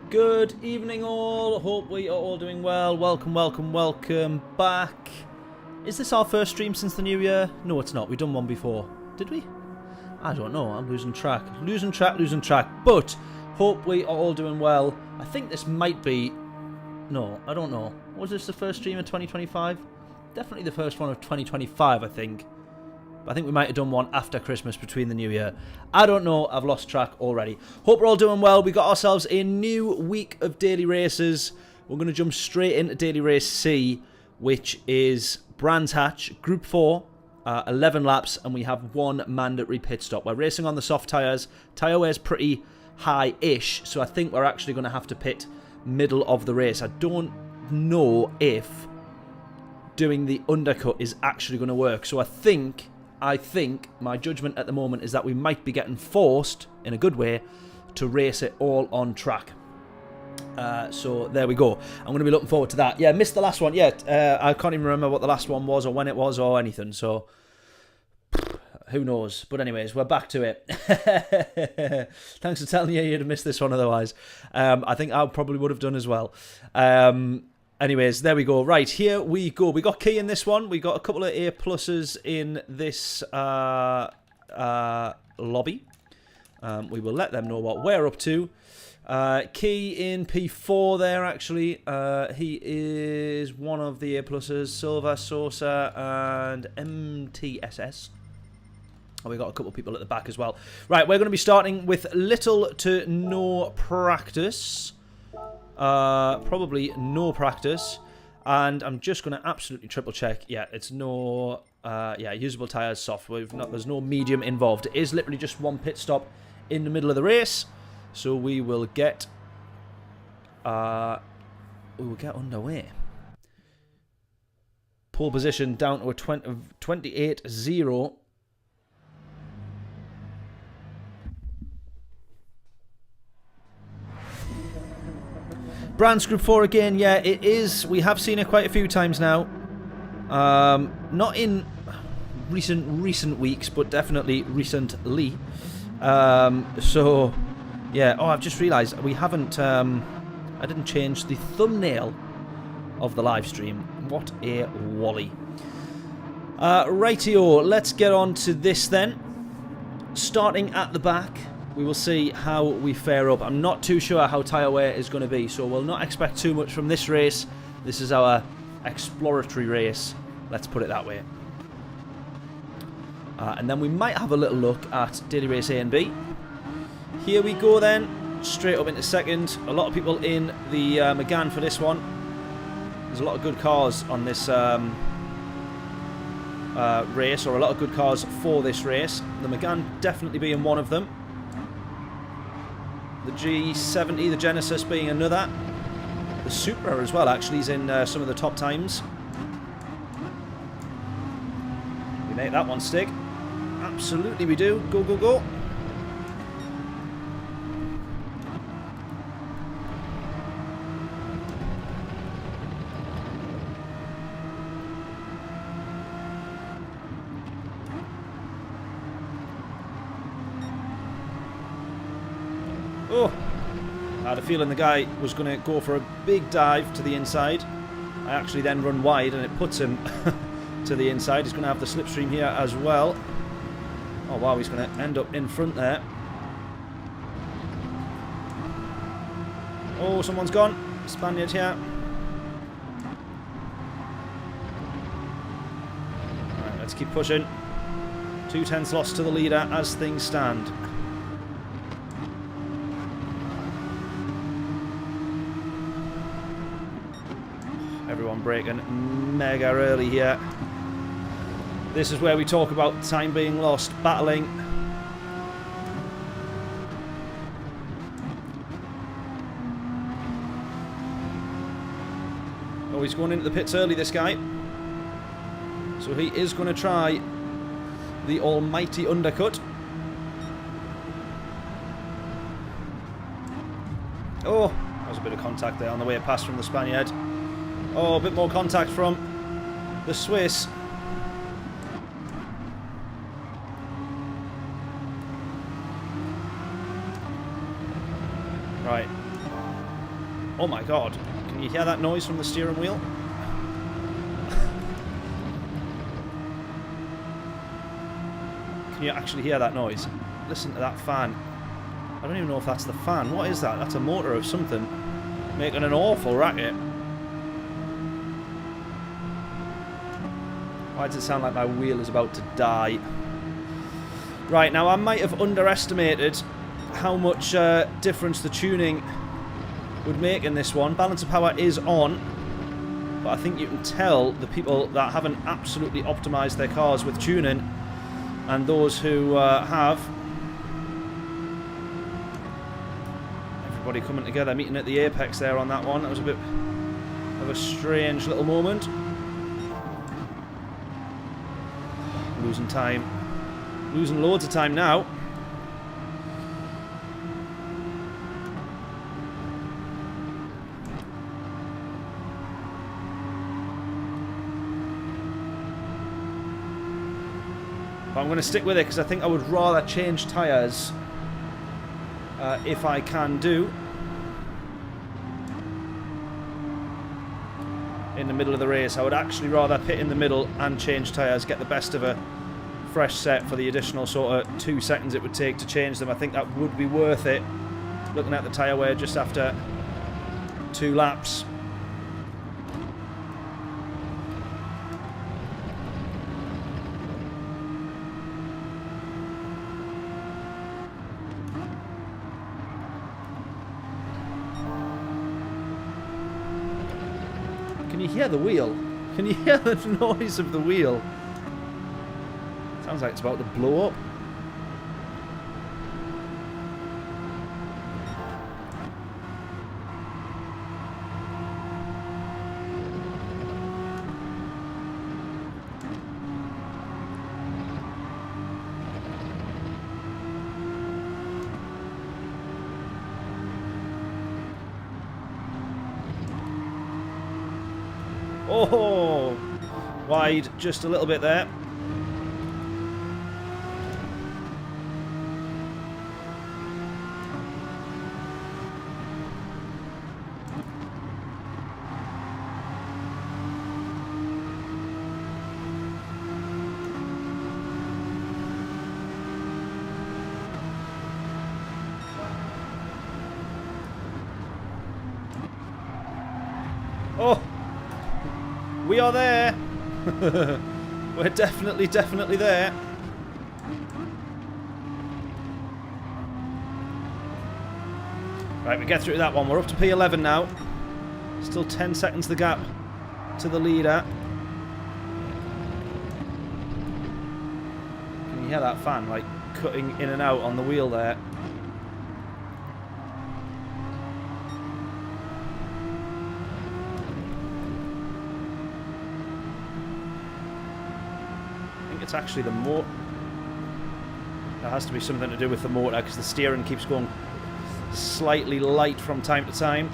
Good evening all, hope we are all doing well. Welcome back. Is this our first stream since the new year? No, it's not. We've done one before. Did we? I don't know. I'm losing track. Losing track. But hope we are all doing well. I think this might be... No, I don't know. Was this the first stream of 2025? Definitely the first one of 2025, I think. I think we might have done one after Christmas between the new year. I don't know. I've lost track already. Hope we're all doing well. We got ourselves a new week of daily races. We're going to jump straight into daily race C, which is Brands Hatch, Group 4, 11 laps, and we have one mandatory pit stop. We're racing on the soft tyres. Tyre wear's pretty high-ish, so I think we're actually going to have to pit middle of the race. I don't know if doing the undercut is actually going to work, so I think my judgment at the moment is that we might be getting forced, in a good way, to race it all on track. So there we go. I'm going to be looking forward to that. Yeah, missed the last one. Yeah, I can't even remember what the last one was or when it was or anything. So who knows? But anyways, we're back to it. Thanks for telling you you'd have missed this one otherwise. I think I probably would have done as well. Anyways, there we go. Right, here we go. We got key in this one. We got a couple of A pluses in this lobby. We will let them know what we're up to. Key in P4 there, actually. He is one of the A pluses. Silva, Sosa, and MTSS. We got a couple of people at the back as well. Right, we're going to be starting with little to no practice. Probably no practice, and I'm just going to absolutely triple check. Yeah, it's no usable tyres, soft. There's no medium involved. It is literally just one pit stop in the middle of the race, so we will get underway. Pole position down to a 28.0. Brands Group 4 again, yeah, it is. We have seen it quite a few times now. Not in recent weeks, but definitely recently. So, yeah. Oh, I've just realised we haven't... I didn't change the thumbnail of the live stream. What a wally. Rightio, let's get on to this then. Starting at the back. We will see how we fare up. I'm not too sure how tyre wear is going to be, so we'll not expect too much from this race. This is our exploratory race, let's put it that way. And then we might have a little look at daily race A and B. Here we go then, straight up into second. A lot of people in the Megane for this one. There's a lot of good cars on this race, or a lot of good cars for this race. The Megane definitely being one of them. The G70, the Genesis being another. The Supra as well, actually, is in some of the top times. We make that one stick. Absolutely we do. Go, go, go. Oh, I had a feeling the guy was going to go for a big dive to the inside. I actually then run wide and it puts him to the inside. He's going to have the slipstream here as well. Oh wow, he's going to end up in front there. Oh, someone's gone. Spaniard here. Alright, let's keep pushing. 2/10 lost to the leader as things stand. Everyone braking mega early here. This is where we talk about time being lost, battling. Oh, he's going into the pits early, this guy. So he is going to try the almighty undercut. Oh, that was a bit of contact there on the way past from the Spaniard. Oh, a bit more contact from the Swiss. Right. Oh my god. Can you hear that noise from the steering wheel? Can you actually hear that noise? Listen to that fan. I don't even know if that's the fan. What is that? That's a motor of something. Making an awful racket. Why does it sound like my wheel is about to die? Right, now I might have underestimated how much difference the tuning would make in this one. Balance of power is on, but I think you can tell the people that haven't absolutely optimised their cars with tuning and those who have. Everybody coming together, meeting at the apex there on that one. That was a bit of a strange little moment. Losing time. Losing loads of time now. But I'm going to stick with it because I think I would rather change tyres if I can do in the middle of the race. I would actually rather pit in the middle and change tyres, get the best of a fresh set for the additional sort of 2 seconds it would take to change them. I think that would be worth it, looking at the tyre wear just after 2 laps. Can you hear the wheel? Can you hear the noise of the wheel? Sounds like it's about to blow up. Oh, wide just a little bit there. Oh, we are there. We're definitely there. Right, we get through that one. We're up to P11 now. Still 10 seconds the gap to the leader. Can you hear that fan, like, cutting in and out on the wheel there? It's actually the motor. That has to be something to do with the motor because the steering keeps going slightly light from time to time.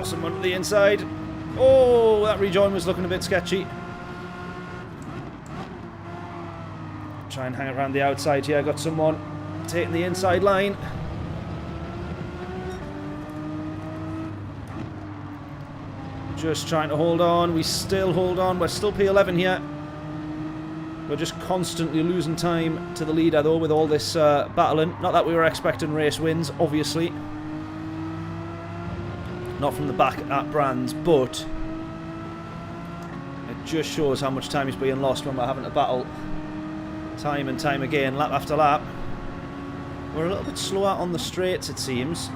Someone to the inside. Oh, that rejoin was looking a bit sketchy. Try and hang it around the outside here. Got someone taking the inside line. Just trying to hold on. We still hold on. We're still P11 here. We're just constantly losing time to the leader though with all this battling. Not that we were expecting race wins, obviously. Not from the back at Brands, but it just shows how much time is being lost when we're having to battle time and time again, lap after lap. We're a little bit slower on the straights, it seems.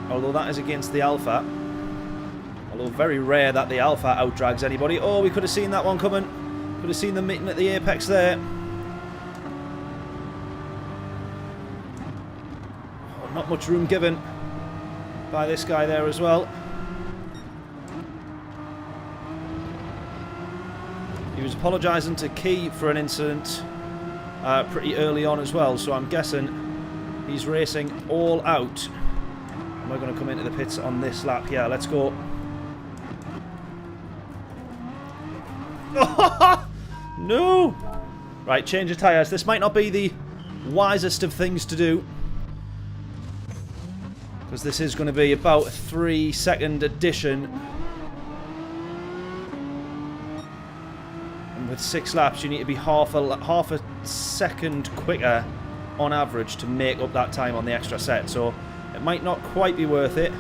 Although that is against the Alpha. Although very rare that the Alpha outdrags anybody. Oh, we could have seen that one coming. Could have seen them meeting at the apex there. Oh, not much room given by this guy there as well. He was apologising to Key for an incident pretty early on as well, so I'm guessing he's racing all out. And we're going to come into the pits on this lap here. Let's go. No! Right, change of tyres. This might not be the wisest of things to do, because this is going to be about a 3-second addition. And with 6 laps, you need to be half a second quicker on average to make up that time on the extra set. So it might not quite be worth it.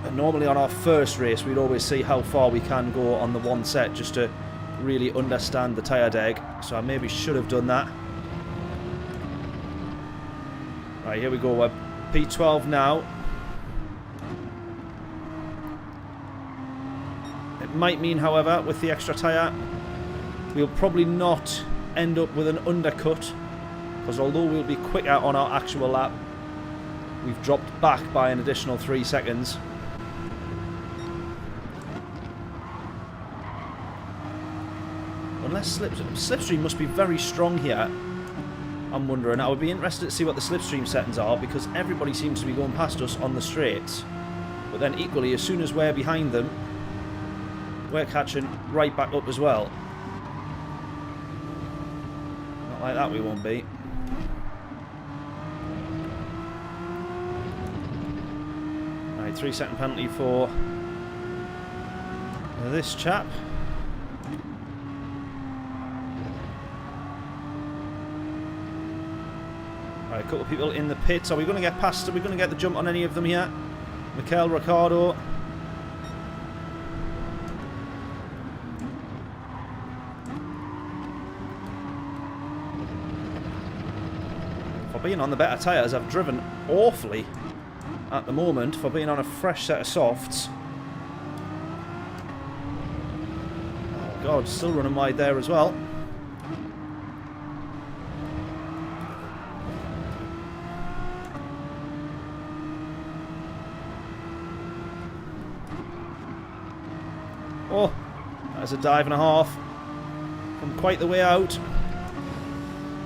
And normally on our first race, we'd always see how far we can go on the one set just to really understand the tyre deg. So I maybe should have done that. Right, here we go. We're P12 now. It might mean, however, with the extra tyre, we'll probably not end up with an undercut, because although we'll be quicker on our actual lap, we've dropped back by an additional 3 seconds. Unless slipstream must be very strong here. I'm wondering. I would be interested to see what the slipstream settings are, because everybody seems to be going past us on the straights. But then equally, as soon as we're behind them, we're catching right back up as well. Not like that we won't be. Right, 3-second penalty for this chap. Right, a couple of people in the pits. Are we going to get past? Are we going to get the jump on any of them here? Mikel Ricciardo. For being on the better tyres, I've driven awfully at the moment for being on a fresh set of softs. Oh God, still running wide there as well. Oh, that's a dive and a half from quite the way out.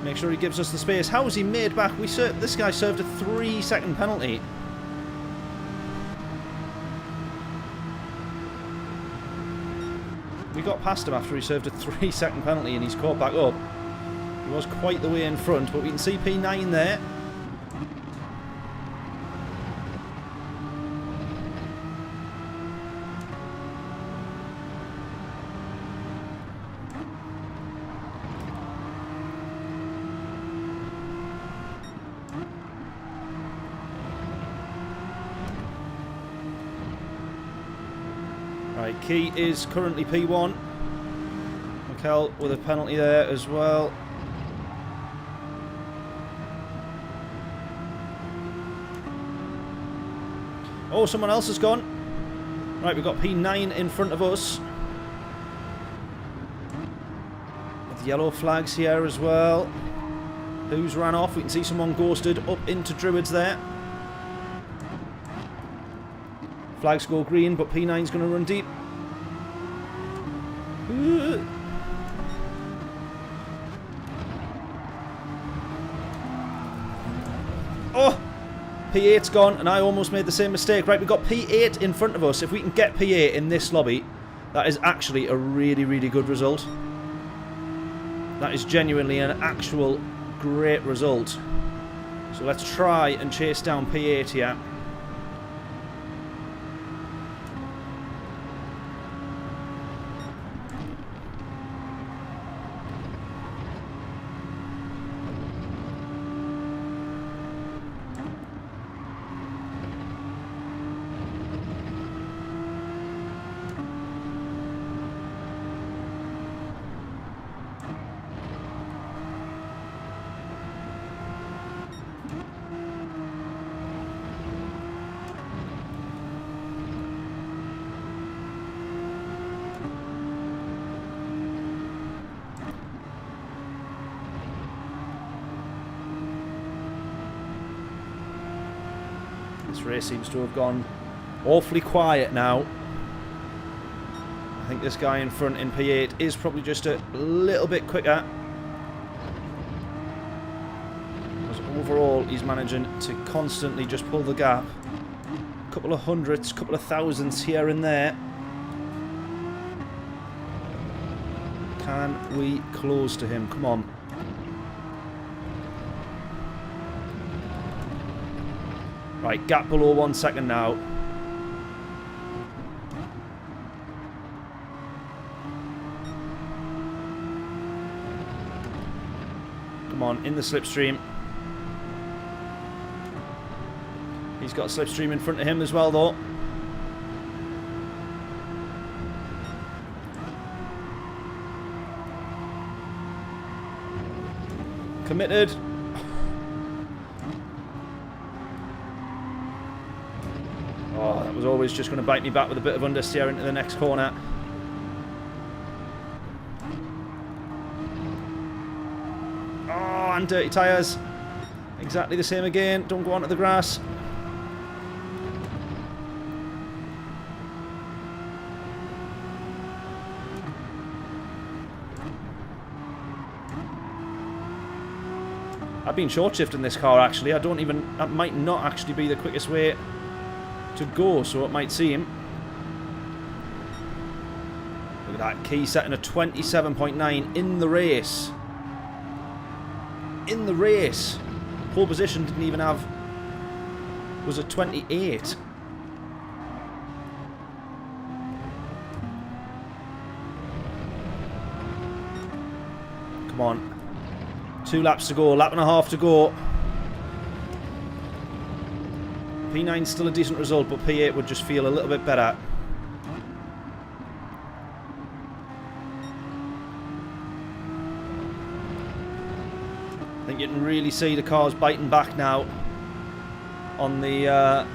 Make sure he gives us the space. How has he made back? This guy served a 3-second penalty. We got past him after he served a 3-second penalty and he's caught back up. He was quite the way in front, but we can see P9 there. Right, Key is currently P1. Mikel with a penalty there as well. Oh, someone else has gone. Right, we've got P9 in front of us. With yellow flags here as well. Who's ran off? We can see someone ghosted up into Druids there. Flags go green, but P9's going to run deep. Oh! P8's gone, and I almost made the same mistake. Right, we've got P8 in front of us. If we can get P8 in this lobby, that is actually a really, really good result. That is genuinely an actual great result. So let's try and chase down P8 here. This race seems to have gone awfully quiet now. I think this guy in front in P8 is probably just a little bit quicker. Because overall, he's managing to constantly just pull the gap. A couple of hundredths, couple of thousandths here and there. Can we close to him? Come on. Right, gap below 1 second now. Come on, in the slipstream. He's got a slipstream in front of him as well, though. Committed. Oh, that was always just going to bite me back with a bit of understeer into the next corner. Oh, and dirty tyres. Exactly the same again. Don't go onto the grass. I've been short shifting this car actually. That might not actually be the quickest way to go, so it might seem. Look at that, key setting a 27.9 in the race. In the race. Pole position didn't even have, was a 28. Come on. 2 laps to go, lap and a half to go. P9's still a decent result, but P8 would just feel a little bit better. I think you can really see the cars biting back now on the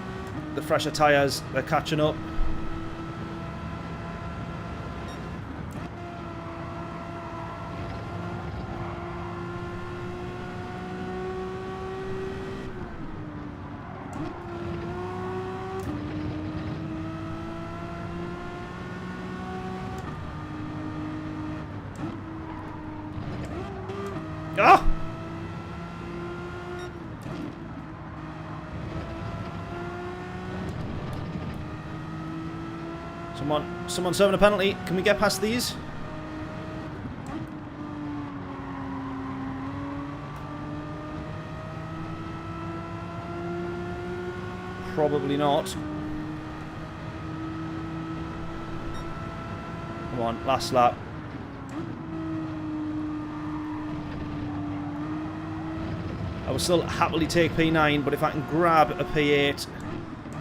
fresher tyres. They're catching up. Ah! Someone serving a penalty. Can we get past these? Probably not. Come on, last lap. I will still happily take P9, but if I can grab a P8,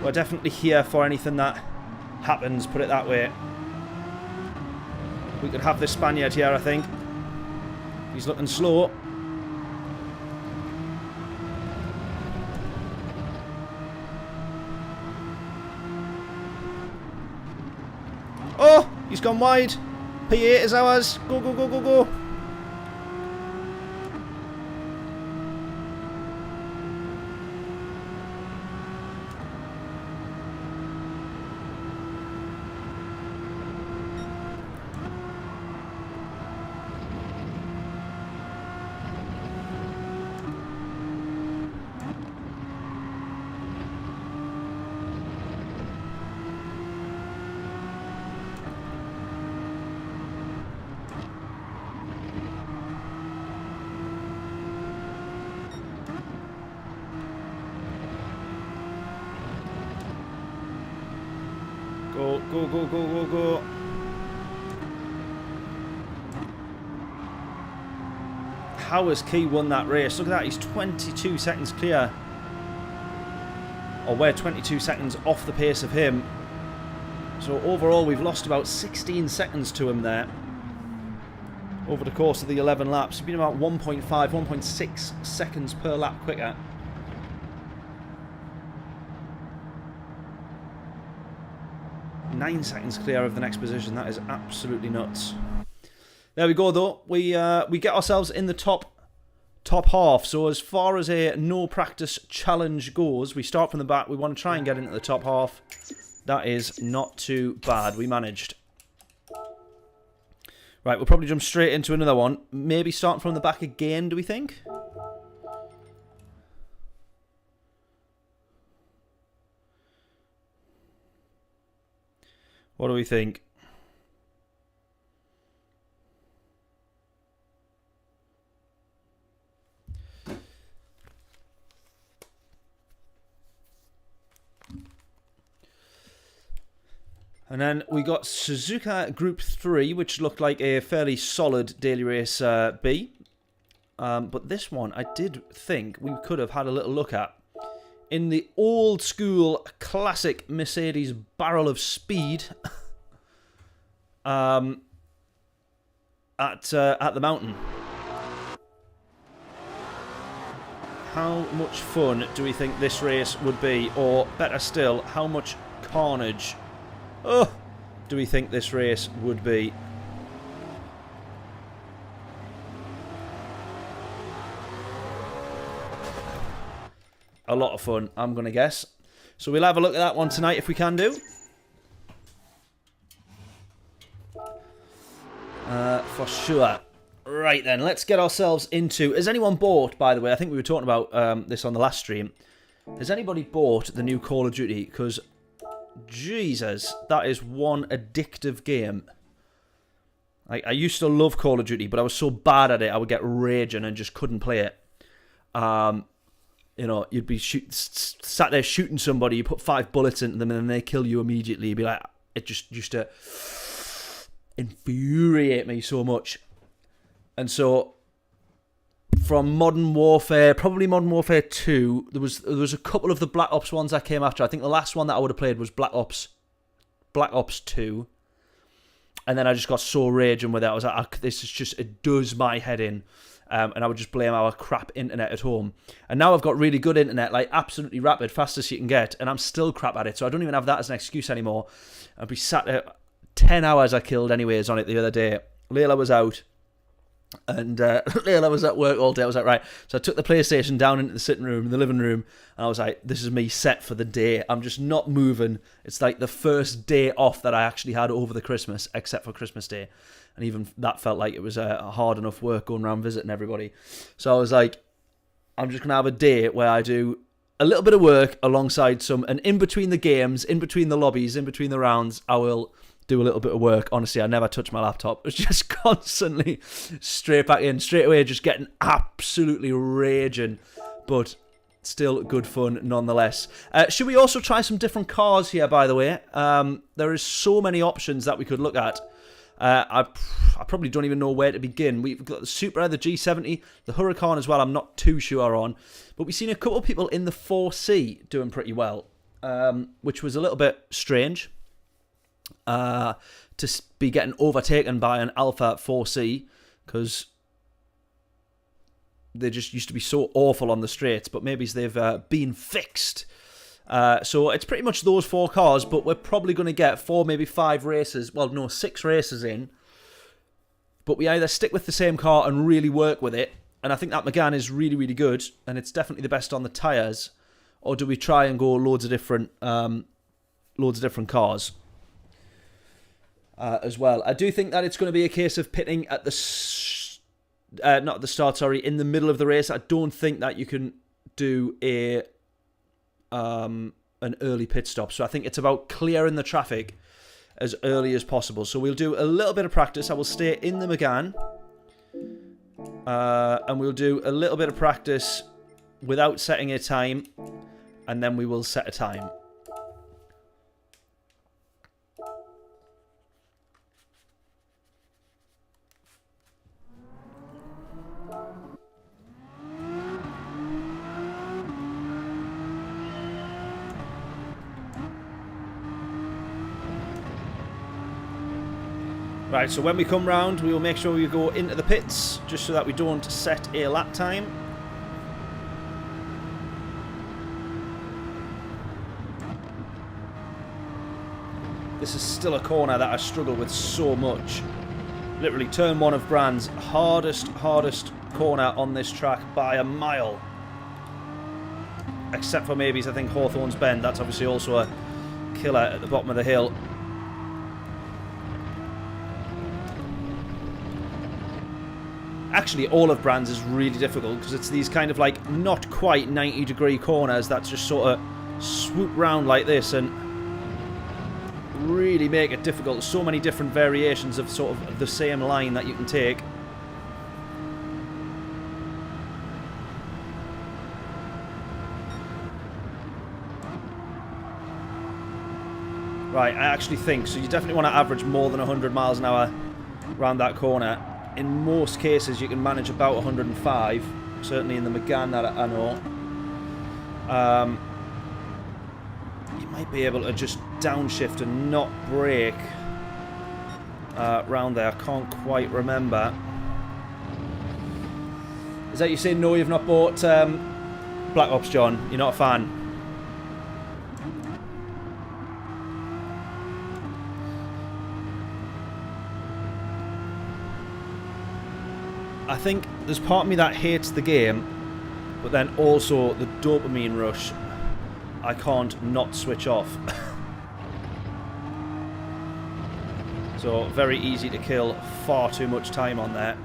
we're definitely here for anything that happens, put it that way. We could have this Spaniard here, I think. He's looking slow. Oh, he's gone wide. P8 is ours. Go, go, go, go, go. Go, go, go, go, go, go. How has Key won that race? Look at that, he's 22 seconds clear. Or we're 22 seconds off the pace of him. So overall we've lost about 16 seconds to him there. Over the course of the 11 laps. He's been about 1.5, 1.6 seconds per lap quicker. Nine seconds clear of the next position. That is absolutely nuts. There we go, though. We get ourselves in the top top half. So as far as a no practice challenge goes, we start from the back. We want to try and get into the top half. That is not too bad. We managed. Right, we'll probably jump straight into another one. Maybe starting from the back again, do we think? What do we think? And then we got Suzuka Group 3, which looked like a fairly solid daily race B. But this one, I did think we could have had a little look at. In the old school classic Mercedes barrel of speed at the mountain. How much fun do we think this race would be? Or better still, how much carnage do we think this race would be? A lot of fun, I'm going to guess. So we'll have a look at that one tonight if we can do. For sure. Right then, let's get ourselves into... Has anyone bought, by the way, I think we were talking about this on the last stream. Has anybody bought the new Call of Duty? Because, Jesus, that is one addictive game. I used to love Call of Duty, but I was so bad at it, I would get raging and just couldn't play it. You know, you'd be sat there shooting somebody, you put 5 bullets into them, and then they kill you immediately. You'd be like, it just used to infuriate me so much. And so, from Modern Warfare, probably Modern Warfare 2, there was a couple of the Black Ops ones that came after. I think the last one that I would have played was Black Ops 2. And then I just got so raging with it. I was like, this is just, it does my head in. And I would just blame our crap internet at home. And now I've got really good internet, like absolutely rapid, fastest you can get, and I'm still crap at it, so I don't even have that as an excuse anymore. I'd be sat at 10 hours I killed anyways on it the other day. Layla was out, and Layla was at work all day. I was like, right, so I took the PlayStation down into the sitting room, the living room, and I was like, this is me set for the day. I'm just not moving. It's like the first day off that I actually had over the Christmas, except for Christmas Day. And even that felt like it was a hard enough work going around visiting everybody. So I was like, I'm just going to have a day where I do a little bit of work alongside some... And in between the games, in between the lobbies, in between the rounds, I will do a little bit of work. Honestly, I never touch my laptop. It was just constantly straight back in, straight away, just getting absolutely raging. But still good fun nonetheless. Should we also try some different cars here, by the way? There is so many options that we could look at. I probably don't even know where to begin. We've got the Supra, the G70, the Huracan as well, I'm not too sure on. But we've seen a couple of people in the 4C doing pretty well, which was a little bit strange to be getting overtaken by an Alpha 4C, because they just used to be so awful on the straights, but maybe they've been fixed. So it's pretty much those 4 cars, but we're probably going to get 4, maybe 5 races. Well, no, 6 races in. But we either stick with the same car and really work with it, and I think that Megane is really, really good, and it's definitely the best on the tyres, or do we try and go loads of different cars as well? I do think that it's going to be a case of pitting at the not at the start, sorry, in the middle of the race. I don't think that you can do an early pit stop. So I think it's about clearing the traffic as early as possible. So we'll do a little bit of practice. I will stay in the Megane. And we'll do a little bit of practice without setting a time. And then we will set a time. Right, so when we come round, we will make sure we go into the pits, just so that we don't set a lap time. This is still a corner that I struggle with so much. Literally, turn 1 of Brand's hardest corner on this track by a mile. Except for maybe, I think, Hawthorne's Bend. That's obviously also a killer at the bottom of the hill. Actually, all of Brands is really difficult because it's these kind of like not quite 90-degree corners that just sort of swoop round like this and really make it difficult. So many different variations of sort of the same line that you can take. Right, I actually think, so you definitely want to average more than 100 miles an hour around that corner. In most cases, you can manage about 105, certainly in the McGann that I know. You might be able to just downshift and not brake round there. I can't quite remember. Is that you saying no, you've not bought Black Ops, John? You're not a fan? I think there's part of me that hates the game, but then also the dopamine rush I can't not switch off. So very easy to kill far too much time on there.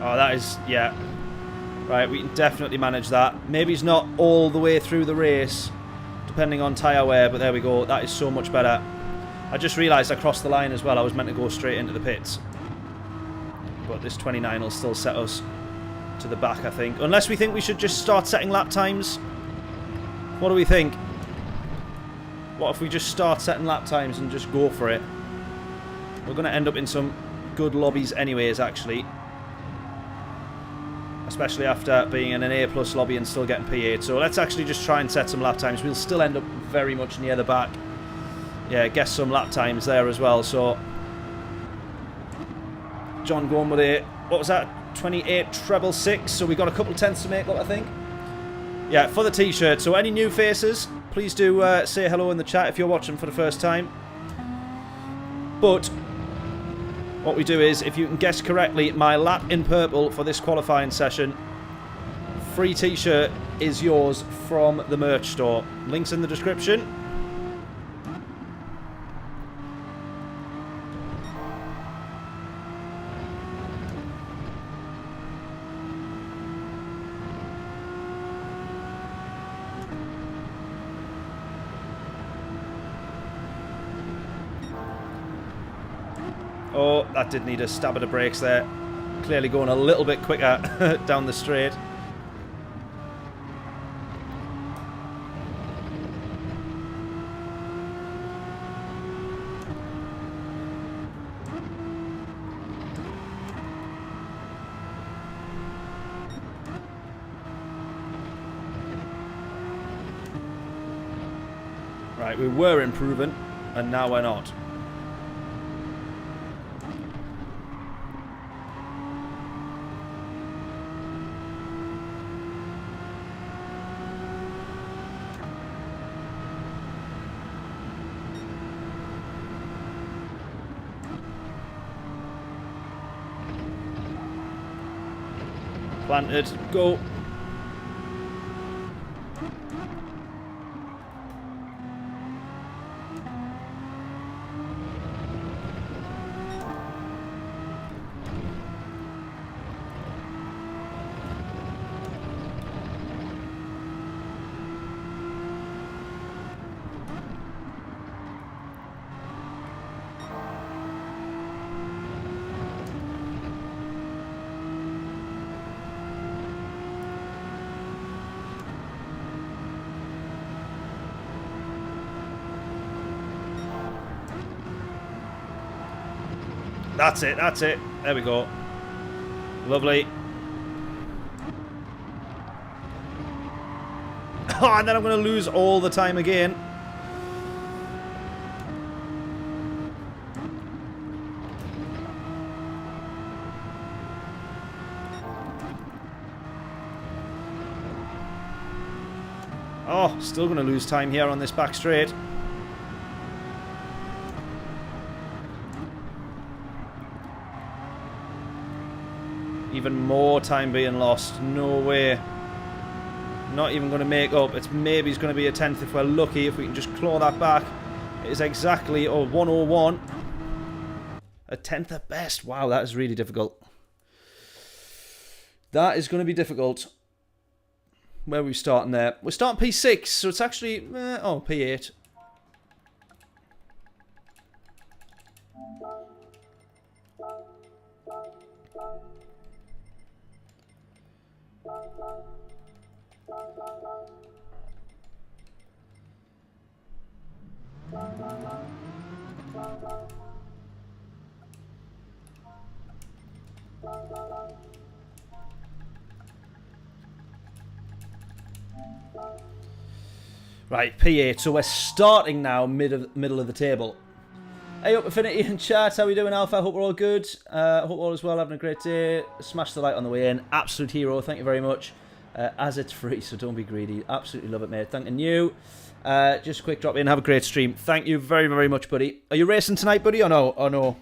Oh, that is, yeah. Right, we can definitely manage that. Maybe it's not all the way through the race, depending on tyre wear, but there we go. That is so much better. I just realised I crossed the line as well. I was meant to go straight into the pits. But this 29 will still set us to the back, I think. Unless we think we should just start setting lap times. What do we think? What if we just start setting lap times and just go for it? We're going to end up in some good lobbies anyways, actually. Especially after being in an A+ lobby and still getting P8. So let's actually just try and set some lap times. We'll still end up very much near the back. Yeah, guess some lap times there as well. So John going with a, what was that? 28.666. So we got a couple tenths to make up, I think. Yeah, for the t-shirt. So any new faces, please do say hello in the chat if you're watching for the first time. But what we do is, if you can guess correctly my lap in purple for this qualifying session, free t-shirt is yours from the merch store. Links in the description. Oh, that did need a stab at the brakes there. Clearly going a little bit quicker down the straight. Right, we were improving, and now we're not. Planted, go. That's it, that's it. There we go. Lovely. Oh, and then I'm going to lose all the time again. Oh, still going to lose time here on this back straight. Even more time being lost. No way. Not even going to make up. It's maybe going to be a 10th if we're lucky, if we can just claw that back. It is exactly 101. A 10th at best. Wow, that is really difficult. That is going to be difficult. Where are we starting there? We're starting P6, so it's actually... oh, P8. Right, P8. So we're starting now middle of the table. Hey up, Affinity in chat. How are we doing, Alpha? Hope we're all good. Hope all is well. Having a great day. Smash the like on the way in. Absolute hero. Thank you very much. As it's free, so don't be greedy. Absolutely love it, mate. Thanking you. Just a quick drop in. Have a great stream. Thank you very, very much, buddy. Are you racing tonight, buddy, or no? Or no?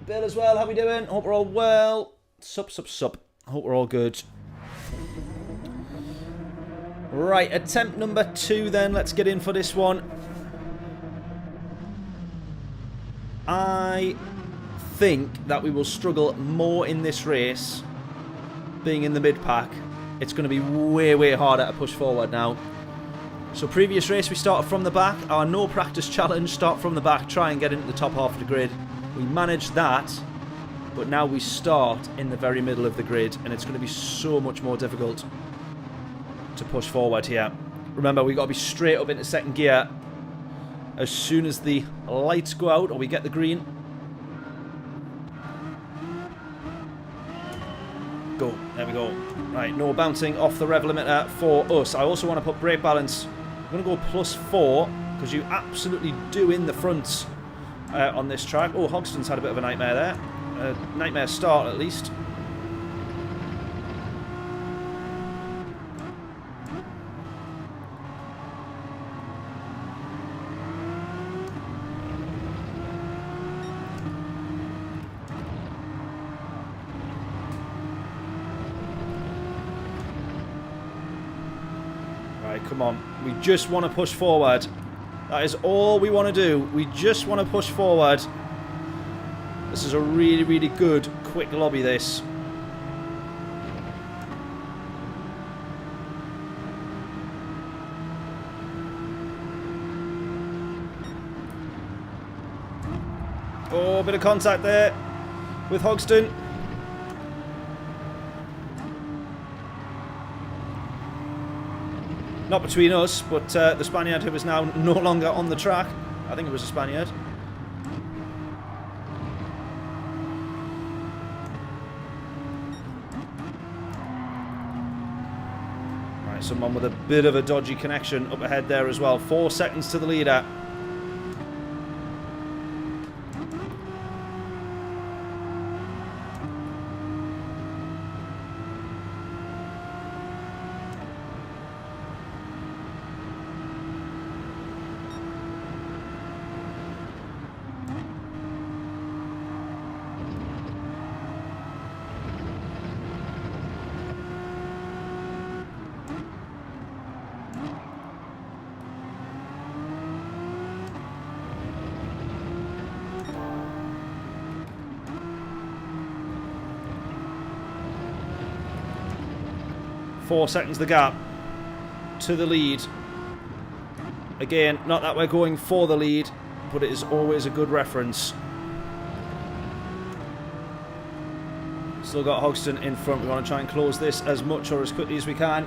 Bill as well. How we doing? Hope we're all well. Sup. Hope we're all good. Right, attempt number 2 then. Let's get in for this one. I think that we will struggle more in this race being in the mid-pack. It's going to be way, way harder to push forward now. So previous race we started from the back. Our no practice challenge, start from the back, try and get into the top half of the grid. We managed that, but now we start in the very middle of the grid, and it's going to be so much more difficult to push forward here. Remember, we got to be straight up into second gear as soon as the lights go out or we get the green. Go. There we go. Right, no bouncing off the rev limiter for us. I also want to put brake balance. I'm going to go +4 because you absolutely do in the fronts on this track. Oh, Hogston's had a bit of a nightmare there. Nightmare start at least. Come on, we just want to push forward. That is all we want to do. We just want to push forward. This is a really, really good, quick lobby, this. Oh, a bit of contact there with Hogston. Not between us, but the Spaniard who is now no longer on the track. I think it was a Spaniard. Right, someone with a bit of a dodgy connection up ahead there as well. 4 seconds to the leader. Four seconds the gap to the lead. Again, not that we're going for the lead, but it is always a good reference. Still got Hogston in front. We want to try and close this as much or as quickly as we can.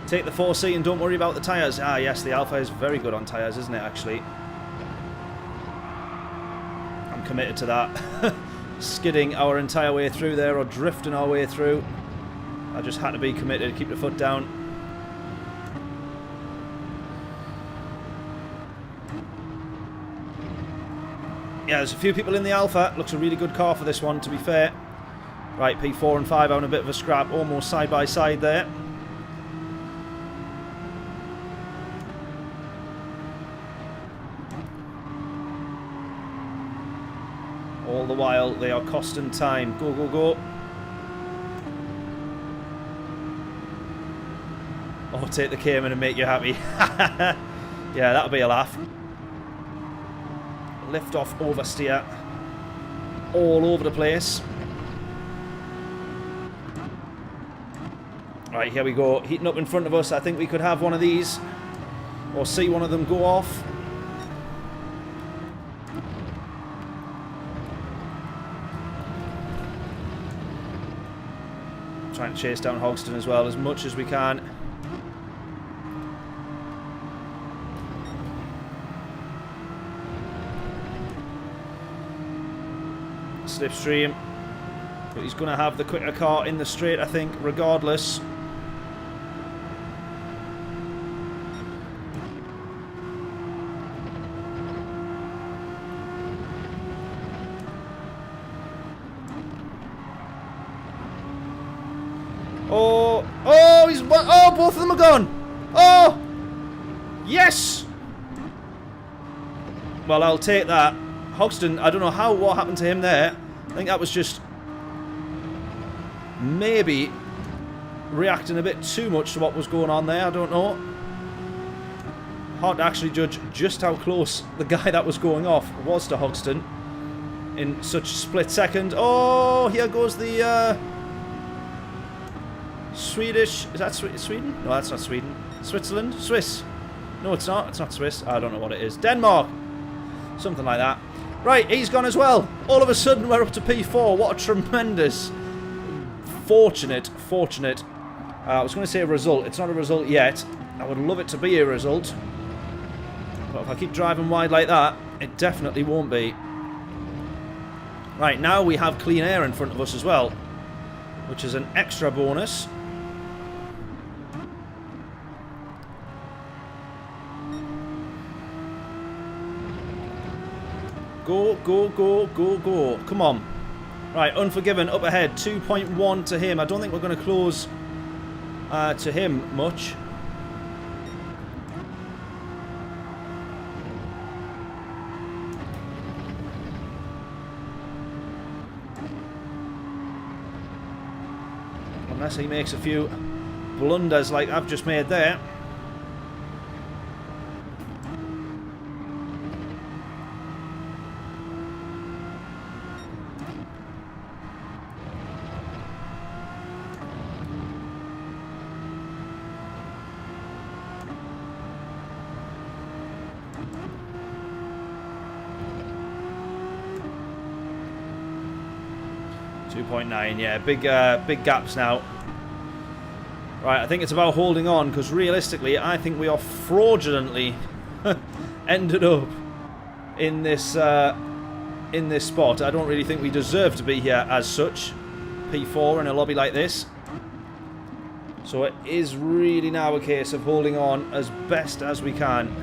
Take the 4C and don't worry about the tyres. Ah, yes, the Alpha is very good on tyres, isn't it, actually? committed to that. Skidding our entire way through there, or drifting our way through. I just had to be committed, keep the foot down. Yeah, there's a few people in the Alpha. Looks a really good car for this one, to be fair. Right, P4 and 5 having a bit of a scrap, almost side by side there. All the while, they are costing time. Go, go, go. Oh, take the Cayman and make you happy. Yeah, that'll be a laugh. Lift off, oversteer. All over the place. Right, here we go. Heating up in front of us. I think we could have one of these. Or see one of them go off. Trying to chase down Hogston as well as much as we can. Slipstream. But he's going to have the quicker car in the straight, I think, regardless. Oh, oh, he's, oh, both of them are gone. Oh, yes. Well, I'll take that. Hogston, I don't know what happened to him there. I think that was just maybe reacting a bit too much to what was going on there. I don't know. Hard to actually judge just how close the guy that was going off was to Hogston in such a split second. Oh, here goes the Swedish. Is that Sweden? No, that's not Sweden. Switzerland? Swiss? No, it's not. It's not Swiss. I don't know what it is. Denmark. Something like that. Right, he's gone as well. All of a sudden, we're up to P4. What a tremendous, fortunate. I was going to say a result. It's not a result yet. I would love it to be a result. But if I keep driving wide like that, it definitely won't be. Right, now we have clean air in front of us as well, which is an extra bonus. Go, go, go, go, go. Come on. Right, Unforgiven up ahead. 2.1 to him. I don't think we're going to close to him much. Unless he makes a few blunders like I've just made there. Yeah, big gaps now. Right, I think it's about holding on, because realistically, I think we are fraudulently ended up in this spot. I don't really think we deserve to be here as such. P4 in a lobby like this. So it is really now a case of holding on as best as we can.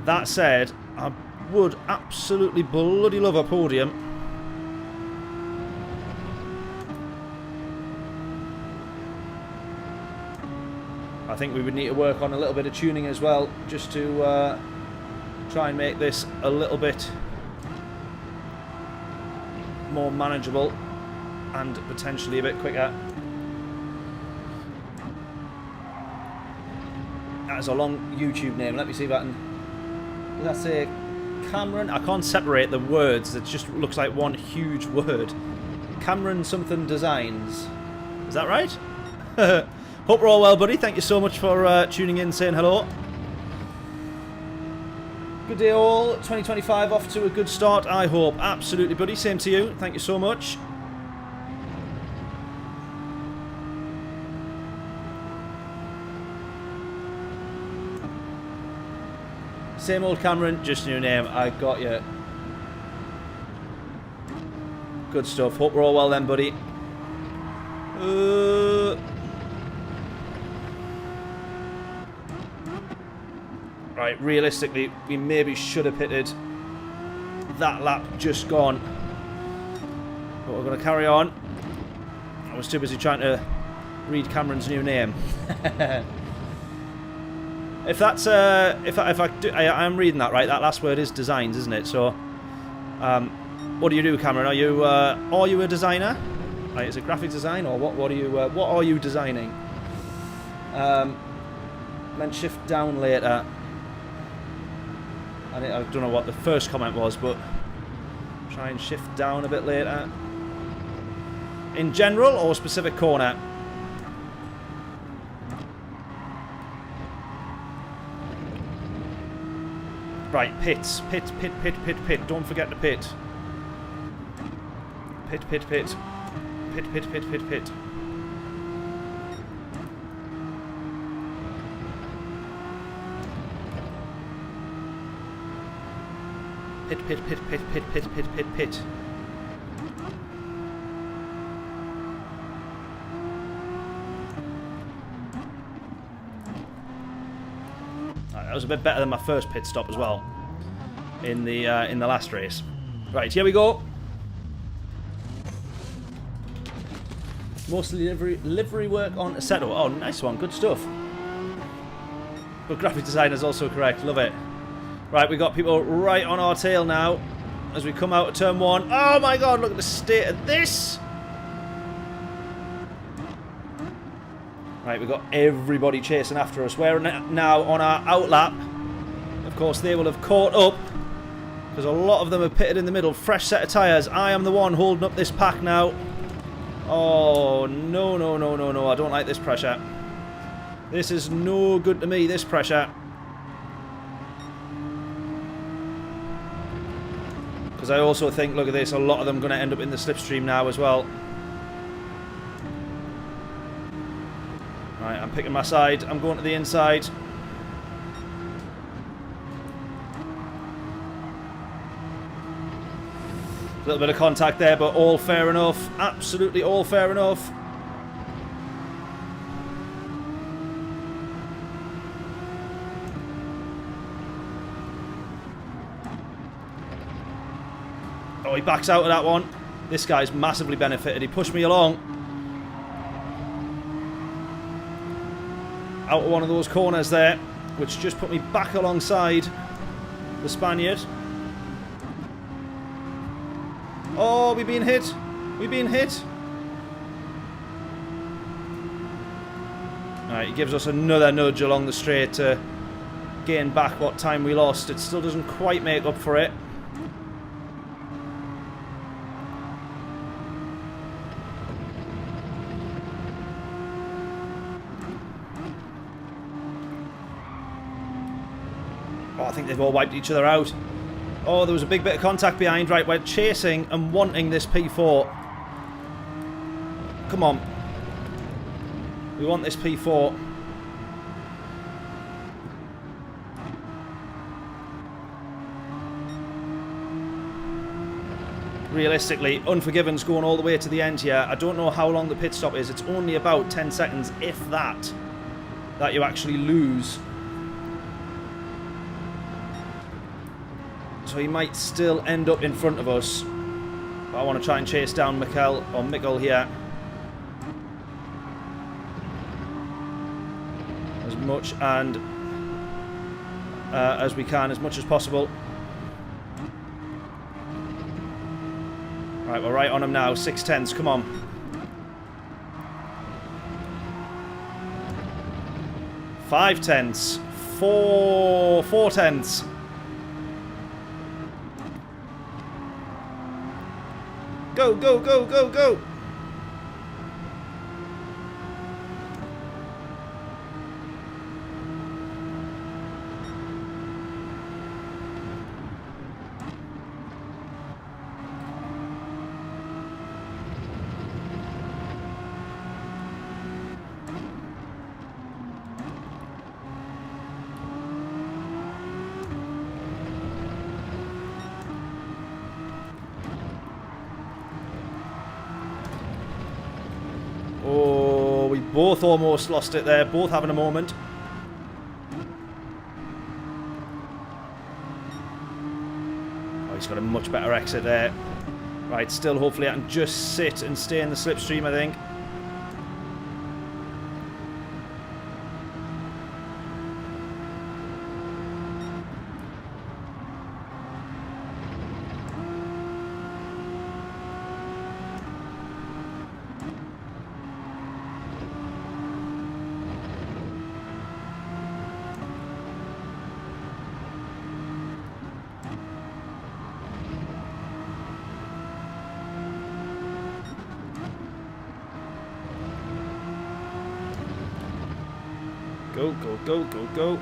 That said, I would absolutely bloody love a podium. I think we would need to work on a little bit of tuning as well, just to try and make this a little bit more manageable and potentially a bit quicker. That is a long YouTube name. Let me see if I can... Did I say Cameron? I can't separate the words. It just looks like one huge word. Cameron something designs. Is that right? Hope we're all well, buddy. Thank you so much for tuning in, saying hello. Good day all. 2025 off to a good start, I hope. Absolutely, buddy. Same to you. Thank you so much. Same old Cameron, just new name. I got you. Good stuff. Hope we're all well then, buddy. Right, realistically, we maybe should have pitted that lap just gone. But we're going to carry on. I was too busy trying to read Cameron's new name. If that's if I do, I am reading that right. That last word is designs, isn't it? So, what do you do, Cameron? Are you a designer? Like, is it graphic design or what? What are you designing? Then shift down later. I don't know what the first comment was, but try and shift down a bit later. In general or specific corner? Right, pits. Pit. Don't forget the pit. Pit. Pit. Pit. That was a bit better than my first pit stop as well in the last race. Right, here we go. Mostly livery work on Assetto. Oh, nice one, good stuff. But graphic design is also correct. Love it. Right, we got people right on our tail now as we come out of turn 1. Oh my god, look at the state of this! Right, we've got everybody chasing after us. We're now on our outlap. Of course, they will have caught up because a lot of them are pitted in the middle. Fresh set of tyres. I am the one holding up this pack now. Oh, no. I don't like this pressure. This is no good to me, this pressure. Because I also think, look at this, a lot of them are going to end up in the slipstream now as well. Right, I'm picking my side. I'm going to the inside. A little bit of contact there, but all fair enough. Absolutely all fair enough. Oh, he backs out of that one. This guy's massively benefited. He pushed me along. Out of one of those corners there, which just put me back alongside the Spaniard. Oh, we've been hit. We've been hit. Alright, he gives us another nudge along the straight to gain back what time we lost. It still doesn't quite make up for it. Oh, I think they've all wiped each other out. Oh, there was a big bit of contact behind. Right, we're chasing and wanting this P4. Come on. We want this P4. Realistically, Unforgiven's going all the way to the end here. I don't know how long the pit stop is. It's only about 10 seconds, if that you actually lose. So he might still end up in front of us. But I want to try and chase down Mikkel here. As much and as we can, as much as possible. Right, we're right on him now. 6/10s, come on. Five tenths. Four tenths. Go, go, go, go, go! both almost lost it there. Both having a moment. Oh, he's got a much better exit there. Right, still hopefully I can just sit and stay in the slipstream, I think. Go, go, go, go, go.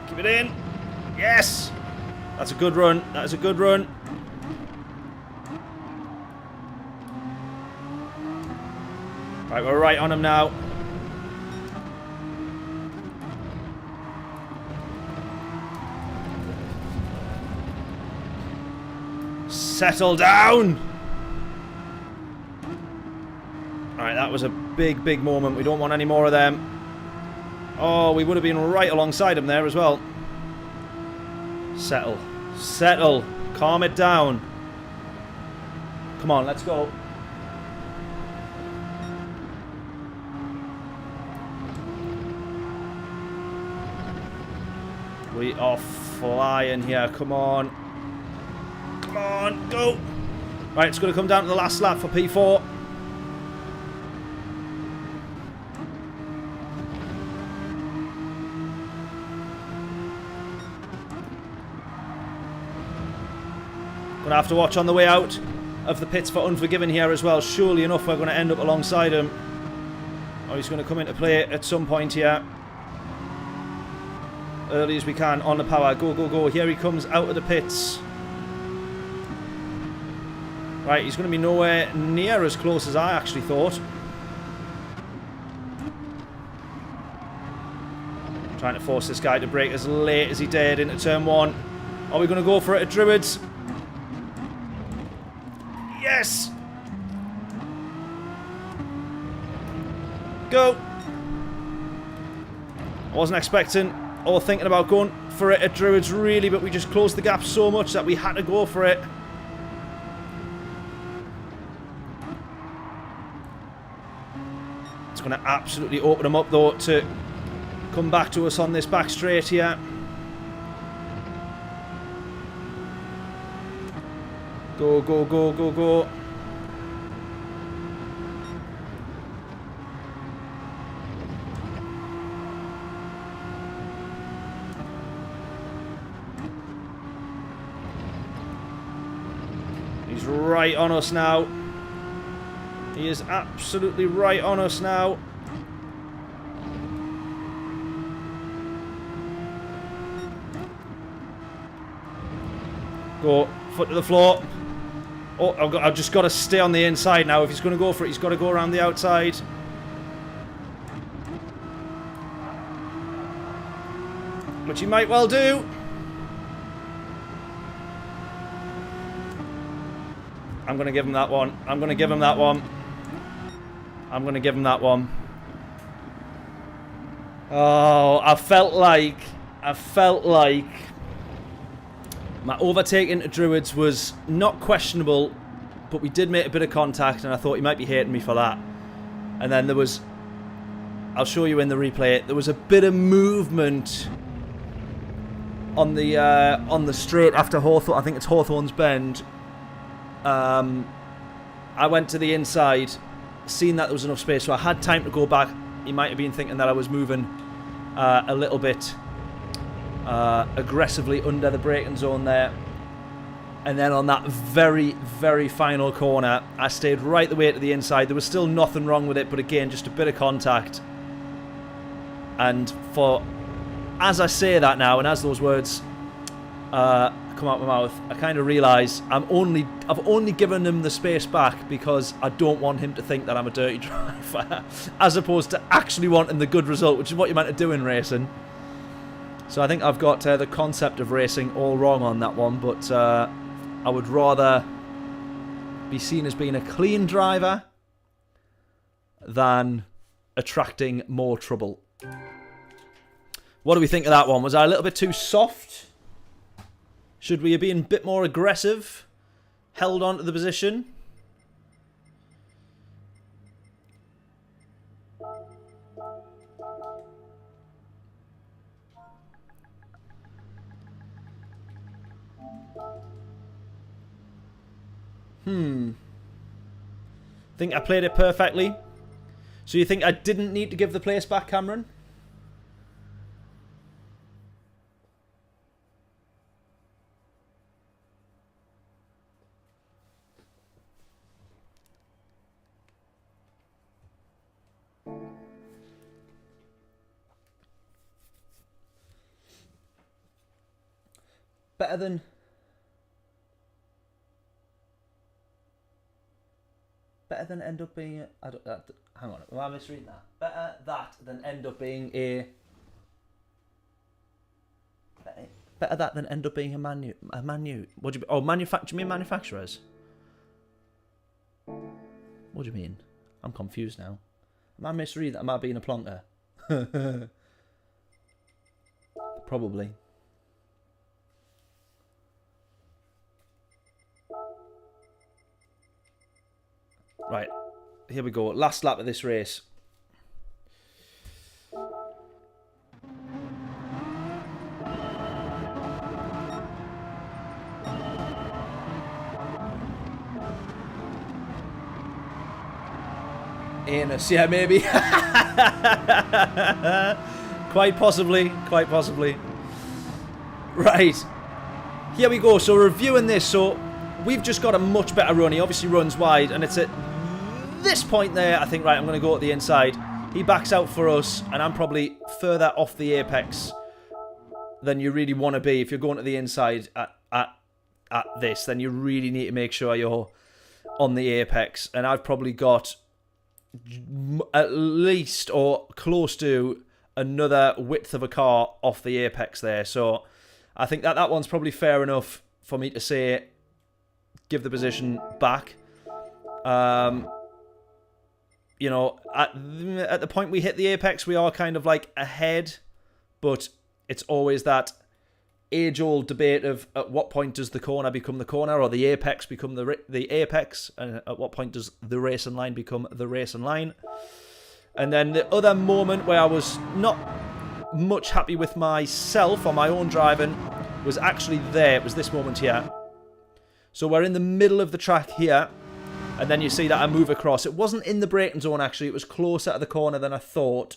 Keep it in. Yes! That's a good run. That is a good run. Right, we're right on him now. Settle down! Alright, that was a big, big moment. We don't want any more of them. Oh, we would have been right alongside him there as well. Settle. Settle. Calm it down. Come on, let's go. We are flying here. Come on. Come on. Go. Right, it's going to come down to the last lap for P4. Going to have to watch on the way out of the pits for Unforgiven here as well. Surely enough, we're going to end up alongside him. Or he's going to come into play at some point here. Early as we can on the power. Go, go, go. Here he comes out of the pits. Right, he's going to be nowhere near as close as I actually thought. Trying to force this guy to brake as late as he did into turn 1. Are we going to go for it at Druids? Yes! Go! I wasn't expecting or thinking about going for it at Druids really, but we just closed the gap so much that we had to go for it. It's going to absolutely open them up though to come back to us on this back straight here. Go, go, go, go, go. He's right on us now. He is absolutely right on us now. Go, foot to the floor. Oh, I've just got to stay on the inside now. If he's going to go for it, he's got to go around the outside. Which he might well do. I'm going to give him that one. I'm going to give him that one. I'm going to give him that one. Oh, I felt like my overtake into Druids was not questionable, but we did make a bit of contact, and I thought he might be hating me for that. And then there was, I'll show you in the replay, there was a bit of movement on the straight after Hawthorne. I think it's Hawthorne's Bend. I went to the inside, seen that there was enough space, so I had time to go back. He might have been thinking that I was moving a little bit aggressively under the braking zone there. And then on that very, very final corner, I stayed right the way to the inside. There was still nothing wrong with it, but again, just a bit of contact. And as I say that now, and as those words come out my mouth, I kind of realise I've only given him the space back because I don't want him to think that I'm a dirty driver, as opposed to actually wanting the good result, which is what you're meant to do in racing. So I think I've got the concept of racing all wrong on that one, but I would rather be seen as being a clean driver than attracting more trouble. What do we think of that one? Was I a little bit too soft? Should we have been a bit more aggressive? Held on to the position? Think I played it perfectly? So you think I didn't need to give the place back, Cameron? Better than end up being hang on, am I misreading that? Better that than end up being a manu. What do you? Oh, do you mean manufacturers? What do you mean? I'm confused now. Am I misreading that? Am I being a plonker? Probably. Right, here we go. Last lap of this race. Anus, yeah, maybe. Quite possibly, quite possibly. Right, here we go. So reviewing this, so we've just got a much better run. He obviously runs wide, and it's at this point there, I think, right, I'm going to go at the inside. He backs out for us, and I'm probably further off the apex than you really want to be. If you're going to the inside at this, then you really need to make sure you're on the apex. And I've probably got at least or close to another width of a car off the apex there. So I think that one's probably fair enough for me to say give the position back. You know, at the point we hit the apex, we are kind of like ahead, but it's always that age-old debate of at what point does the corner become the corner or the apex become the apex, and at what point does the racing line become the racing line. And then the other moment where I was not much happy with myself or my own driving was actually there. It was this moment here. So we're in the middle of the track here, and then you see that I move across. It wasn't in the braking zone, actually. It was closer to the corner than I thought.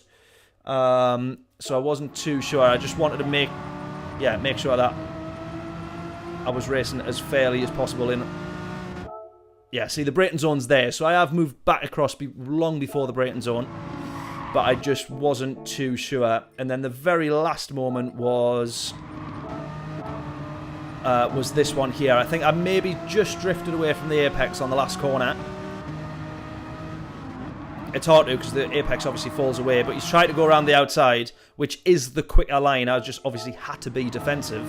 So I wasn't too sure. I just wanted to make sure that I was racing as fairly as possible in. Yeah, see, the braking zone's there. So I have moved back across long before the braking zone, but I just wasn't too sure. And then the very last moment was this one here. I think I maybe just drifted away from the apex on the last corner. It's hard to because the apex obviously falls away, but he's trying to go around the outside, which is the quicker line. I just obviously had to be defensive.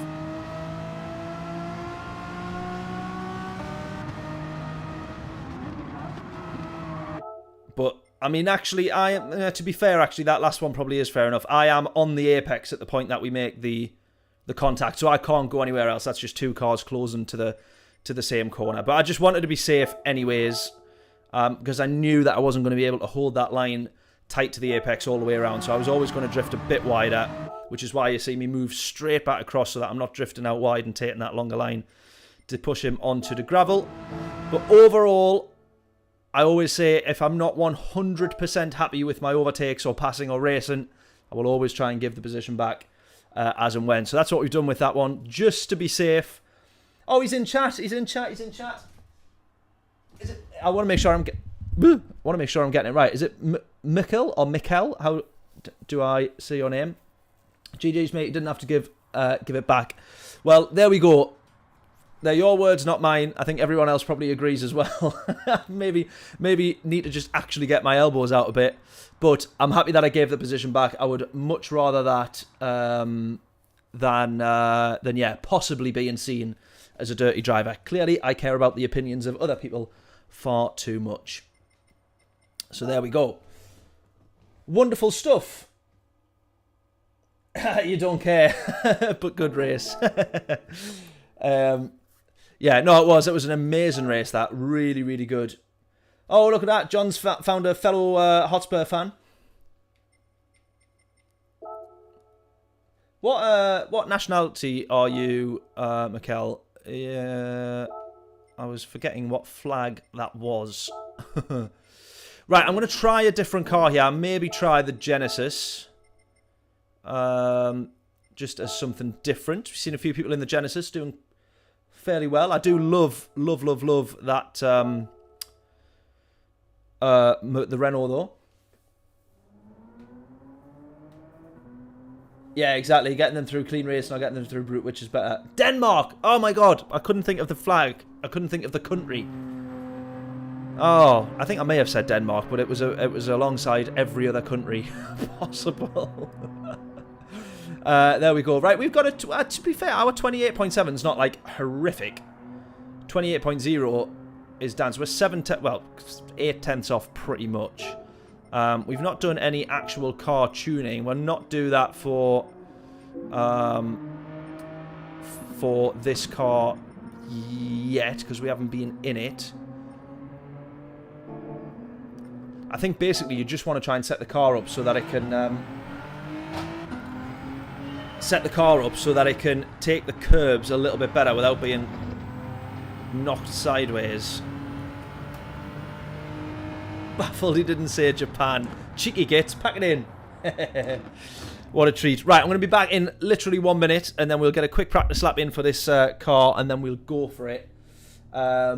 But I mean, actually, to be fair, actually, that last one probably is fair enough. I am on the apex at the point that we make the contact, so I can't go anywhere else. That's just two cars closing to the same corner. But I just wanted to be safe anyways, because I knew that I wasn't going to be able to hold that line tight to the apex all the way around. So I was always going to drift a bit wider, which is why you see me move straight back across so that I'm not drifting out wide and taking that longer line to push him onto the gravel. But overall, I always say if I'm not 100% happy with my overtakes or passing or racing, I will always try and give the position back as and when. So that's what we've done with that one, just to be safe. Oh, he's in chat. He's in chat. He's in chat. Is it? I want to make sure I'm getting it right. Is it Mikkel or Mikkel? How do I say your name? GG's, mate. You didn't have to give it back. Well, there we go. They're your words, not mine. I think everyone else probably agrees as well. maybe need to just actually get my elbows out a bit. But I'm happy that I gave the position back. I would much rather that than yeah, possibly being seen as a dirty driver. Clearly, I care about the opinions of other people far too much. So there we go. Wonderful stuff. You don't care, but good race. Yeah, no, it was an amazing race. That really, really good. Oh, look at that! John's found a fellow Hotspur fan. What nationality are you, Mikkel? I was forgetting what flag that was. Right, I'm going to try a different car here. Maybe try the Genesis. Just as something different. We've seen a few people in the Genesis doing fairly well. I do love that the Renault though. Yeah, exactly. Getting them through clean race, not getting them through brute, which is better. Denmark! Oh my god, I couldn't think of the flag. I couldn't think of the country. Oh, I think I may have said Denmark, but it was alongside every other country possible. There we go. Right, we've got to be fair, our 28.7 is not like horrific. 28.0 is down, so we're 8 tenths off pretty much. We've not done any actual car tuning. We'll not do that for this car yet because we haven't been in it. I think basically you just want to try and set the car up so that it can take the curbs a little bit better without being knocked sideways. Baffled he didn't say Japan. Cheeky gits, pack it in. What a treat. Right, I'm going to be back in literally 1 minute and then we'll get a quick practice lap in for this car and then we'll go for it. Yeah,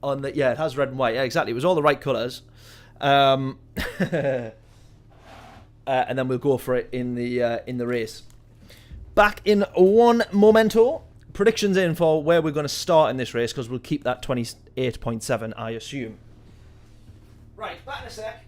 it has red and white. Yeah, exactly. It was all the right colours. And then we'll go for it in the race. Back in one momento. Predictions in for where we're going to start in this race because we'll keep that 28.7, I assume. Right, back in a sec.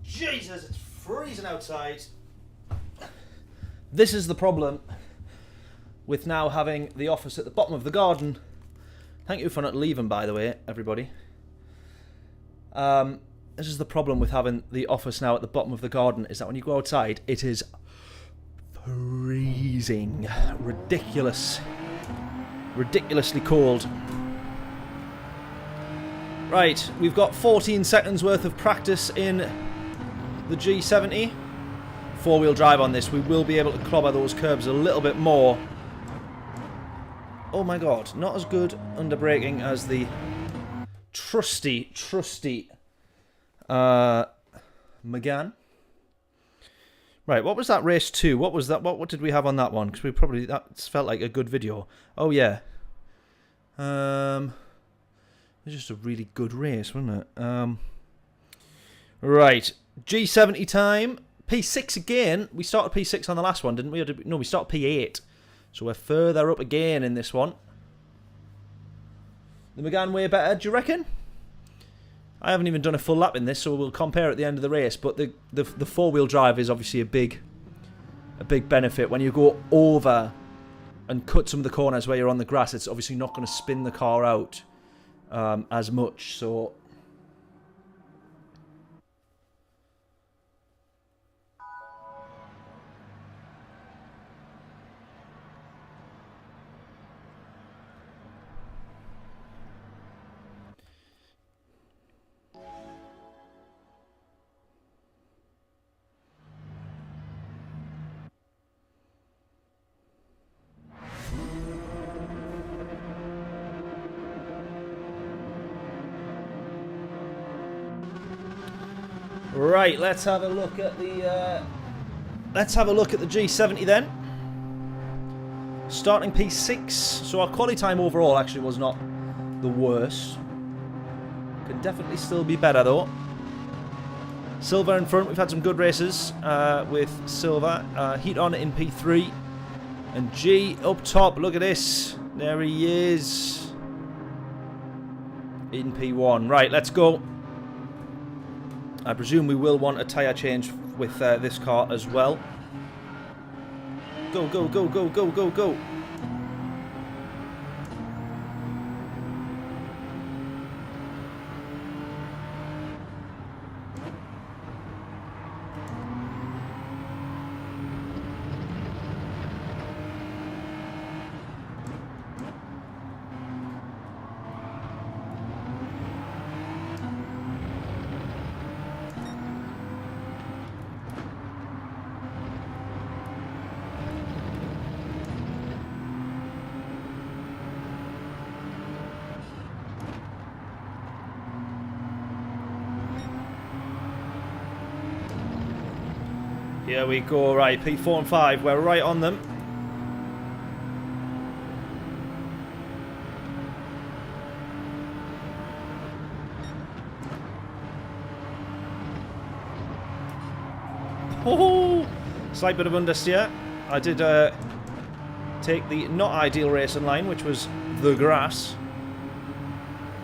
Jesus, it's freezing outside. This is the problem with now having the office at the bottom of the garden. Thank you for not leaving, by the way, everybody. This is the problem with having the office now at the bottom of the garden, is that when you go outside, it is freezing. Ridiculously cold. Right, we've got 14 seconds worth of practice in the G70. Four-wheel drive on this. We will be able to clobber those curbs a little bit more. Oh my god, not as good under braking as the trusty Megane. Right, what was that race 2? What was that? What did we have on that one? Because that felt like a good video. Oh yeah. It was just a really good race, wasn't it? Right, G70 time. P6 again. We started P6 on the last one, didn't we? No, we started P8. So we're further up again in this one. The Megane way better, do you reckon? I haven't even done a full lap in this, so we'll compare at the end of the race. But the four-wheel drive is obviously a big benefit. When you go over and cut some of the corners where you're on the grass, it's obviously not going to spin the car out as much. So right, let's have a look at the G70 then. Starting P6, so our quality time overall actually was not the worst. Could definitely still be better though. Silver in front, we've had some good races with Silver. Heat on in P3. And G up top, look at this. There he is. In P1. Right, let's go. I presume we will want a tyre change with this car as well. Go, go, go, go, go, go, go. Here we go, right, P4 and 5, we're right on them. Oh, slight bit of understeer. I did take the not ideal racing line, which was the grass.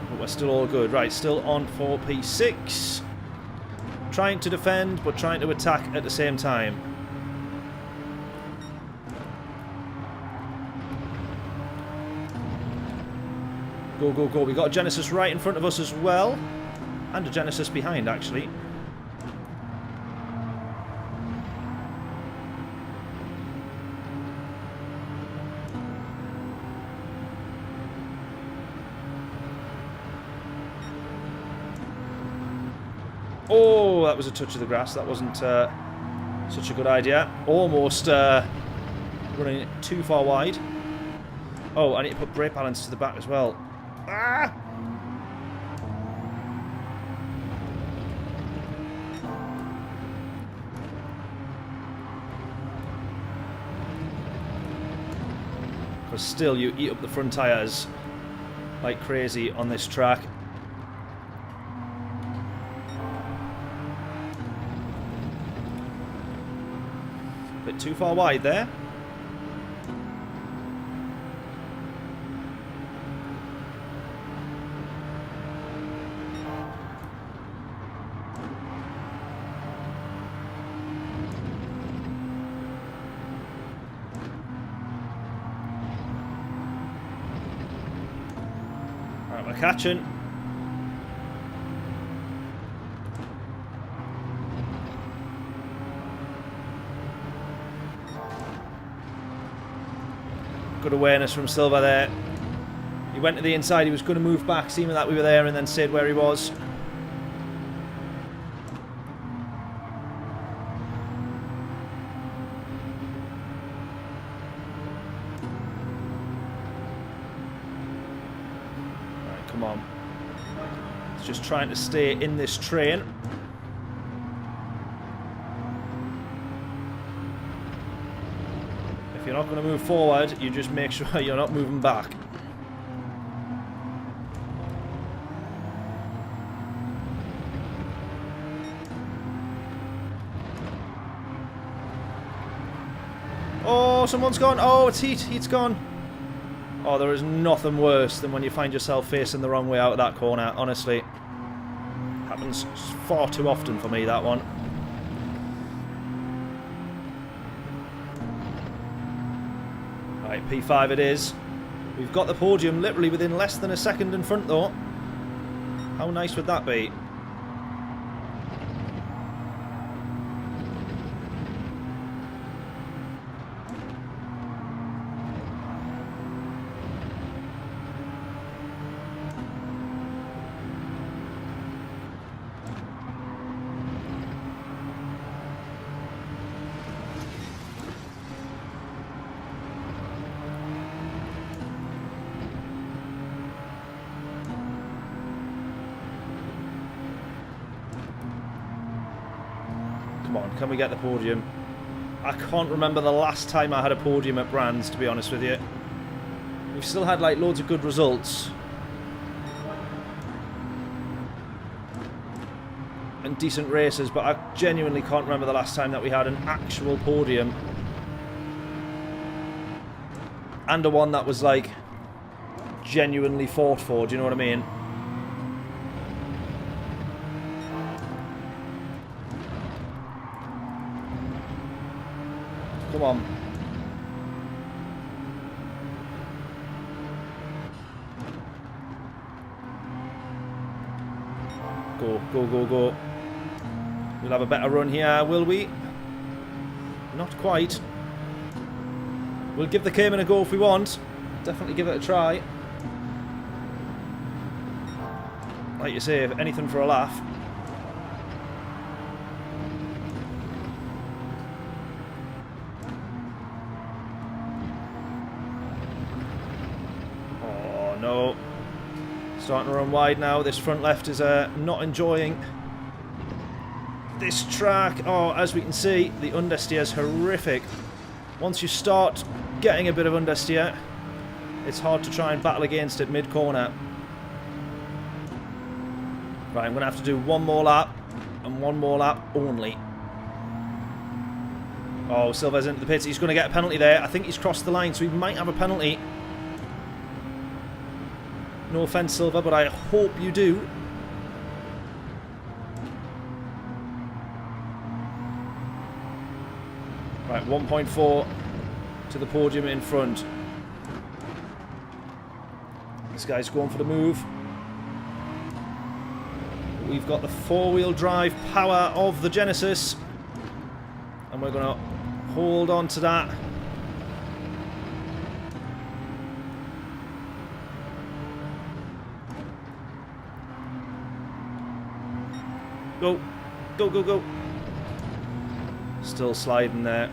But we're still all good. Right, still on for P6. Trying to defend, but trying to attack at the same time. Go, go, go. We got a Genesis right in front of us as well. And a Genesis behind, actually. Oh, that was a touch of the grass. That wasn't such a good idea. Almost running too far wide. Oh, I need to put brake balance to the back as well. Ah! Because still, you eat up the front tyres like crazy on this track. Bit too far wide there. Right, we're catching. good awareness from Silva there. He went to the inside, he was going to move back, seeming that we were there, and then stayed where he was. Right, come on. He's just trying to stay in this train. If you're not going to move forward, you just make sure you're not moving back. Oh, someone's gone. Oh, it's Heat. Heat's gone. Oh, there is nothing worse than when you find yourself facing the wrong way out of that corner, honestly. Happens far too often for me, that one. Right, P5 it is. We've got the podium literally within less than a second in front, though. How nice would that be? Come on, can we get the podium? I can't remember the last time I had a podium at Brands, to be honest with you. We've still had like loads of good results. And decent races, but I genuinely can't remember the last time that we had an actual podium. And a one that was like genuinely fought for, do you know what I mean? Come on. Go, go, go, go. We'll have a better run here, will we? Not quite. We'll give the Cayman a go if we want. Definitely give it a try. Like you say, if anything for a laugh. No. Starting to run wide now. This front left is not enjoying this track. Oh, as we can see, the understeer is horrific. Once you start getting a bit of understeer, it's hard to try and battle against it mid-corner. Right, I'm going to have to do one more lap, and one more lap only. Oh, Silva's into the pits. He's going to get a penalty there. I think he's crossed the line, so he might have a penalty. No offence, Silva, but I hope you do. Right, 1.4 to the podium in front. This guy's going for the move. We've got the four-wheel drive power of the Genesis. And we're going to hold on to that. Go. Go, go, go. Still sliding there.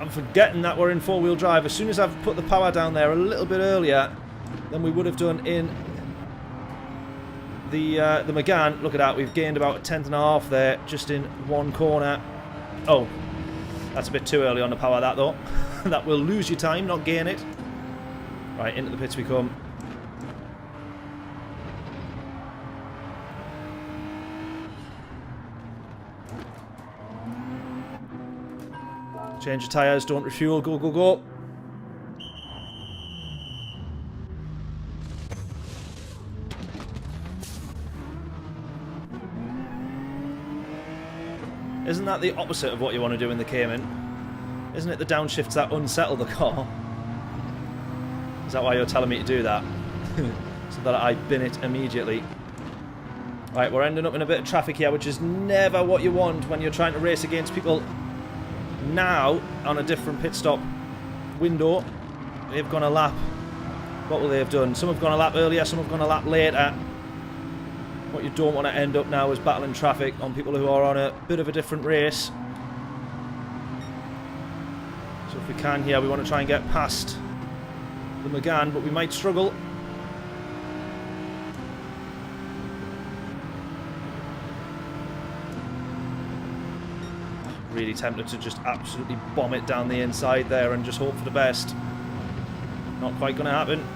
I'm forgetting that we're in four-wheel drive. As soon as I've put the power down there a little bit earlier than we would have done in the McGann. Look at that, we've gained about a tenth and a half there, just in one corner. Oh, that's a bit too early on the power, that though. That will lose you time, not gain it. Right, into the pits we come. Change your tyres, don't refuel, go, go, go. Isn't that the opposite of what you want to do in the Cayman? Isn't it the downshifts that unsettle the car? Is that why you're telling me to do that? So that I bin it immediately. Right, we're ending up in a bit of traffic here, which is never what you want when you're trying to race against people. Now, on a different pit stop window, they've gone a lap. What will they have done? Some have gone a lap earlier, some have gone a lap later. What you don't want to end up now is battling traffic on people who are on a bit of a different race. So if we can here, we want to try and get past them again, but we might struggle. Really tempted to just absolutely bomb it down the inside there and just hope for the best. Not quite going to happen.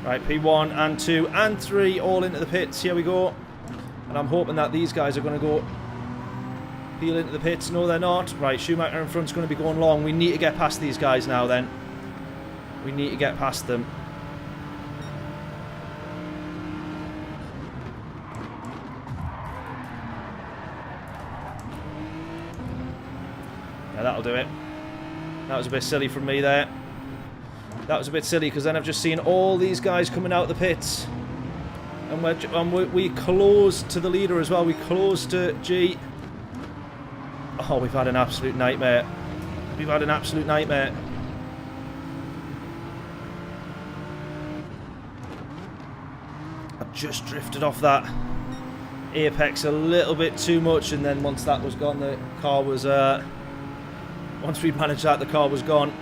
Right, P1 and 2 and 3 all into the pits. Here we go. And I'm hoping that these guys are going to go peel into the pits. No, they're not. Right, Schumacher in front's going to be going long. We need to get past these guys now then. We need to get past them. Yeah, that'll do it. That was a bit silly from me there. That was a bit silly because then I've just seen all these guys coming out the pits. And we close to the leader as well. We close to G. Oh, we've had an absolute nightmare. We've had an absolute nightmare. I've just drifted off that apex a little bit too much, and then once that was gone, the car was... once we managed that, the car was gone.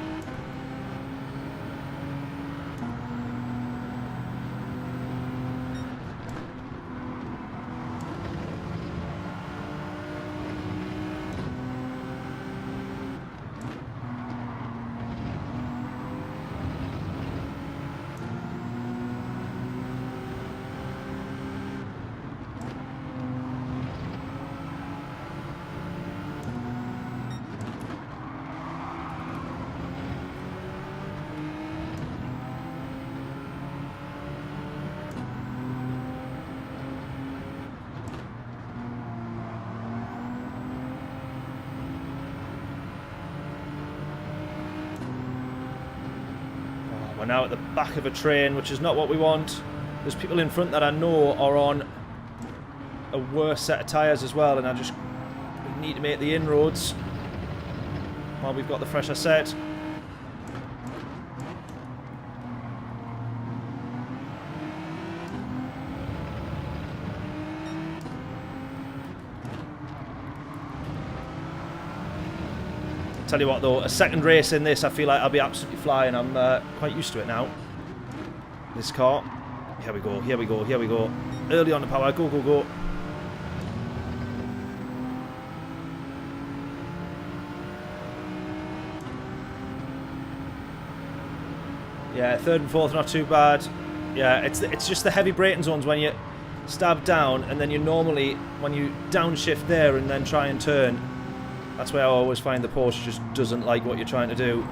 We're now at the back of a train, which is not what we want. There's people in front that I know are on a worse set of tyres as well, and we need to make the inroads while we've got the fresher set. Tell you what though, a second race in this, I feel like I'll be absolutely flying. I'm quite used to it now. This car. Here we go, here we go, here we go. Early on the power, go, go, go. Yeah, third and fourth, not too bad. Yeah, it's just the heavy braking zones when you stab down, and then you normally, when you downshift there and then try and turn, that's where I always find the Porsche just doesn't like what you're trying to do.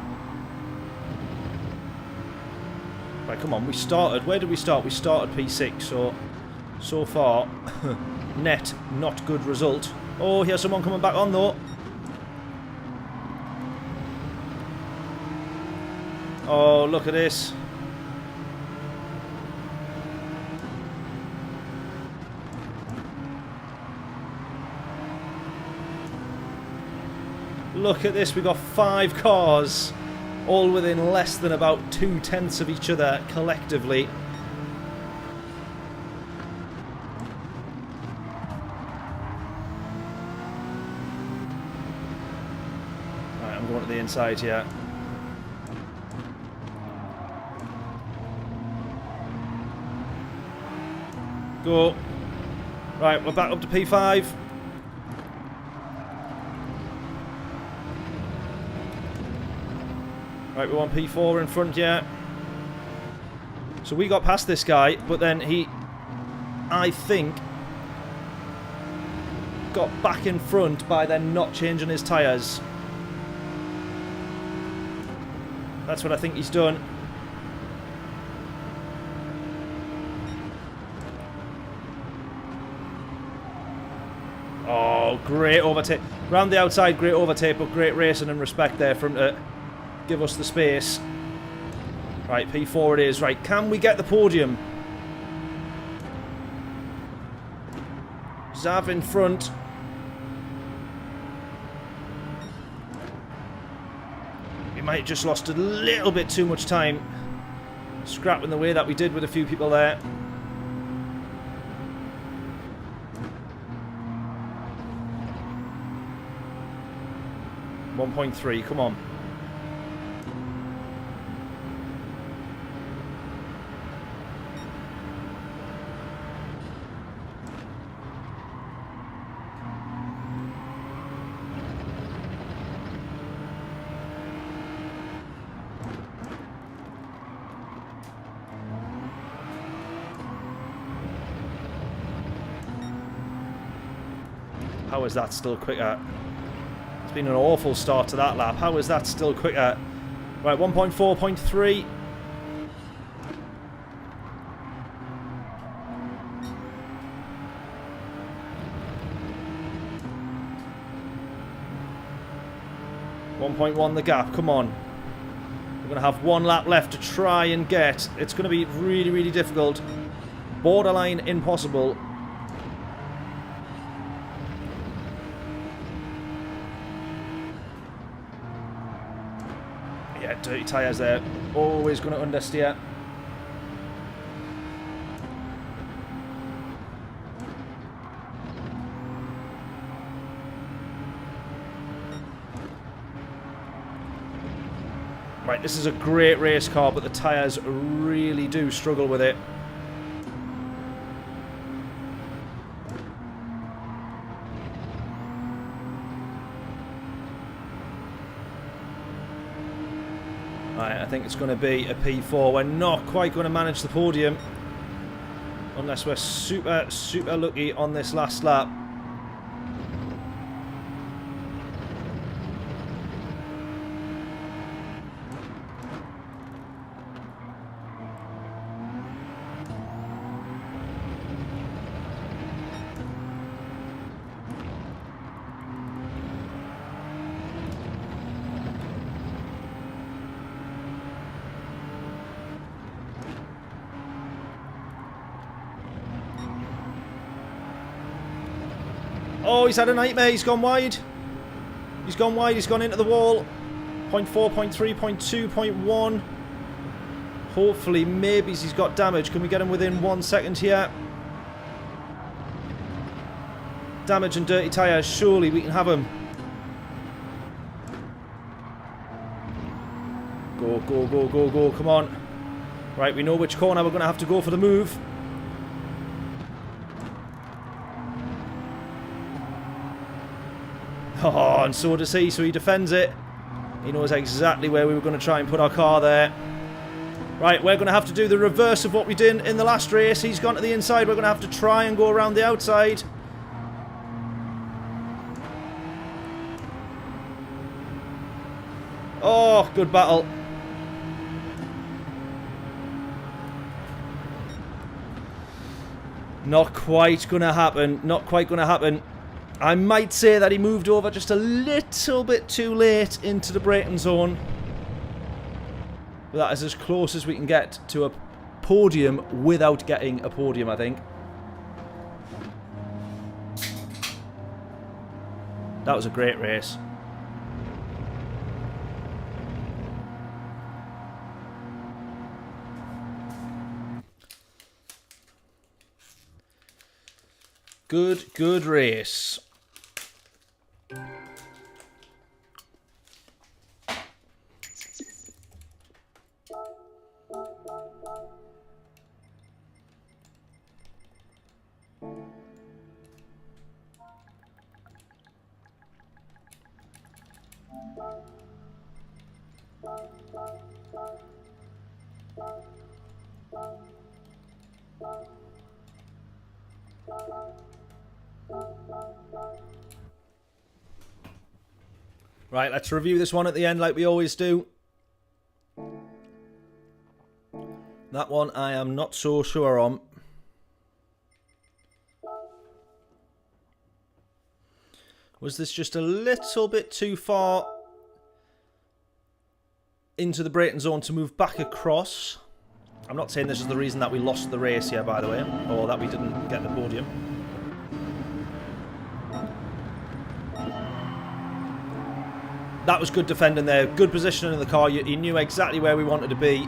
Right, come on, we started. Where did we start? We started P6, so far, net, not good result. Oh, here's someone coming back on, though. Oh, look at this. Look at this, we've got 5 cars, all within less than about 2/10 of each other collectively. Right, I'm going to the inside here. Go. Right, we're back up to P5. Right, we want P4 in front, yeah. So we got past this guy, but then he, I think, got back in front by then not changing his tyres. That's what I think he's done. Oh, great overtake. Round the outside, great overtake, but great racing and respect there for him to give us the space. Right, P4 it is. Right, can we get the podium? Zav in front. We might have just lost a little bit too much time scrapping the way that we did with a few people there. .3, come on. How is that still quicker? It's been an awful start to that lap. How is that still quicker? Right, 1.4.3. .1 the gap, come on. We're going to have one lap left to try and get. It's going to be really, really difficult. Borderline impossible. Yeah, dirty tyres there. Always going to understeer. Right, this is a great race car, but the tyres really do struggle with it. Right, I think it's going to be a P4. We're not quite going to manage the podium unless we're super, super lucky on this last lap. Oh, he's had a nightmare. He's gone wide. He's gone wide. He's gone into the wall. 0.4, 0.3, 0.2, 0.1. Hopefully, maybe he's got damage. Can we get him within 1 second here? Damage and dirty tyres. Surely we can have him. Go, go, go, go, go. Come on. Right, we know which corner we're going to have to go for the move. Oh, and so does he, so he defends it. He knows exactly where we were going to try and put our car there. Right, we're going to have to do the reverse of what we did in the last race. He's gone to the inside. We're going to have to try and go around the outside. Oh, good battle. Not quite going to happen. Not quite going to happen. I might say that he moved over just a little bit too late into the braking zone. But that is as close as we can get to a podium without getting a podium, I think. That was a great race. Good race. Right, let's review this one at the end like we always do. That one I am not so sure on. Was this just a little bit too far into the braking zone to move back across? I'm not saying this is the reason that we lost the race here, by the way, or that we didn't get the podium. That was good defending there, good positioning in the car. You knew exactly where we wanted to be.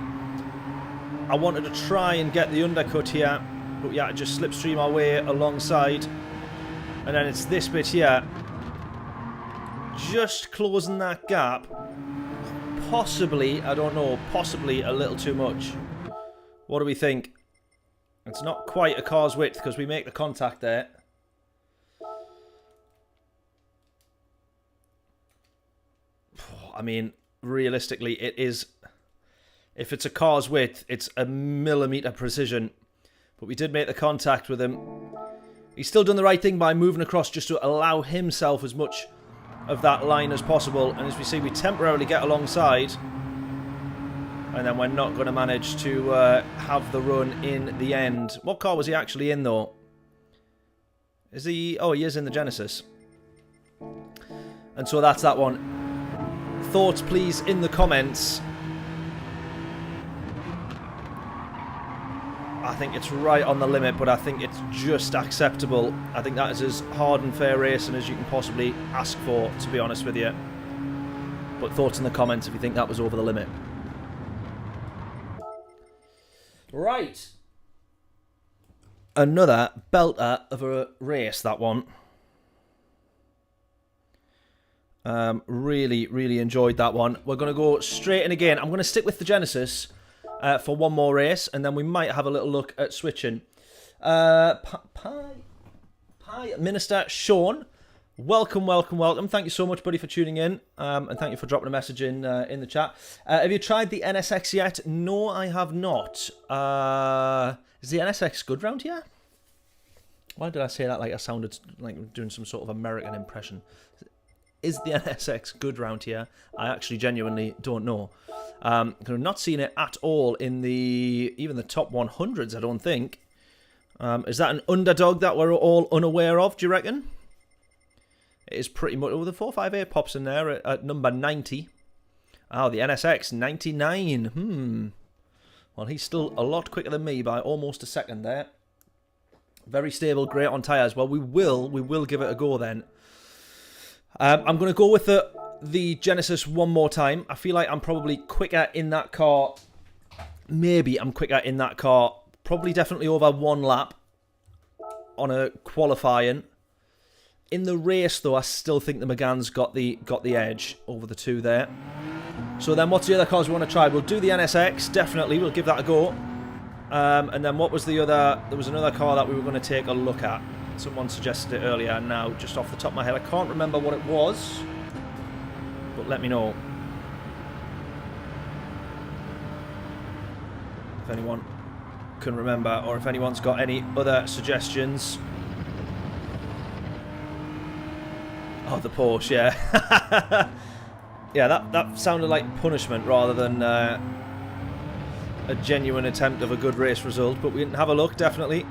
I wanted to try and get the undercut here, but we had to just slipstream our way alongside. And then it's this bit here. Just closing that gap. Possibly, I don't know, possibly a little too much. What do we think? It's not quite a car's width because we make the contact there. I mean, realistically, it is... If it's a car's width, it's a millimetre precision. But we did make the contact with him. He's still done the right thing by moving across just to allow himself as much of that line as possible. And as we see, we temporarily get alongside. And then we're not going to manage to have the run in the end. What car was he actually in, though? Is he... Oh, he is in the Genesis. And so that's that one. Thoughts, please, in the comments. I think it's right on the limit, but I think it's just acceptable. I think that is as hard and fair racing as you can possibly ask for, to be honest with you. But thoughts in the comments if you think that was over the limit. Right. Another belter of a race, that one. Really, really enjoyed that one. We're going to go straight in again. I'm going to stick with the Genesis for one more race, and then we might have a little look at switching. Pie Minister Sean, welcome, welcome, welcome. Thank you so much, buddy, for tuning in, and thank you for dropping a message in the chat. Have you tried the NSX yet? No, I have not. Is the NSX good round here? Why did I say that like I sounded like doing some sort of American impression? Is the NSX good round here? I actually genuinely don't know. I've not seen it at all in even the top 100s, I don't think. Is that an underdog that we're all unaware of, do you reckon? It is pretty much... Oh, the 458 pops in there at number 90. Oh, the NSX, 99. Well, he's still a lot quicker than me by almost a second there. Very stable, great on tyres. Well, we will give it a go then. I'm going to go with the Genesis one more time. I feel like I'm probably quicker in that car. Maybe I'm quicker in that car. Probably definitely over one lap on a qualifying. In the race, though, I still think the Megane's got the edge over the two there. So then what's the other cars we want to try? We'll do the NSX, definitely. We'll give that a go. And then what was the other... There was another car that we were going to take a look at. Someone suggested it earlier, now just off the top of my head I can't remember what it was, but let me know if anyone can remember, or if anyone's got any other suggestions. Oh, the Porsche, yeah. Yeah, that sounded like punishment rather than a genuine attempt of a good race result, but we didn't have a look, definitely.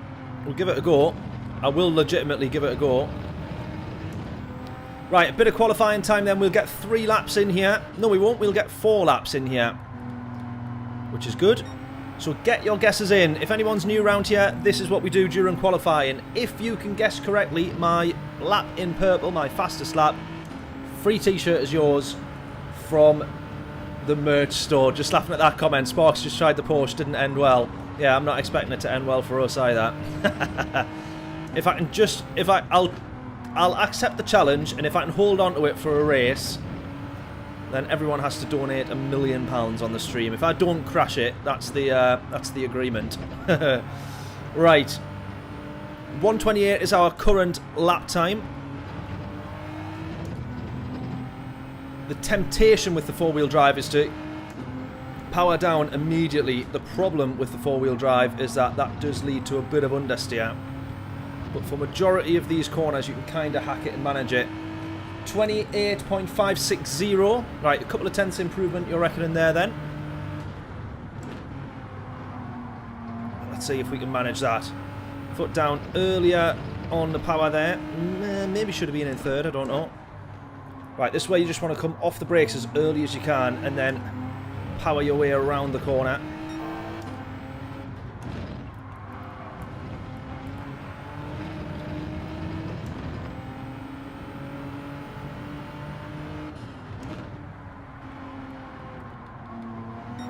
We'll give it a go. I will legitimately give it a go. Right, a bit of qualifying time then. We'll get 3 laps in here. No, we won't. We'll get 4 laps in here, which is good. So get your guesses in. If anyone's new around here, this is what we do during qualifying. If you can guess correctly, my lap in purple, my fastest lap, free t-shirt is yours from the merch store. Just laughing at that comment. Sparks just tried the Porsche, didn't end well. Yeah, I'm not expecting it to end well for us either. If I can just, I'll accept the challenge, and if I can hold on to it for a race, then everyone has to donate £1 million on the stream. If I don't crash it, that's the agreement. Right, 1:28 is our current lap time. The temptation with the 4-wheel drive is to power down immediately. The problem with the 4-wheel drive is that does lead to a bit of understeer. But for majority of these corners, you can kind of hack it and manage it. 28.560. Right, a couple of tenths improvement you're reckoning there then. Let's see if we can manage that. Foot down earlier on the power there. Maybe should have been in third, I don't know. Right, this way you just want to come off the brakes as early as you can and then power your way around the corner.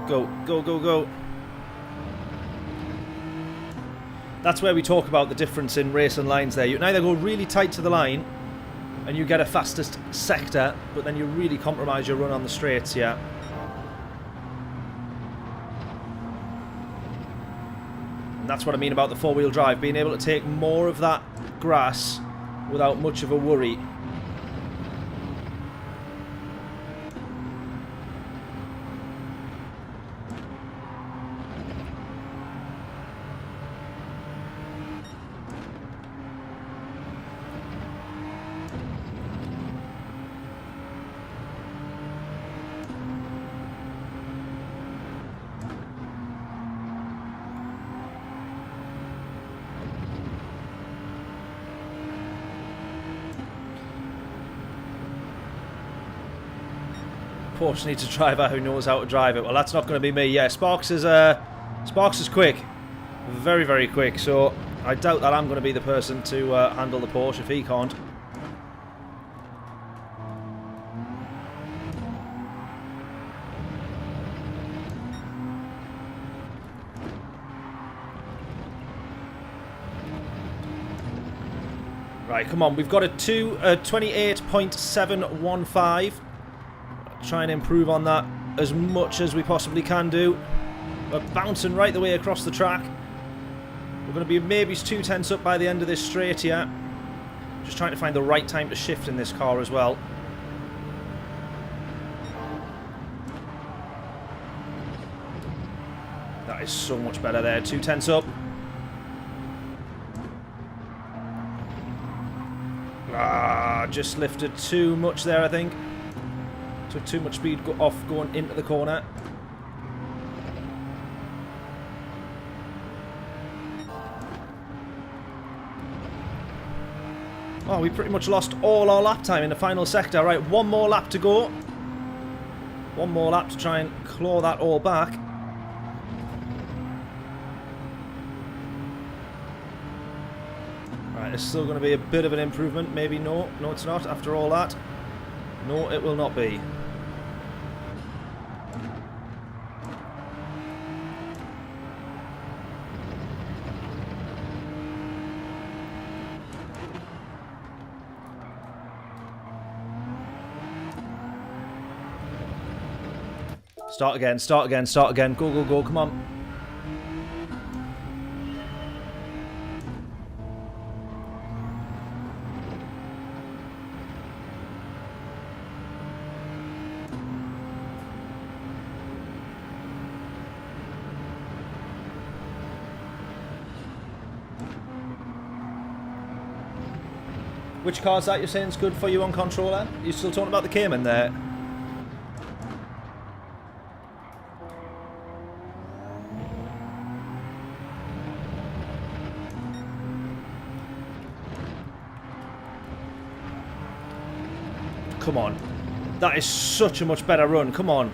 Go, go, go, go. That's where we talk about the difference in racing lines there. You can either go really tight to the line and you get a fastest sector, but then you really compromise your run on the straights, yeah. And that's what I mean about the four-wheel drive, being able to take more of that grass without much of a worry. Porsche needs a driver who knows how to drive it. Well, that's not going to be me. Yeah, Sparks is quick. Very, very quick. So I doubt that I'm going to be the person to handle the Porsche if he can't. Right, come on. We've got a 28.715. Try and improve on that as much as we possibly can do. We're bouncing right the way across the track. We're going to be maybe 2 tenths up by the end of this straight here. Just trying to find the right time to shift in this car as well. That is so much better there. 2 tenths up. Just lifted too much there, I think. Took too much speed off going into the corner. Oh, we pretty much lost all our lap time in the final sector. Right, one more lap to go. One more lap to try and claw that all back. Right, it's still going to be a bit of an improvement. Maybe no. No, it's not after all that. No, it will not be. Start again, start again, start again. Go, go, go, come on. Which car's that you're saying is good for you on controller? You're still talking about the Cayman there? Come on. That is such a much better run. Come on.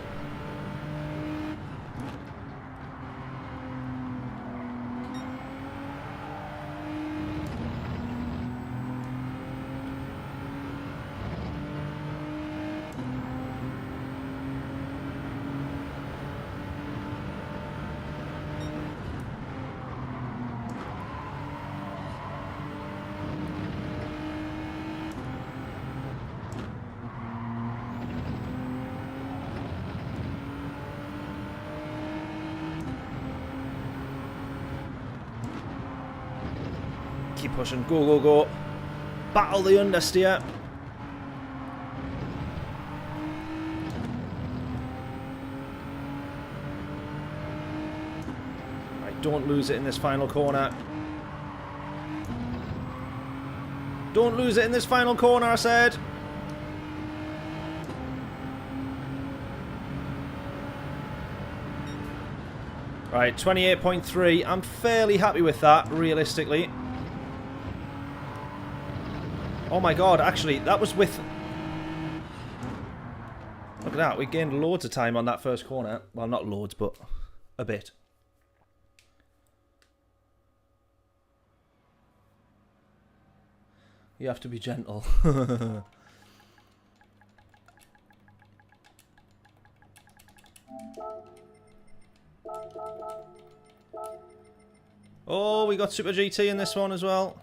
Keep pushing. Go, go, go. Battle the understeer. Right, don't lose it in this final corner. Don't lose it in this final corner, I said. Right, 28.3. I'm fairly happy with that, realistically. Oh my god, actually, that was with... Look at that, we gained loads of time on that first corner. Well, not loads, but a bit. You have to be gentle. Oh, we got Super GT in this one as well.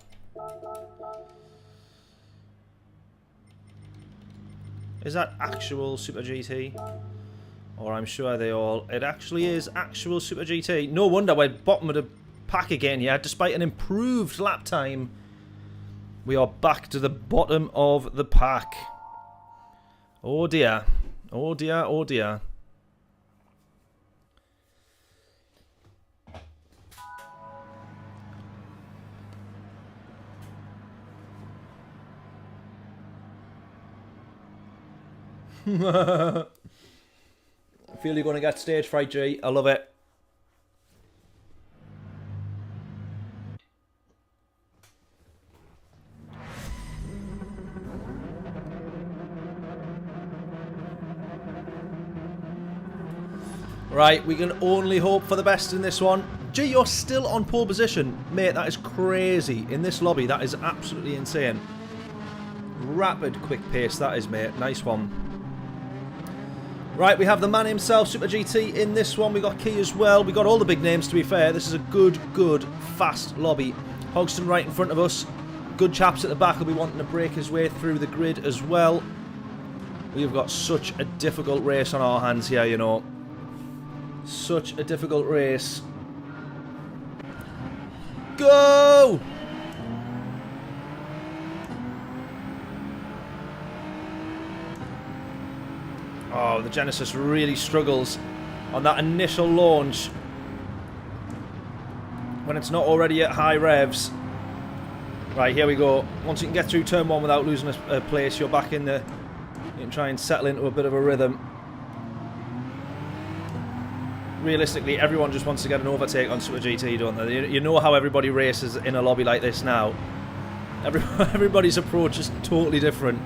Is that actual Super GT? Or I'm sure they all... It actually is actual Super GT. No wonder we're bottom of the pack again, yeah. Despite an improved lap time, we are back to the bottom of the pack. Oh dear. Oh dear, oh dear. I feel you're going to get stage fright, G. I love it. Right, we can only hope for the best in this one. G, you're still on pole position. Mate, that is crazy. In this lobby, that is absolutely insane. Rapid, quick pace, that is, mate. Nice one. Right, we have the man himself, Super GT, in this one. We got Key as well. We got all the big names, to be fair. This is a good, fast lobby. Hogston right in front of us. Good chaps at the back will be wanting to break his way through the grid as well. We've got such a difficult race on our hands here, you know. Such a difficult race. Go! Oh, the Genesis really struggles on that initial launch when it's not already at high revs. Right, here we go. Once you can get through turn one without losing a place, you're back in the... You can try and settle into a bit of a rhythm. Realistically, everyone just wants to get an overtake on Super GT, don't they? You know how everybody races in a lobby like this now. Everybody's approach is totally different.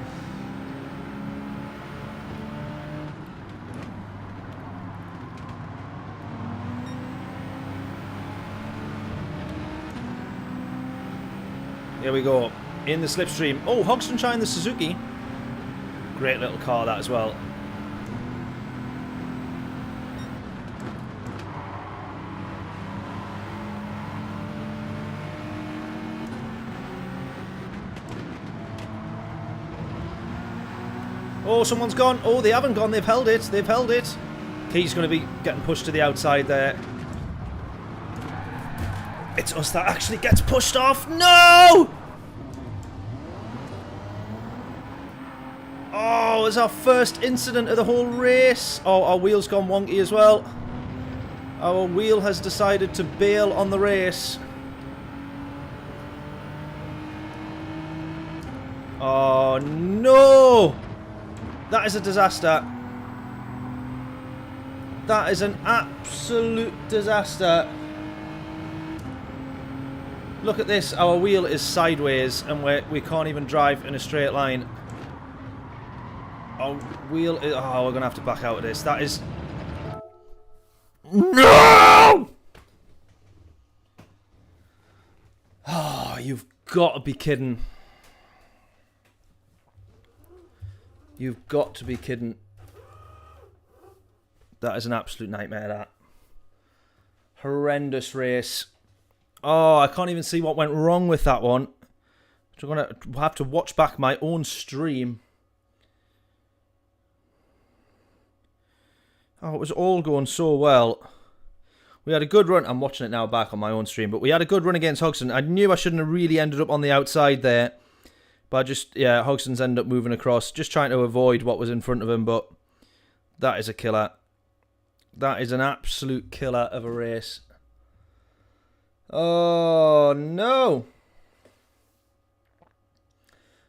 Here we go. In the slipstream. Oh, Hogston trying the Suzuki. Great little car, that as well. Oh, someone's gone. Oh, they haven't gone. They've held it. They've held it. Key's going to be getting pushed to the outside there. It's us that actually gets pushed off. No! Oh, it's our first incident of the whole race. Oh, our wheel's gone wonky as well. Our wheel has decided to bail on the race. Oh, no! That is a disaster. That is an absolute disaster. Look at this. Our wheel is sideways and we can't even drive in a straight line. Our wheel is... Oh, we're going to have to back out of this. That is... No! Oh, you've got to be kidding. You've got to be kidding. That is an absolute nightmare, that. Horrendous race. Oh, I can't even see what went wrong with that one. I'm going to have to watch back my own stream. Oh, it was all going so well. We had a good run. I'm watching it now back on my own stream, but we had a good run against Hogston. I knew I shouldn't have really ended up on the outside there. But I just, yeah, Hogston's ended up moving across, just trying to avoid what was in front of him, but that is a killer. That is an absolute killer of a race. Oh, no.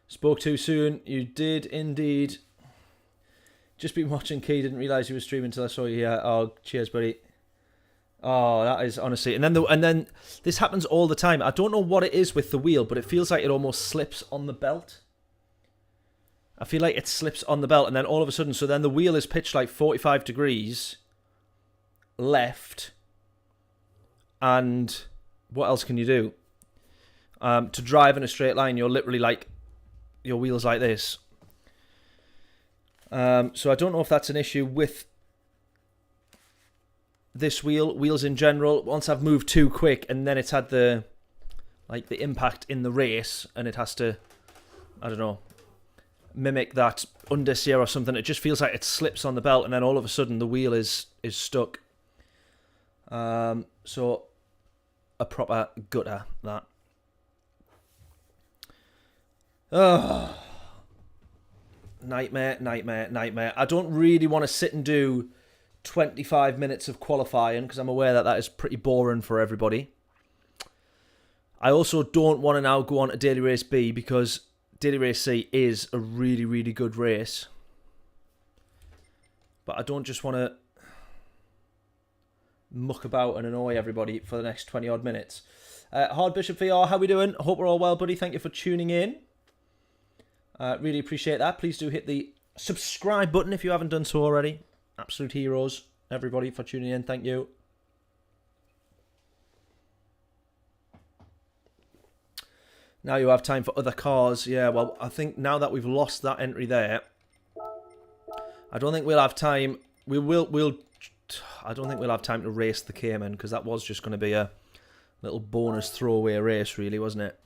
Spoke too soon. You did indeed. Just been watching Key, didn't realise you were streaming until I saw you here. Oh, cheers, buddy. Oh, that is honestly, and then this happens all the time. I don't know what it is with the wheel, but it feels like it almost slips on the belt. I feel like it slips on the belt, and then all of a sudden, so then the wheel is pitched like 45 degrees left, and what else can you do? To drive in a straight line, you're literally like, your wheel's like this. So I don't know if that's an issue with this wheels in general. Once I've moved too quick, and then it's had the impact in the race, and it has to, I don't know, mimic that understeer or something. It just feels like it slips on the belt, and then all of a sudden the wheel is stuck. So a proper gutter, that. Oh, nightmare, nightmare, nightmare. I don't really want to sit and do 25 minutes of qualifying, because I'm aware that that is pretty boring for everybody. I also don't want to now go on to Daily Race B, because Daily Race C is a really, really good race. But I don't just want to muck about and annoy everybody for the next 20 odd minutes. Hard Bishop VR, how we doing? Hope we're all well, buddy. Thank you for tuning in. Really appreciate that. Please do hit the subscribe button if you haven't done so already. Absolute heroes, everybody, for tuning in. Thank you. Now you have time for other cars. Yeah, well, I think now that we've lost that entry there, I don't think we'll have time. I don't think we'll have time to race the Cayman, because that was just going to be a little bonus throwaway race, really, wasn't it?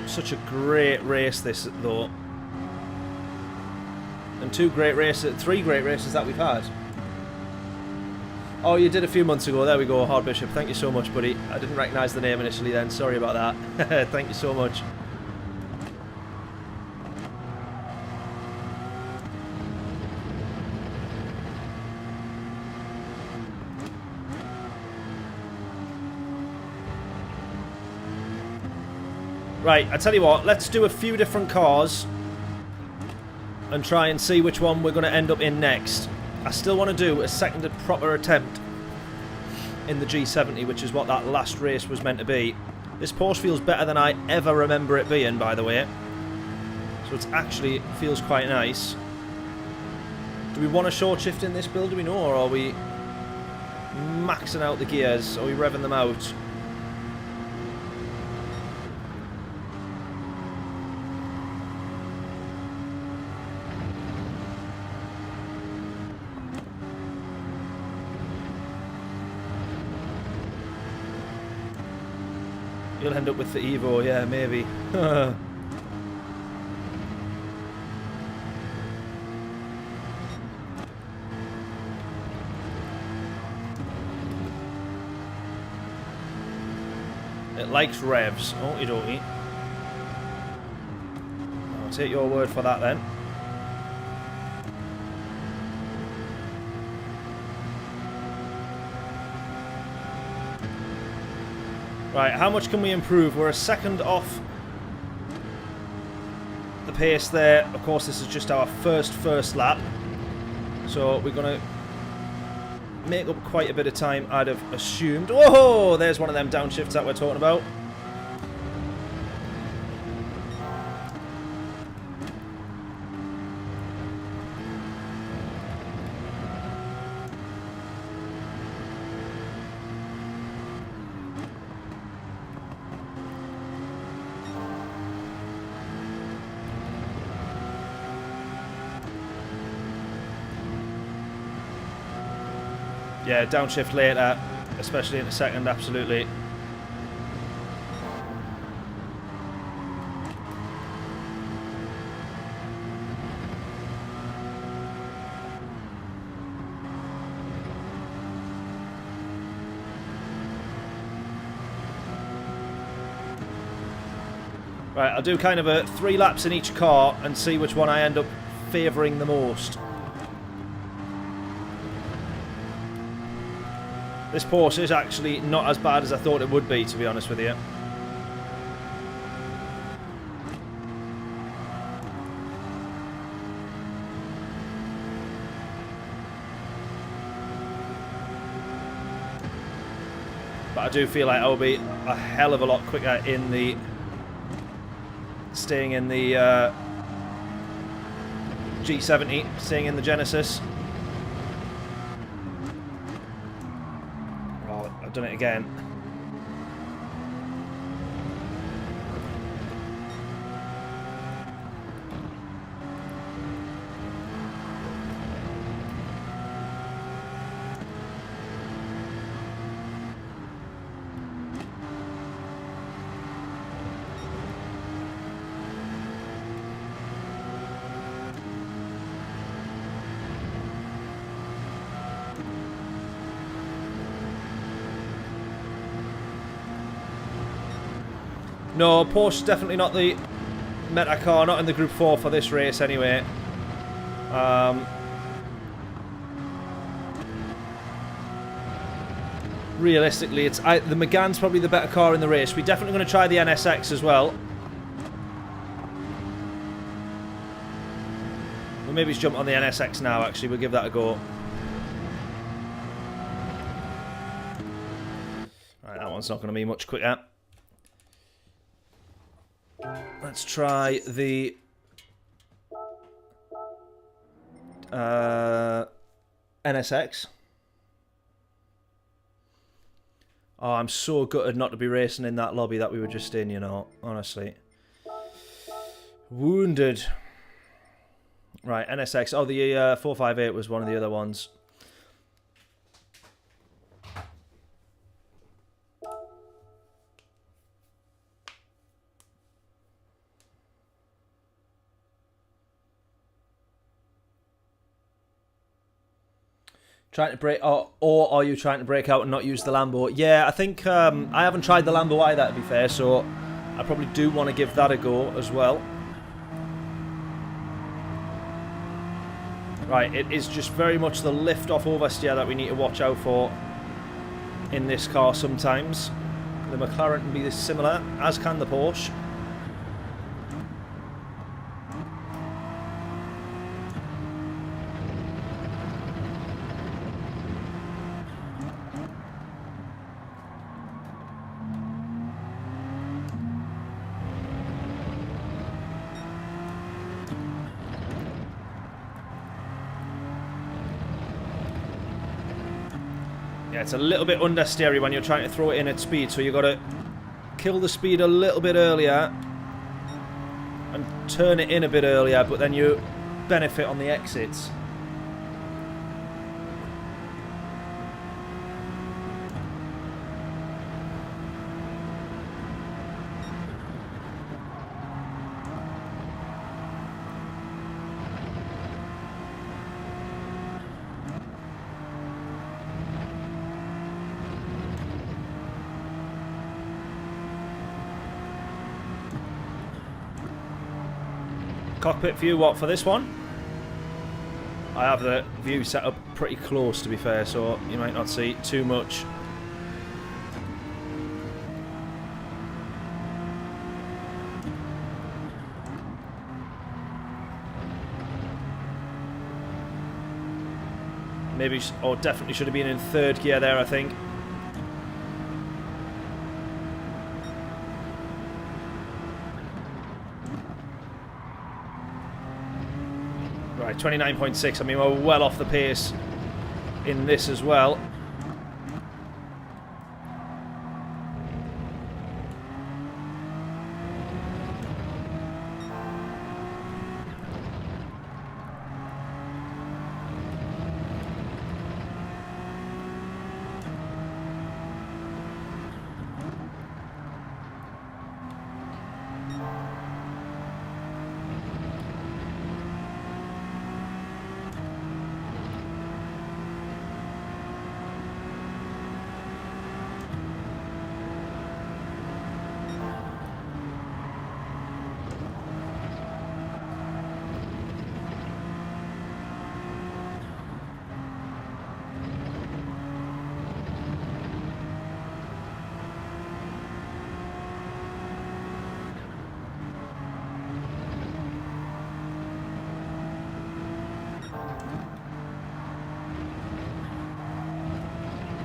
Such a great race, this, though. And three great races that we've had. Oh, you did a few months ago. There we go, Hard Bishop. Thank you so much, buddy. I didn't recognise the name initially then. Sorry about that. Thank you so much. Right, I tell you what, let's do a few different cars and try and see which one we're going to end up in next. I still want to do a second proper attempt in the G70, which is what that last race was meant to be. This Porsche feels better than I ever remember it being, by the way. So it actually feels quite nice. Do we want to short shift in this build, do we know, or are we maxing out the gears? Are we revving them out? You'll end up with the Evo, yeah, maybe. It likes revs. Okie dokie. I'll take your word for that then. Right, how much can we improve? We're a second off the pace there. Of course, this is just our first lap. So we're going to make up quite a bit of time, I'd have assumed. Oh, there's one of them downshifts that we're talking about. Yeah, downshift later, especially in the second, absolutely. Right, I'll do kind of a 3 laps in each car and see which one I end up favouring the most. This Porsche is actually not as bad as I thought it would be, to be honest with you. But I do feel like I will be a hell of a lot quicker in the... staying in the G70, staying in the Genesis. Oh, I've done it again. No, Porsche's definitely not the meta car, not in the Group 4 for this race anyway. Realistically, it's the Megane's probably the better car in the race. We're definitely going to try the NSX as well. We'll maybe jump on the NSX now, actually. We'll give that a go. Right, that one's not going to be much quicker. Let's try the NSX. Oh, I'm so gutted not to be racing in that lobby that we were just in, you know, honestly. Wounded. Right, NSX. Oh, the 458 was one of the other ones. Trying to break, or are you trying to break out and not use the Lambo? Yeah, I think I haven't tried the Lambo either, to be fair, so I probably do want to give that a go as well. Right, it is just very much the lift-off oversteer that we need to watch out for in this car sometimes. The McLaren can be similar, as can the Porsche. It's a little bit understeery when you're trying to throw it in at speed, so you've got to kill the speed a little bit earlier and turn it in a bit earlier, but then you benefit on the exits. Cockpit view, what, for this one? I have the view set up pretty close, to be fair, so you might not see too much. Maybe, or definitely should have been in third gear there, I think. Right, 29.6. I mean, we're well off the pace in this as well.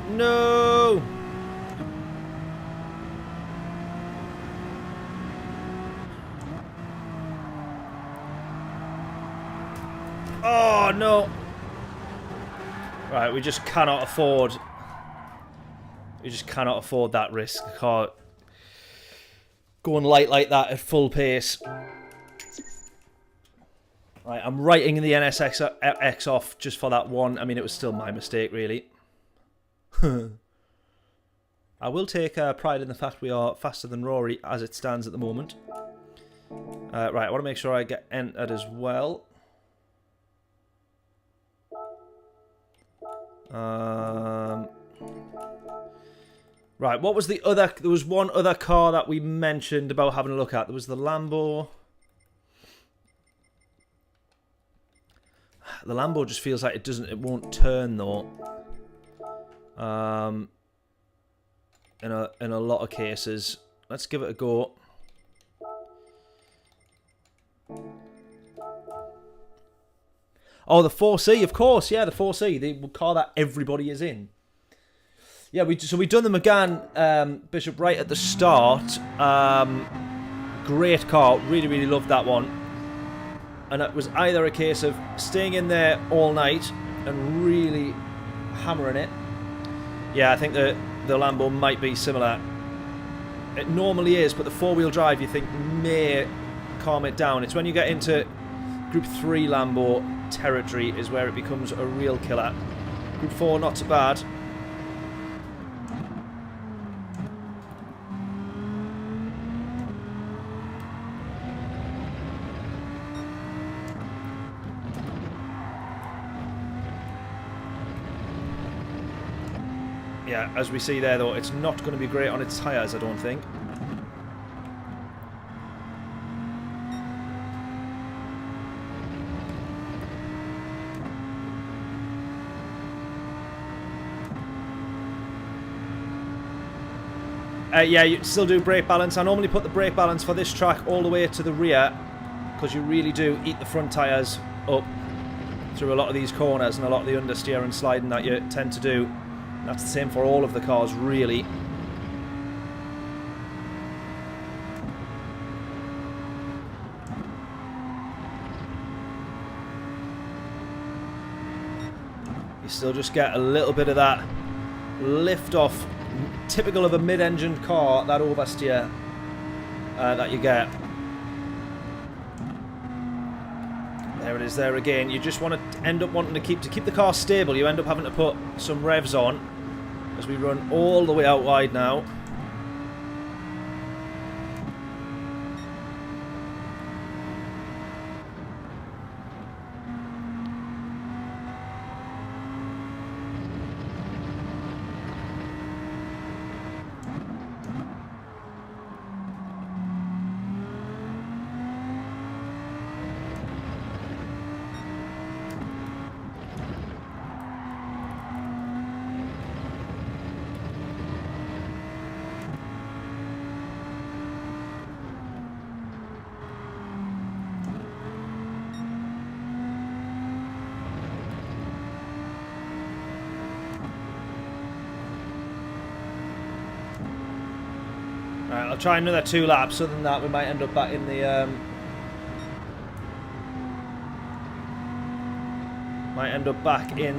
No! Oh, no. Right, we just cannot afford... We just cannot afford that risk. The car going light like that at full pace. Right, I'm writing the NSX off just for that one. I mean, it was still my mistake, really. I will take pride in the fact we are faster than Rory as it stands at the moment. Right, I want to make sure I get entered as well. Right, what was the other... There was one other car that we mentioned about having a look at. There was the Lambo. The Lambo just feels like it won't turn though. In a lot of cases. Let's give it a go. Oh, the 4C, of course. Yeah, the 4C, the car that everybody is in. Yeah, so we've done the Megane Bishop right at the start. Great car. Really, really loved that one. And it was either a case of staying in there all night and really hammering it. Yeah, I think the Lambo might be similar. It normally is, but the four-wheel drive you think may calm it down. It's when you get into Group 3 Lambo territory is where it becomes a real killer. Group 4, not so bad. Yeah, as we see there though, it's not going to be great on its tyres, I don't think. Yeah, you still do brake balance. I normally put the brake balance for this track all the way to the rear because you really do eat the front tyres up through a lot of these corners and a lot of the understeer and sliding that you tend to do. That's the same for all of the cars, really. You still just get a little bit of that lift off, typical of a mid-engined car, that oversteer that you get. There it is there again. You just want to end up wanting to keep the car stable. You end up having to put some revs on as we run all the way out wide now. Alright, I'll try another 2 laps. Other than that, we might end up back in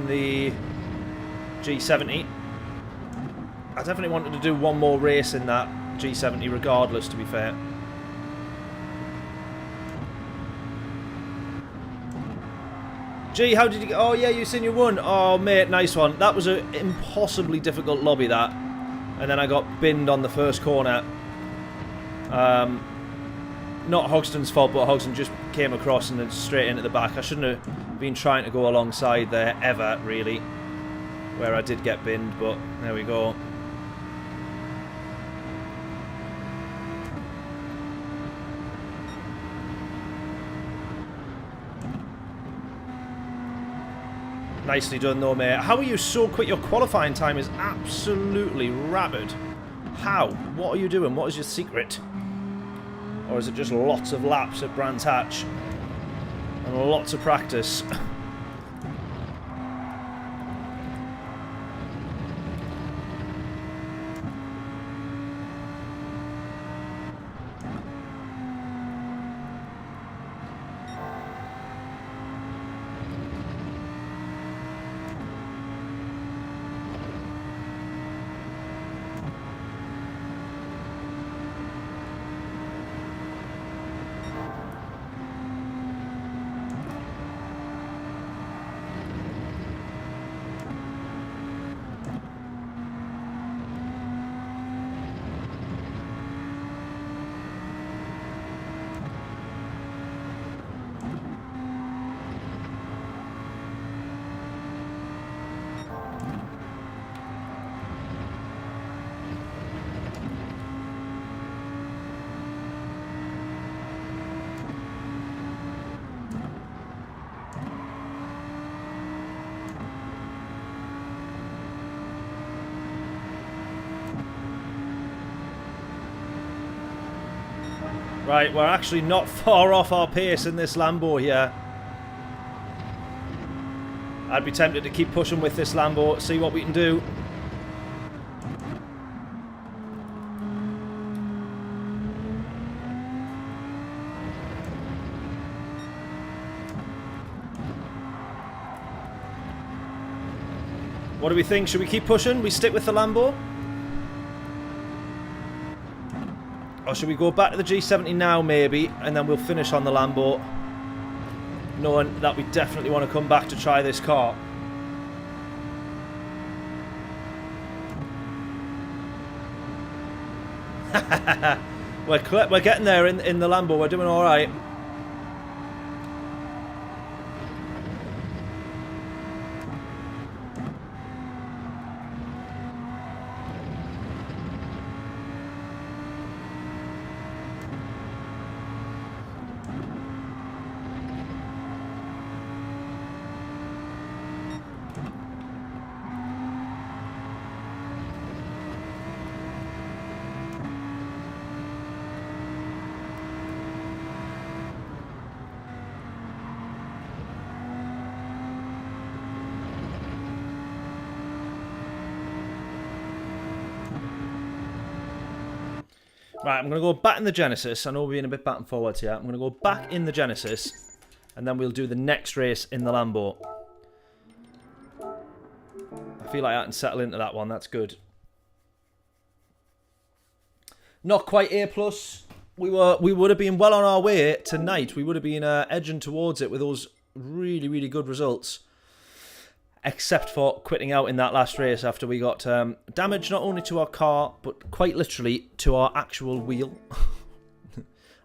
the G70. I definitely wanted to do one more race in that G70 regardless, to be fair. Gee, how did you get... Oh yeah, you seen you won. Oh mate, nice one. That was an impossibly difficult lobby, that. And then I got binned on the first corner. Not Hogston's fault, but Hogston just came across and then straight into the back. I shouldn't have been trying to go alongside there ever, really. Where I did get binned, but there we go. Nicely done though, mate. How are you so quick? Your qualifying time is absolutely rapid. How? What are you doing? What is your secret? Or is it just lots of laps at Brands Hatch? And lots of practice? Right, we're actually not far off our pace in this Lambo here. I'd be tempted to keep pushing with this Lambo, see what we can do. What do we think? Should we keep pushing? We stick with the Lambo? Or should we go back to the G70 now, maybe, and then we'll finish on the Lambo, knowing that we definitely want to come back to try this car. We're getting there in the Lambo. We're doing all right. Right, I'm going to go back in the Genesis. I know we're being a bit back and forwards here. I'm going to go back in the Genesis, and then we'll do the next race in the Lambo. I feel like I can settle into that one. That's good. Not quite A+. We would have been well on our way tonight. We would have been edging towards it with those really, really good results. Except for quitting out in that last race after we got damage not only to our car, but quite literally to our actual wheel.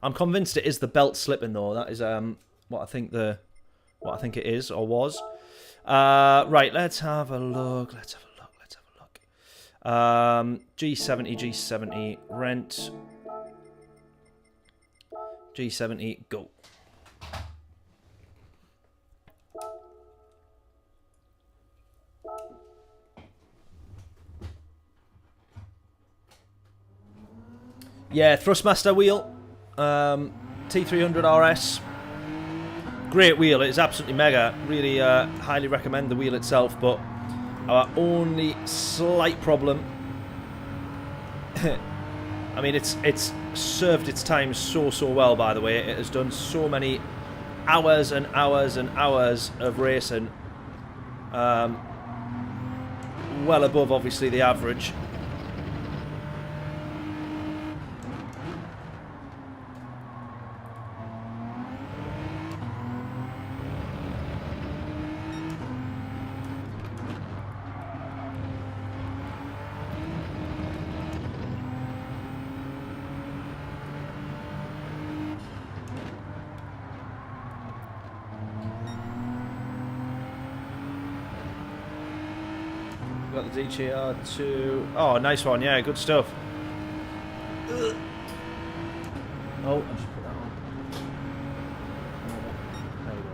I'm convinced it is the belt slipping though. That is what I think it is or was. Right, let's have a look. G70, rent. G70, go. Yeah, Thrustmaster wheel, T300 RS, great wheel, it's absolutely mega, really highly recommend the wheel itself, but our only slight problem, I mean it's served its time so well, by the way. It has done so many hours and hours and hours of racing, well above obviously the average. Got the DGR2. Oh, nice one. Yeah, good stuff. Oh, I'll just put that on. There we go.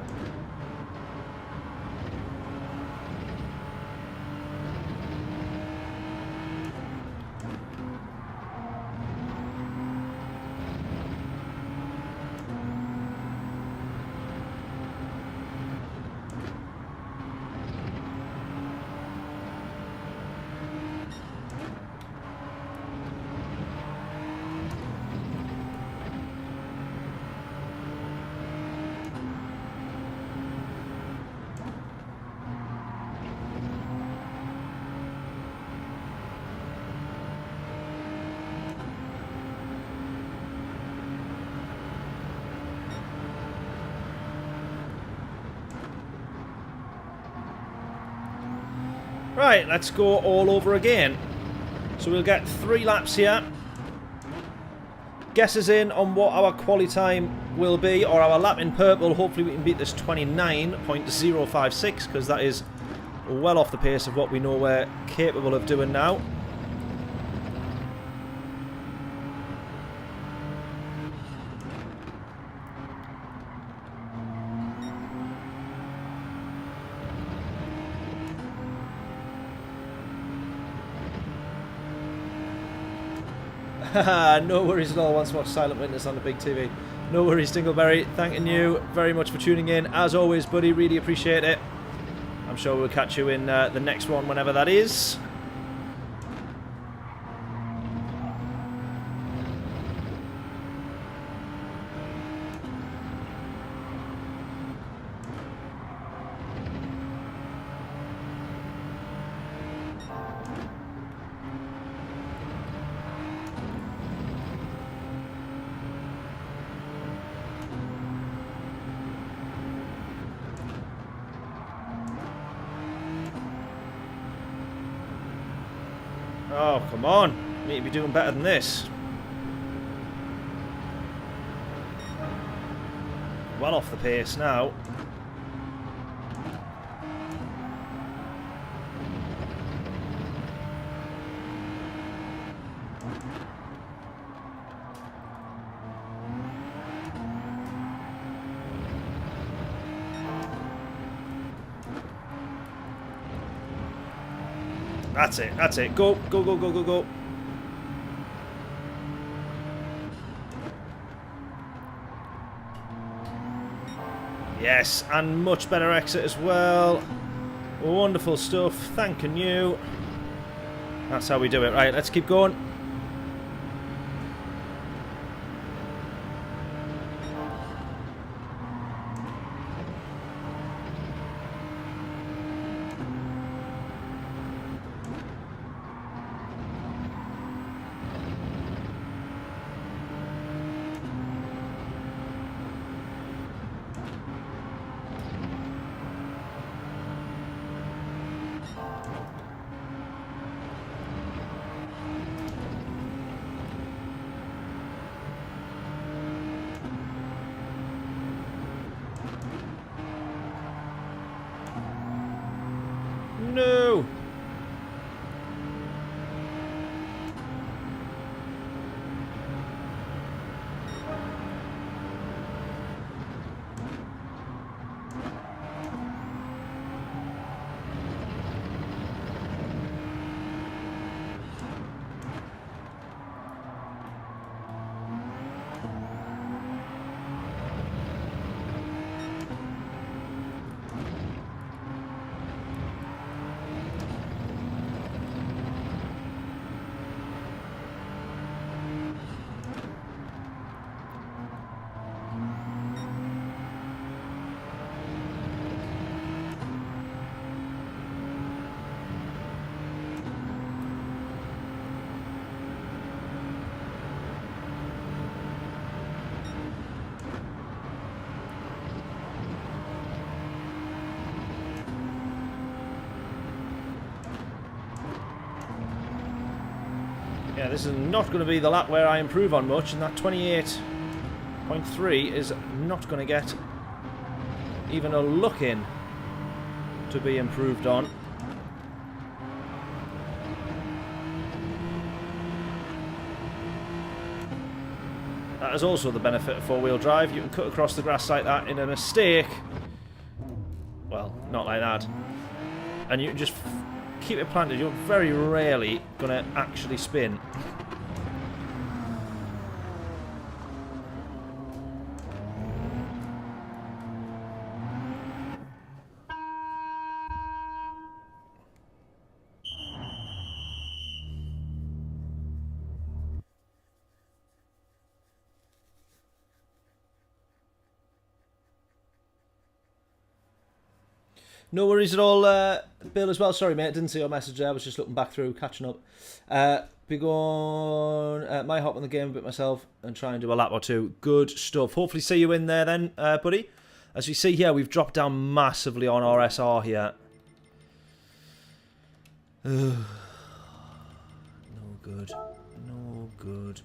Right, let's go all over again. So we'll get 3 laps here. Guesses in on what our quali time will be, or our lap in purple. Hopefully we can beat this 29.056, because that is well off the pace of what we know we're capable of doing now. No worries at all. Once watched Silent Witness on the big TV. No worries, Dingleberry. Thanking you very much for tuning in. As always, buddy, really appreciate it. I'm sure we'll catch you in the next one, whenever that is. Oh, come on. Need to be doing better than this. Well off the pace now. That's it, that's it. Go, go, go, go, go, go. Yes, and much better exit as well. Wonderful stuff. Thanking you. That's how we do it. Right, let's keep going. No! Yeah, this is not going to be the lap where I improve on much, and that 28.3 is not going to get even a look in to be improved on. That is also the benefit of four-wheel drive. You can cut across the grass like that in a mistake. Well, not like that. And you can just keep it planted. You're very rarely going to actually spin. No worries at all, Bill, as well. Sorry, mate, I didn't see your message there. I was just looking back through, catching up. Be going, might hop on the game a bit myself and try and do a lap or two. Good stuff. Hopefully see you in there then, buddy. As you see here, we've dropped down massively on our SR here. No good. No good.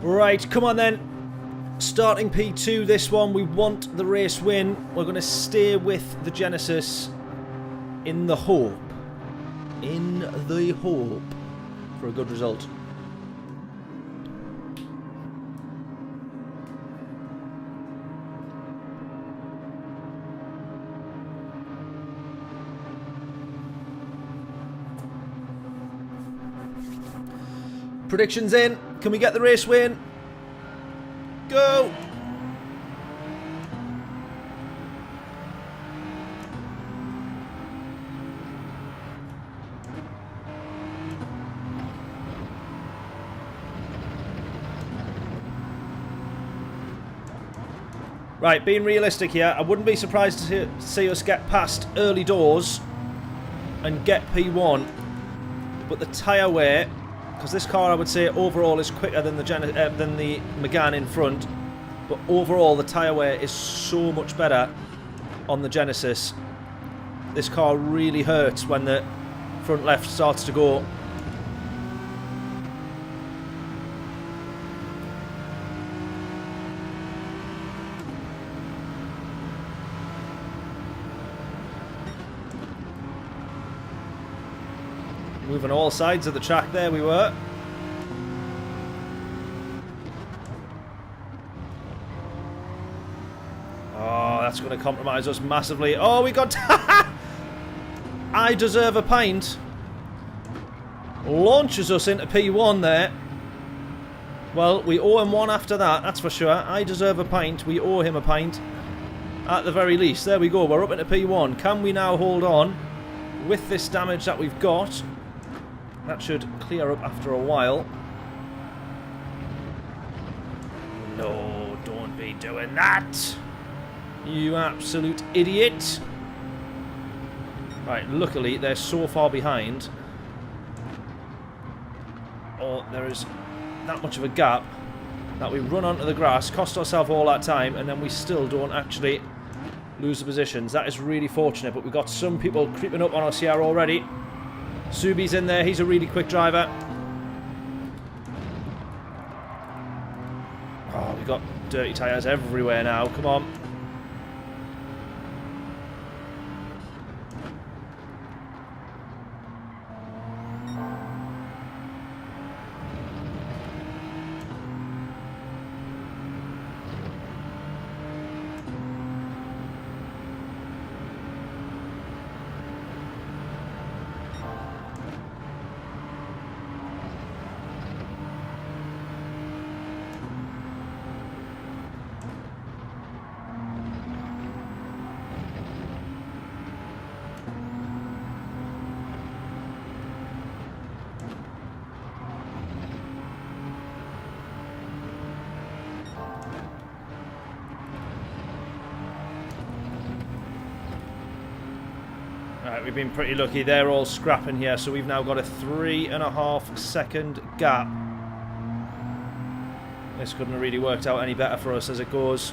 Right, come on then. Starting P2 this one. We want the race win. We're going to stay with the Genesis in the hope. In the hope for a good result. Predictions in. Can we get the race win? Go! Right, being realistic here, I wouldn't be surprised to see us get past early doors and get P1. But the tyre wear, because this car I would say overall is quicker than the Megane in front, but overall the tyre wear is so much better on the Genesis. This car really hurts when the front left starts to go. Moving all sides of the track there we were. Oh, that's going to compromise us massively. Oh, we got... I deserve a pint. Launches us into P1 there. Well, we owe him one after that, that's for sure. I deserve a pint. We owe him a pint. At the very least. There we go. We're up into P1. Can we now hold on with this damage that we've got? That should clear up after a while. No, don't be doing that. You absolute idiot. Right, luckily they're so far behind. Or there is that much of a gap that we run onto the grass, cost ourselves all that time, and then we still don't actually lose the positions. That is really fortunate, but we've got some people creeping up on us here already. Subi's in there, he's a really quick driver. Oh, we've got dirty tyres everywhere now, come on. Right, we've been pretty lucky. They're all scrapping here, so we've now got a 3.5 second gap. This couldn't have really worked out any better for us as it goes.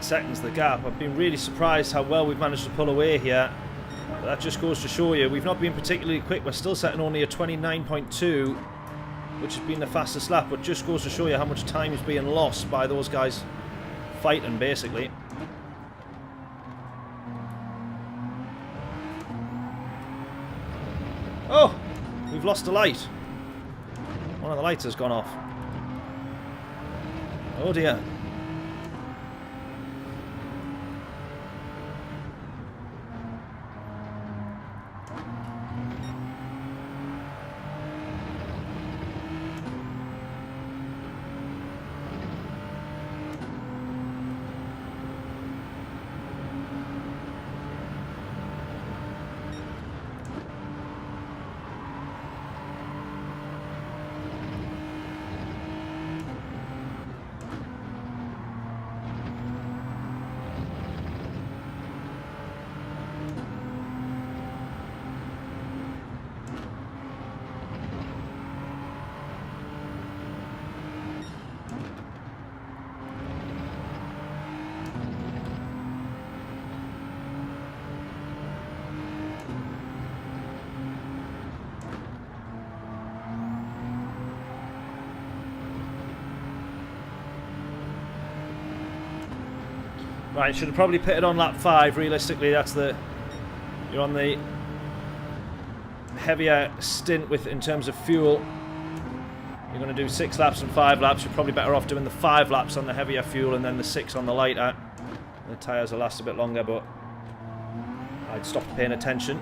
seconds the gap. I've been really surprised how well we've managed to pull away here. But that just goes to show you we've not been particularly quick. We're still setting only a 29.2, which has been the fastest lap, but just goes to show you how much time is being lost by those guys fighting, basically. Oh! We've lost a light. One of the lights has gone off. Oh dear. Right, should have probably pitted on lap 5. Realistically, that's the... You're on the heavier stint with in terms of fuel. You're going to do 6 laps and 5 laps. You're probably better off doing the 5 laps on the heavier fuel and then the 6 on the lighter. The tyres will last a bit longer, but I'd stopped paying attention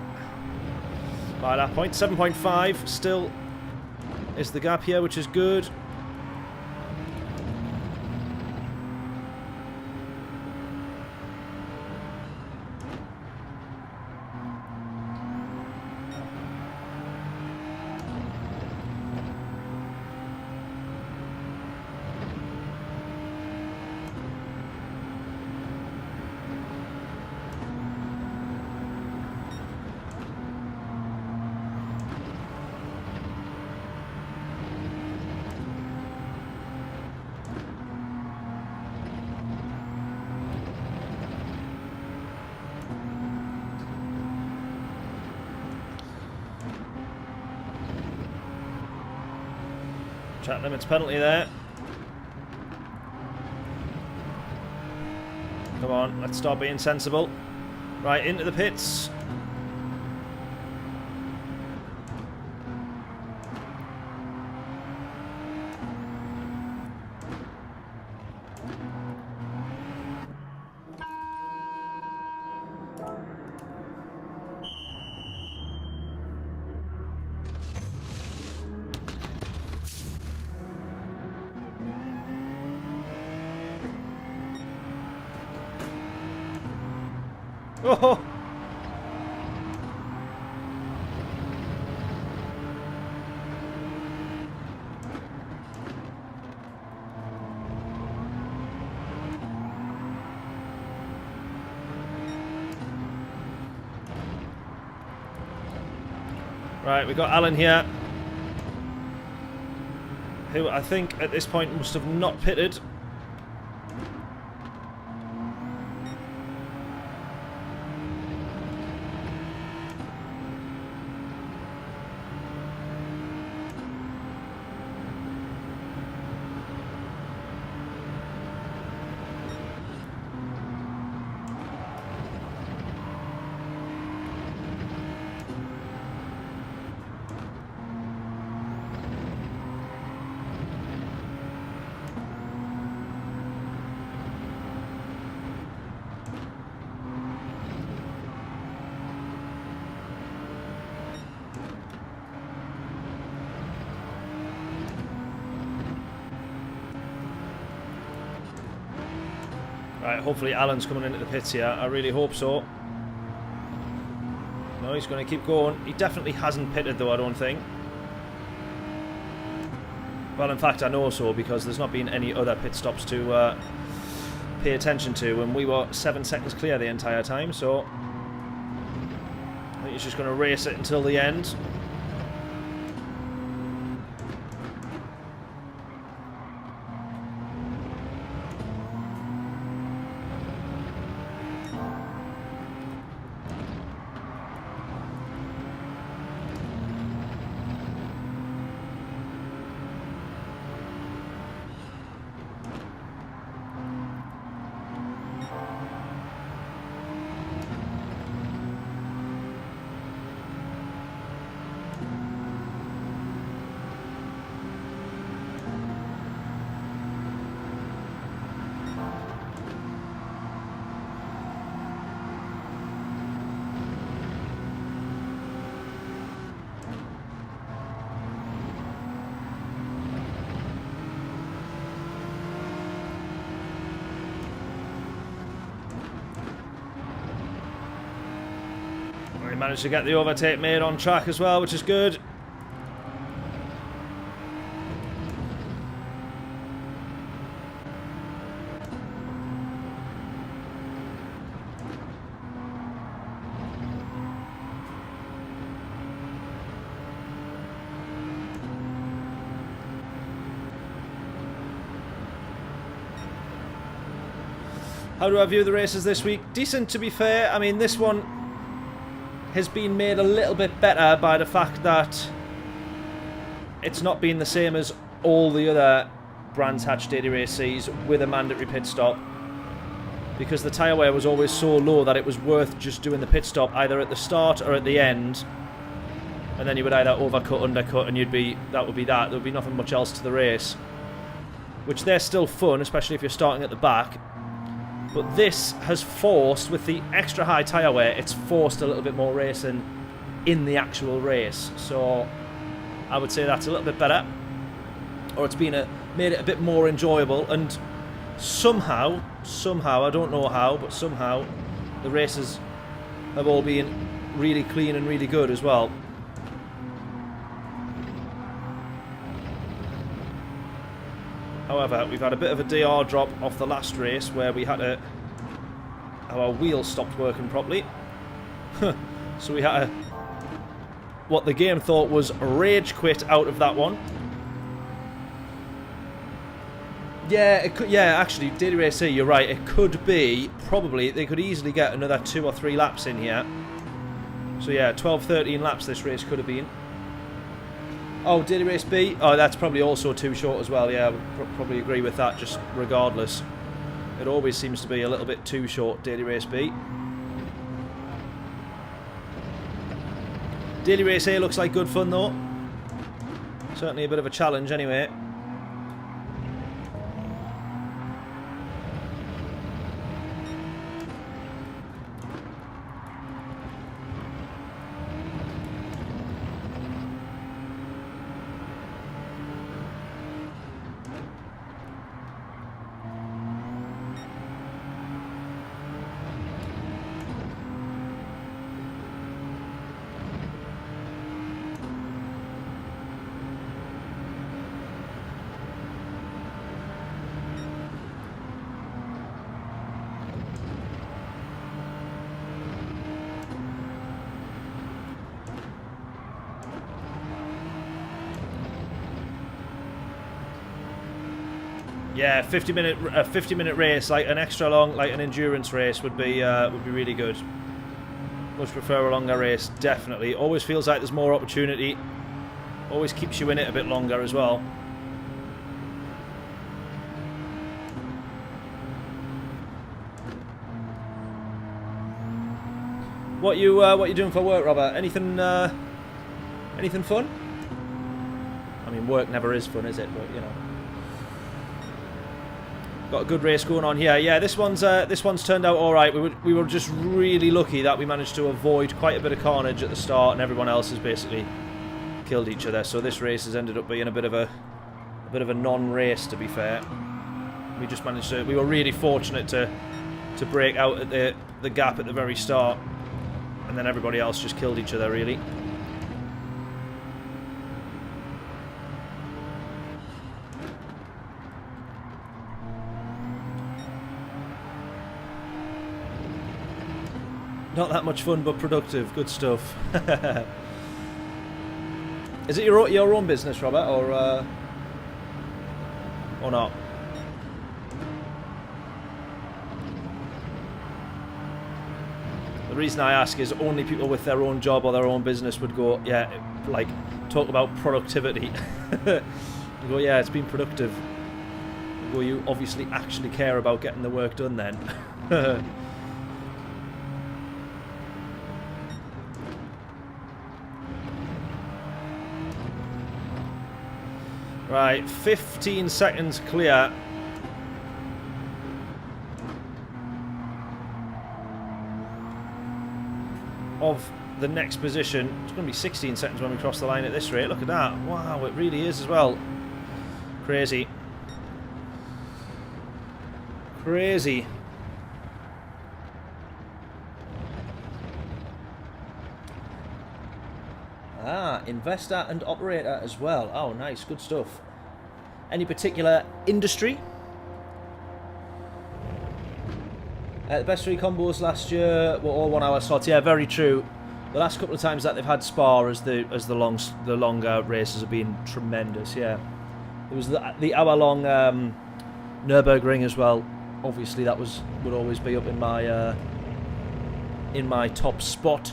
by that point. 7.5 still is the gap here, which is good. Track limits penalty there. Come on, let's start being sensible. Right, into the pits. Oh! Right, we've got Alan here, who I think at this point must have not pitted. Right, hopefully Alan's coming into the pits here. I really hope so. No, he's going to keep going. He definitely hasn't pitted though, I don't think. Well, in fact, I know so because there's not been any other pit stops to pay attention to, and we were 7 seconds clear the entire time, so I think he's just going to race it until the end. We managed to get the overtake made on track as well, which is good. How do I view the races this week? Decent, to be fair. I mean, this one has been made a little bit better by the fact that it's not been the same as all the other Brands Hatch Daily Races with a mandatory pit stop, because the tyre wear was always so low that it was worth just doing the pit stop either at the start or at the end, and then you would either overcut, undercut, and that would be that. There would be nothing much else to the race, which they're still fun, especially if you're starting at the back. But this has forced, with the extra high tyre wear, it's forced a little bit more racing in the actual race. So I would say that's a little bit better. Or it's been made it a bit more enjoyable. And somehow, I don't know how, but somehow the races have all been really clean and really good as well. However, we've had a bit of a DR drop off the last race where we had our wheels stopped working properly. So we had what the game thought was rage quit out of that one. Yeah, it could, yeah, actually, Daily Race here, you're right. It could be, probably, they could easily get another 2 or 3 laps in here. So yeah, 12, 13 laps this race could have been. Oh, Daily Race B? Oh, that's probably also too short as well. Yeah, I would probably agree with that, just regardless. It always seems to be a little bit too short, Daily Race B. Daily Race A looks like good fun, though. Certainly a bit of a challenge, anyway. Yeah, 50-minute race, like an extra long, like an endurance race, would be really good. Much prefer a longer race, definitely. Always feels like there's more opportunity. Always keeps you in it a bit longer as well. What you doing for work, Robert? Anything fun? I mean, work never is fun, is it? But you know. Got a good race going on here. Yeah, this one's turned out all right. We were just really lucky that we managed to avoid quite a bit of carnage at the start, and everyone else has basically killed each other. So this race has ended up being a bit of a non-race, to be fair. We just managed to. We were really fortunate to break out at the gap at the very start, and then everybody else just killed each other, really. Not that much fun, but productive. Good stuff. Is it your own business, Robert, or not? The reason I ask is only people with their own job or their own business would go, yeah, like, talk about productivity. You go, yeah, it's been productive. You go, you obviously actually care about getting the work done then. Right, 15 seconds clear. Of the next position. It's going to be 16 seconds when we cross the line at this rate. Look at that. Wow, it really is as well. Crazy. Crazy. Ah, investor and operator as well. Oh, nice. Good stuff. Any particular industry? The best 3 combos last year were all 1 hour slots. Yeah, very true. The last couple of times that they've had Spa as the longer races have been tremendous. Yeah, there was the hour-long Nürburgring as well. Obviously, that would always be up in my top spot.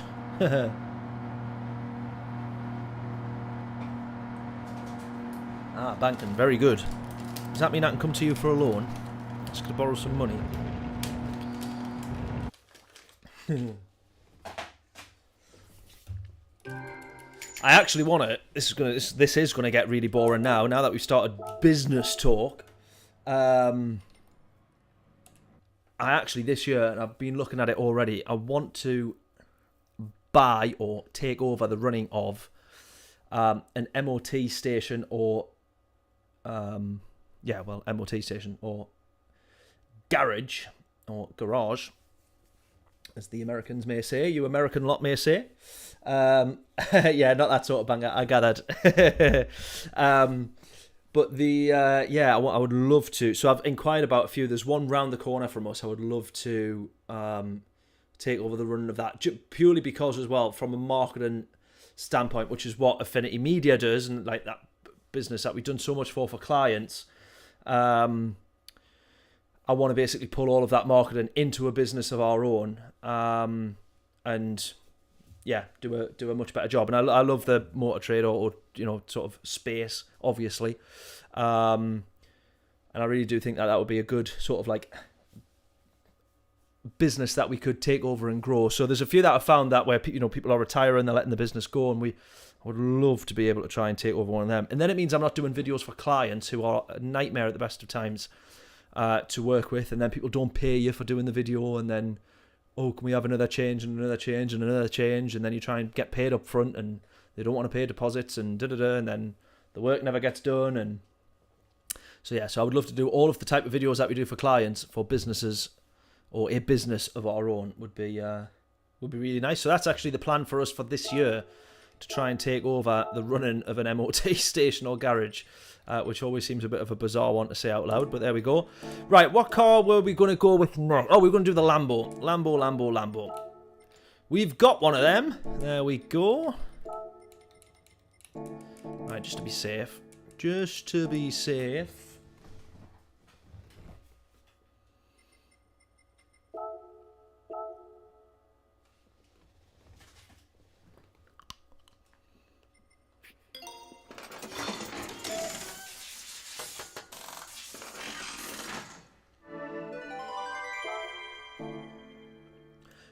Ah, banking, very good. Does that mean I can come to you for a loan? Just gonna borrow some money. I actually want to. This is gonna get really boring now. Now that we've started business talk, I actually this year, and I've been looking at it already. I want to buy or take over the running of an MOT station or MOT station or garage or garage, as the Americans may say, you American lot may say. Yeah, not that sort of banger, I gathered. But I would love to. So I've inquired about a few. There's one round the corner from us. I would love to take over the running of that, purely because as well, from a marketing standpoint, which is what Affinity Media does, and like that business that we've done so much for clients. I want to basically pull all of that marketing into a business of our own, and yeah, do a much better job. And I love the motor trade or sort of space, obviously, and I really do think that would be a good sort of like business that we could take over and grow. So there's a few that I found that where people are retiring, they're letting the business go, and I would love to be able to try and take over one of them. And then it means I'm not doing videos for clients who are a nightmare at the best of times to work with, and then people don't pay you for doing the video, and then, oh, can we have another change and another change and another change, and then you try and get paid up front, and they don't want to pay deposits, and and then the work never gets done. And so yeah, so I would love to do all of the type of videos that we do for clients, for businesses, or a business of our own would be really nice. So that's actually the plan for us for this year, to try and take over the running of an MOT station or garage, which always seems a bit of a bizarre one to say out loud, but there we go. Right, what car were we going to go with next? Oh, we're going to do the Lambo. Lambo. We've got one of them. There we go. Right, just to be safe.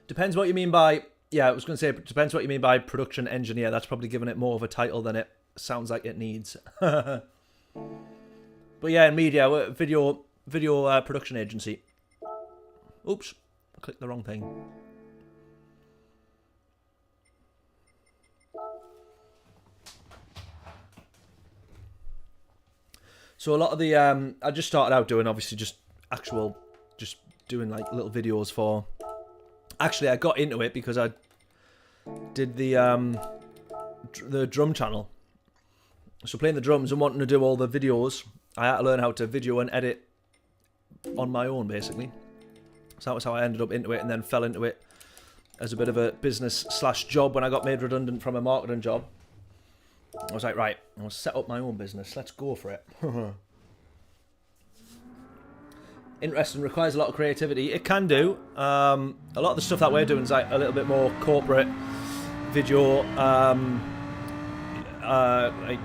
Depends what you mean by, yeah, I was going to say, it depends what you mean by production engineer. That's probably giving it more of a title than it sounds like it needs. But yeah, in media, we're video production agency. Oops, I clicked the wrong thing. So a lot of the, I just started out doing, obviously, just doing like little videos for... Actually, I got into it because I did the drum channel. So playing the drums and wanting to do all the videos, I had to learn how to video and edit on my own, basically. So that was how I ended up into it, and then fell into it as a bit of a business/job when I got made redundant from a marketing job. I was like, right, I'll set up my own business. Let's go for it. Interesting, requires a lot of creativity. It can do. A lot of the stuff that we're doing is like a little bit more corporate video, like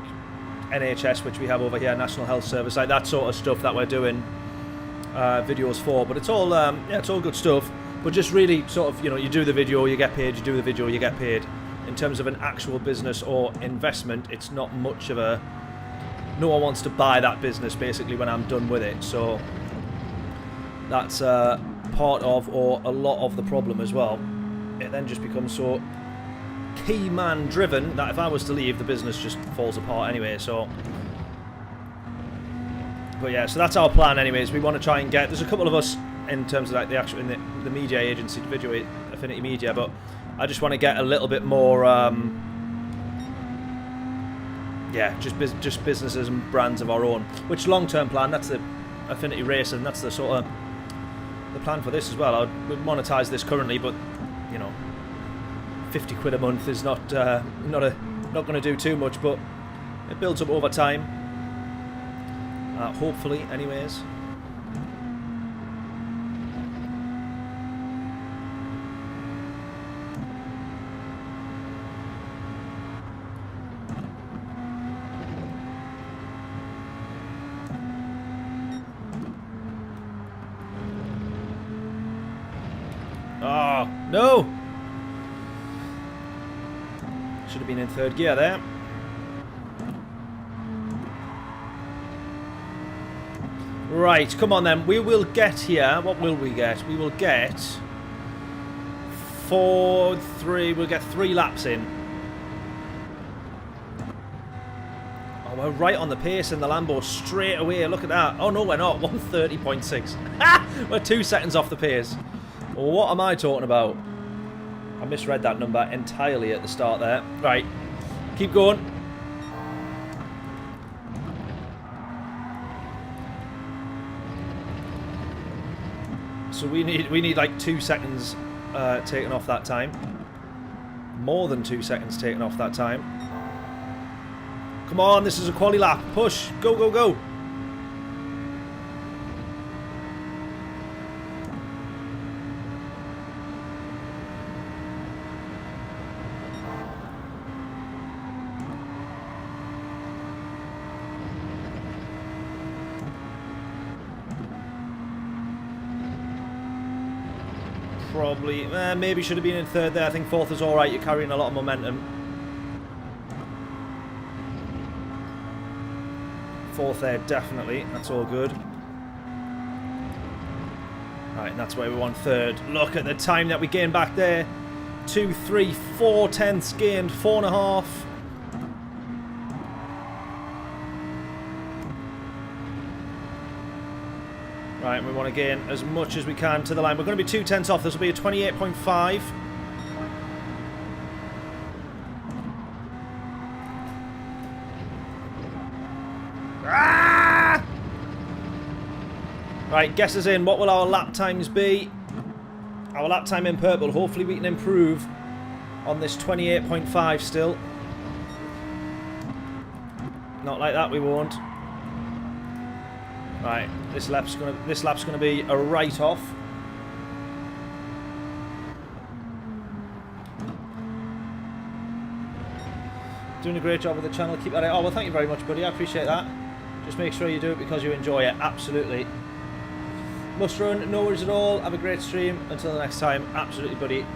NHS, which we have over here, National Health Service, like that sort of stuff that we're doing videos for. But it's all, it's all good stuff. But just really sort of, you do the video, you get paid. You do the video, you get paid. In terms of an actual business or investment, it's not much of a... No one wants to buy that business, basically, when I'm done with it. So... that's part of, or a lot of, the problem as well. It then just becomes so key man driven that if I was to leave, the business just falls apart anyway. So, but yeah, so that's our plan anyways. We want to try and get, there's a couple of us in terms of like the actual, in the media agency, Video Affinity Media, but I just want to get a little bit more yeah, just businesses and brands of our own. Which long-term plan, that's the Affinity Racing, that's the sort of the plan for this as well. I would monetize this currently, but you know, 50 quid a month is not going to do too much, but it builds up over time. Hopefully, anyways. Oh, no! Should have been in third gear there. Right, come on then. We will get here. What will we get? We will get 3. We'll get 3 laps in. Oh, we're right on the pace in the Lambo straight away. Look at that. Oh, no, we're not. 1:30.6. We're 2 seconds off the pace. What am I talking about? I misread that number entirely at the start there. Right, keep going. So we need like 2 seconds taken off that time. More than 2 seconds taken off that time. Come on, this is a quali lap. Push, go, go, go. Probably, maybe should have been in third there. I think fourth is alright, you're carrying a lot of momentum. Fourth there, definitely, that's all good. Right, and that's where we want third. Look at the time that we gained back there. 2, 3, 4 tenths gained, 4.5. Right, we want to gain as much as we can to the line. We're going to be 2 tenths off. This will be a 28.5. Ah! Right, guess us in. What will our lap times be? Our lap time in purple. Hopefully we can improve on this 28.5 still. Not like that, we won't. Right, this lap's gonna be a write-off. Doing a great job with the channel. Keep that out. Oh well, thank you very much, buddy. I appreciate that. Just make sure you do it because you enjoy it. Absolutely. Must run. No worries at all. Have a great stream. Until the next time. Absolutely, buddy.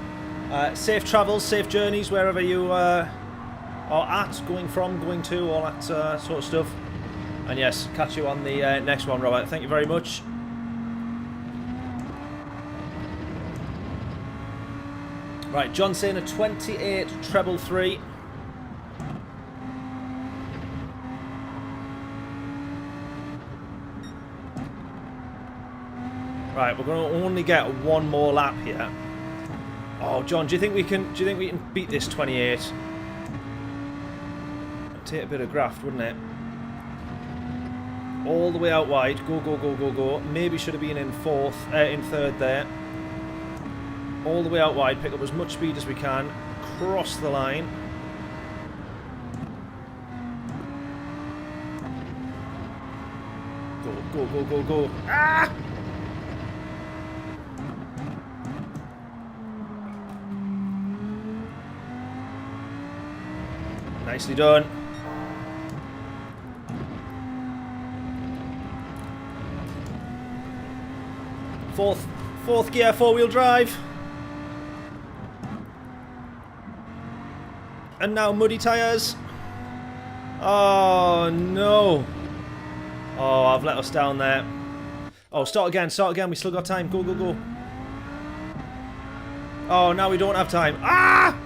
Safe travels, safe journeys wherever you are at, going from, going to, all that sort of stuff. And yes, catch you on the next one, Robert. Thank you very much. Right, John saying a 28 treble 3. Right, we're going to only get one more lap here. Oh, John, do you think we can beat this 28? It'd take a bit of graft, wouldn't it? All the way out wide. Go, go, go, go, go. Maybe should have been in third there. All the way out wide. Pick up as much speed as we can. Cross the line. Go, go, go, go, go. Ah! Nicely done. Fourth gear, 4-wheel drive. And now muddy tyres. Oh no. Oh, I've let us down there. Oh, start again, we still got time. Go, go, go. Oh, now we don't have time. Ah!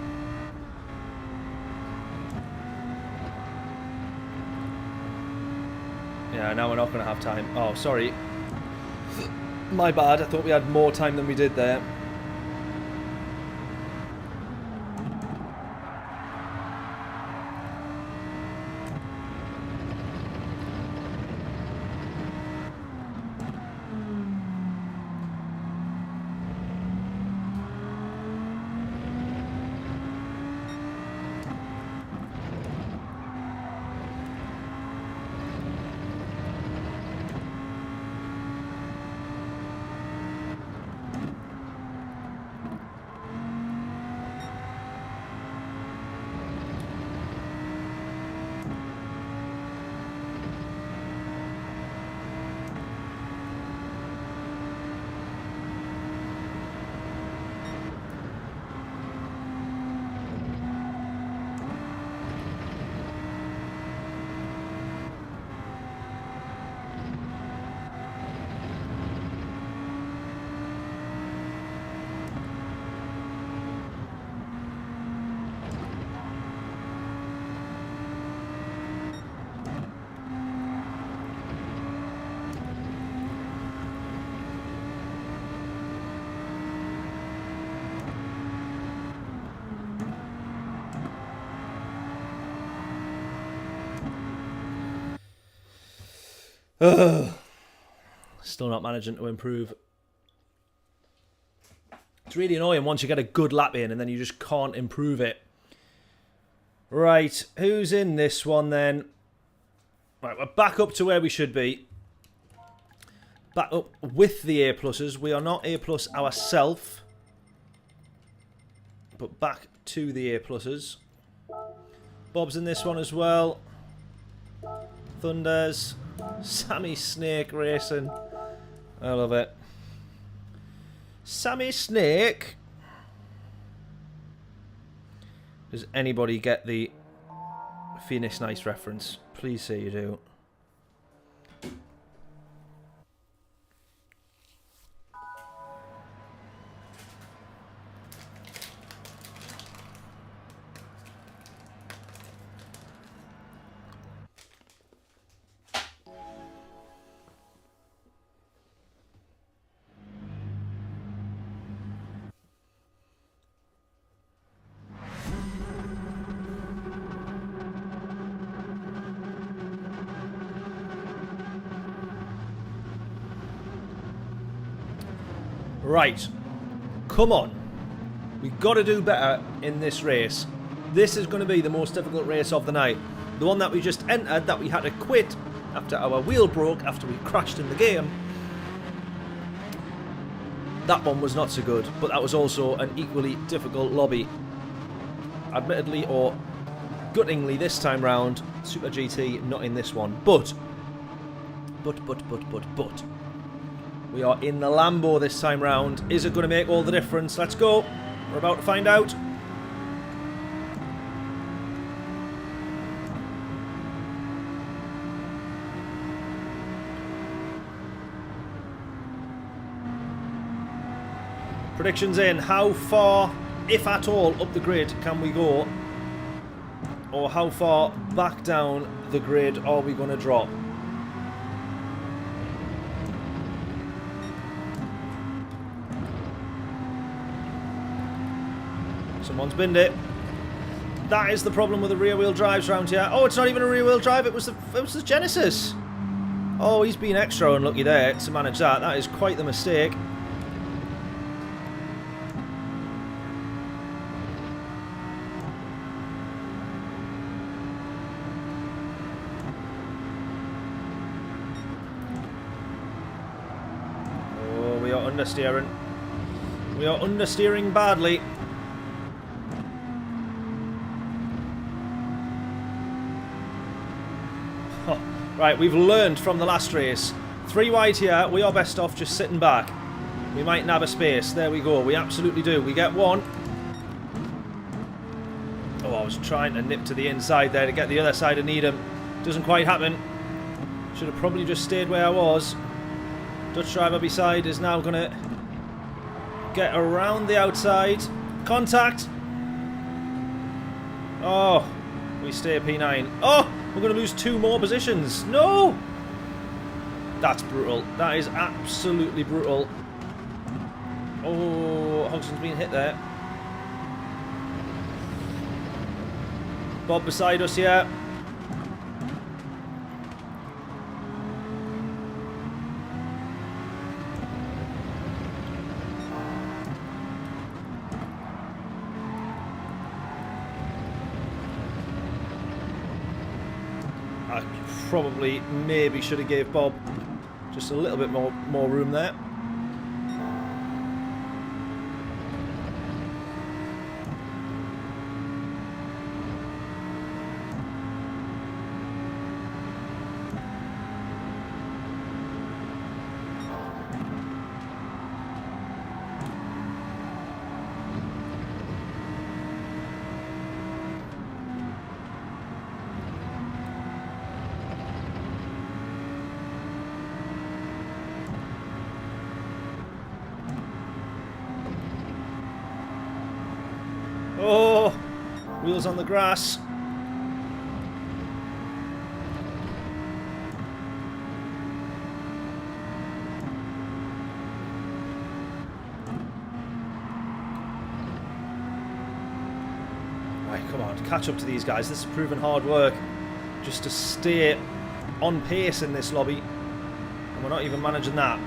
Yeah, now we're not going to have time. Oh, sorry. My bad, I thought we had more time than we did there. Still not managing to improve. It's really annoying once you get a good lap in and then you just can't improve it. Right, who's in this one then? Right, we're back up to where we should be. Back up with the A pluses. We are not A plus ourselves, but back to the A pluses. Bob's in this one as well. Thunders. Sammy Snake Racing. I love it. Sammy Snake. Does anybody get the Phoenix Nice reference? Please say you do. Right, come on. We've got to do better in this race. This is going to be the most difficult race of the night. The one that we just entered, that we had to quit after our wheel broke, after we crashed in the game. That one was not so good, but that was also an equally difficult lobby. Admittedly, or guttingly this time round, Super GT not in this one. But. We are in the Lambo this time round. Is it going to make all the difference? Let's go. We're about to find out. Predictions in. How far, if at all, up the grid can we go? Or how far back down the grid are we going to drop? Someone's binned it. That is the problem with the rear wheel drives around here. Oh, it's not even a rear wheel drive. It was the Genesis. Oh, he's been extra unlucky there to manage that. That is quite the mistake. Oh, we are understeering. We are understeering badly. Right, we've learned from the last race. 3 wide here, we are best off just sitting back. We might nab a space. There we go. We absolutely do. We get one. Oh, I was trying to nip to the inside there to get the other side of Needham. Doesn't quite happen. Should have probably just stayed where I was. Dutch driver beside is now going to get around the outside. Contact. Oh, we stay at P9. Oh! We're going to lose 2 more positions. No! That's brutal. That is absolutely brutal. Oh, Hodgson's been hit there. Bob beside us here. Probably, maybe should have gave Bob just a little bit more room there. Oh, wheels on the grass. Right, come on, catch up to these guys. This is proven hard work just to stay on pace in this lobby. We're not even managing that.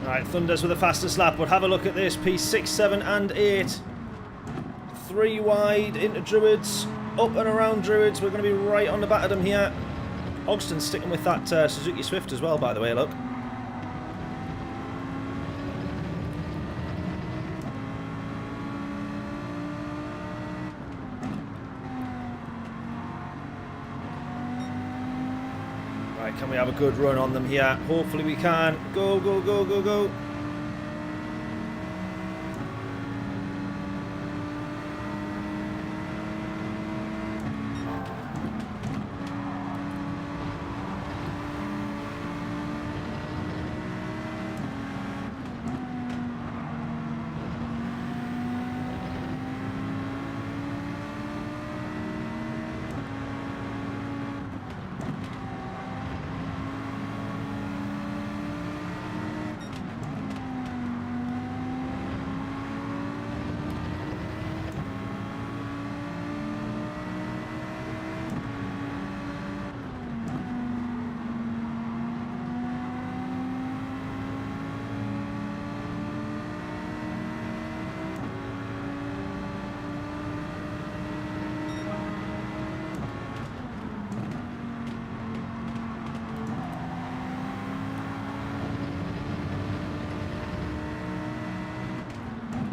Right, Thunders with the fastest lap, but have a look at this. P6, 7 and 8. 3 wide into Druids, up and around Druids. We're going to be right on the back of them here. Ogston's sticking with that Suzuki Swift as well, by the way, look. Can we have a good run on them here? Hopefully we can. Go, go, go, go, go.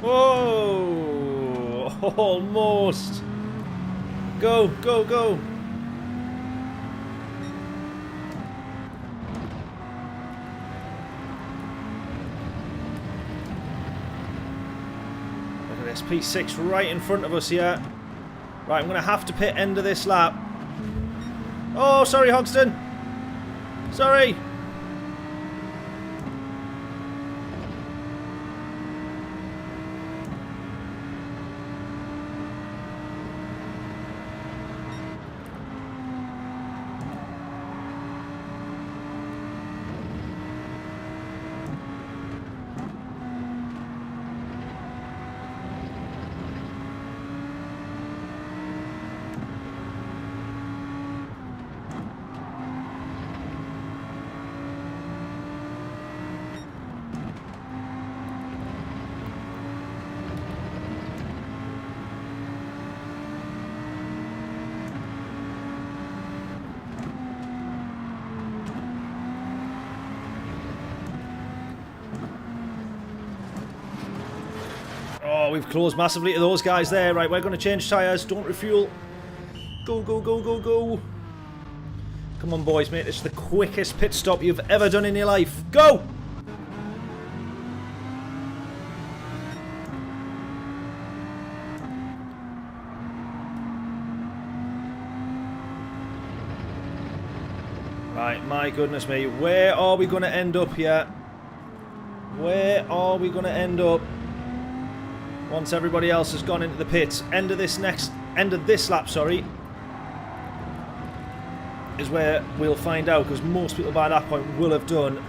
Whoa! Almost! Go, go, go! Look at this, P6 right in front of us here. Right, I'm going to have to pit end of this lap. Oh, sorry, Hogston! Sorry! Oh, we've closed massively to those guys there. Right, we're going to change tyres. Don't refuel. Go, go, go, go, go. Come on, boys, mate. This is the quickest pit stop you've ever done in your life. Go! Right, my goodness me. Where are we going to end up here? Where are we going to end up? Once everybody else has gone into the pits. End of this lap, sorry. is where we'll find out, because most people by that point will have done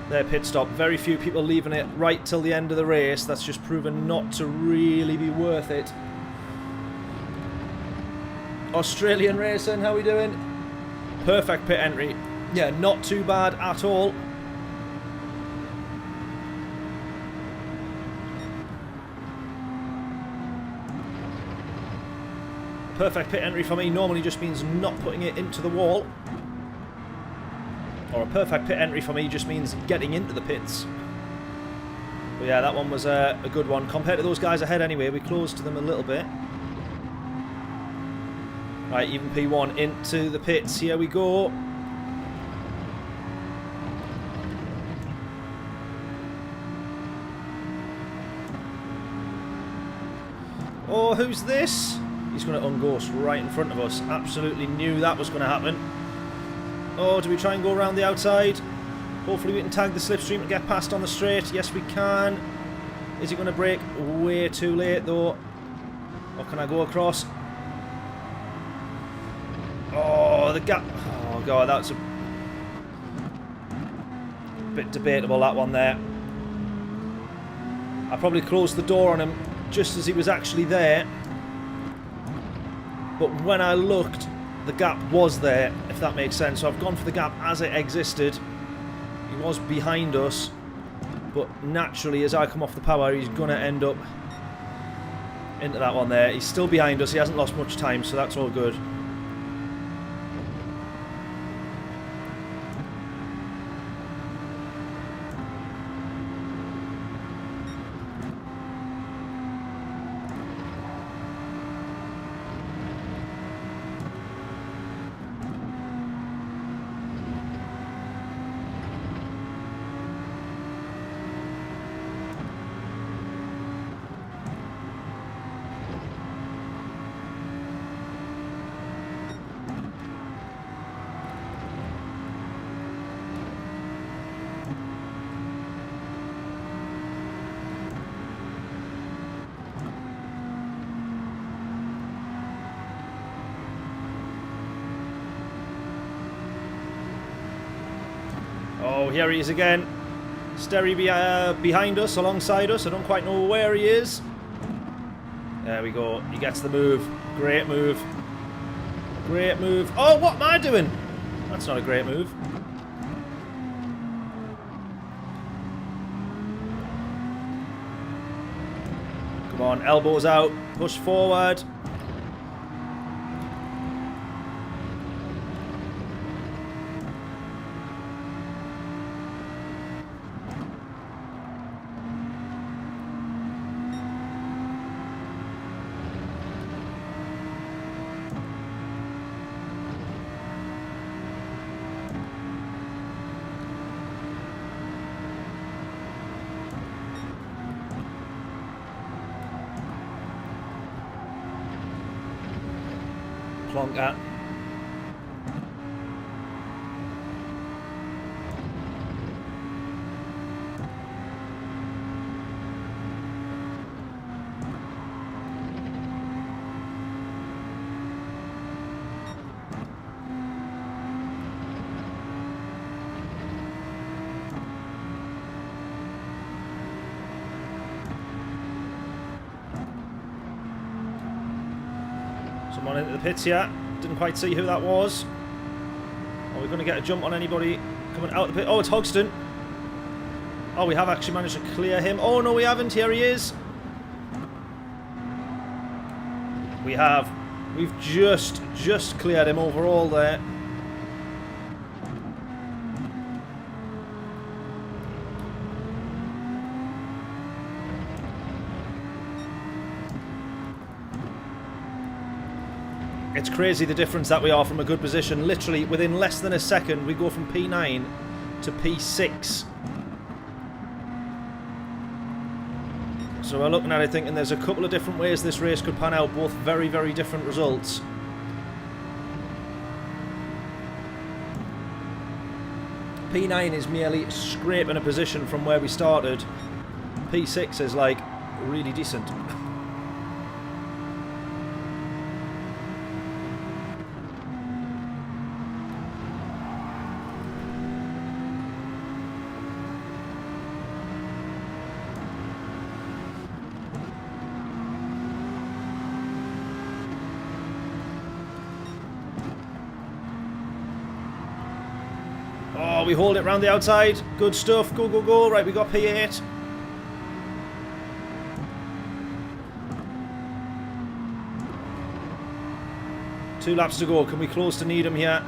their pit stop. Very few people leaving it right till the end of the race. That's just proven not to really be worth it. Australian racing, how we doing? Perfect pit entry. Yeah, not too bad at all. Perfect pit entry for me normally just means not putting it into the wall. Or a perfect pit entry for me just means getting into the pits. But yeah, that one was a good one. Compared to those guys ahead anyway, we closed to them a little bit. Right, even P1 into the pits. Here we go. Oh, who's this? He's going to unghost right in front of us. Absolutely knew that was going to happen. Oh, do we try and go around the outside? Hopefully we can tag the slipstream and get past on the straight. Yes, we can. Is he going to brake? Way too late, though. Or can I go across? Oh, the gap. Oh, God, that's a bit debatable, that one there. I probably closed the door on him just as he was actually there. But when I looked, the gap was there, if that makes sense. So I've gone for the gap as it existed. He was behind us. But naturally, as I come off the power, he's going to end up into that one there. He's still behind us. He hasn't lost much time, so that's all good. Oh, here he is again. Sterry behind us, alongside us. I don't quite know where he is. There we go. He gets the move. Great move. Great move. Oh, what am I doing? That's not a great move. Come on, elbows out. Push forward. Plonker. Someone into the pits here. Didn't quite see who that was. Are we going to get a jump on anybody coming out of the pit? Oh, it's Hogston. Oh, we have actually managed to clear him. Oh, no, we haven't. Here he is. We have. We've just cleared him overall there. It's crazy the difference that we are from a good position. Literally, within less than a second, we go from P9 to P6. So we're looking at it thinking there's a couple of different ways this race could pan out, both very, very different results. P9 is merely scraping a position from where we started. P6 is like really decent. we hold it round the outside. Good stuff. Go, go, go. Right, we got P8. Two laps to go. Can we close to Needham here?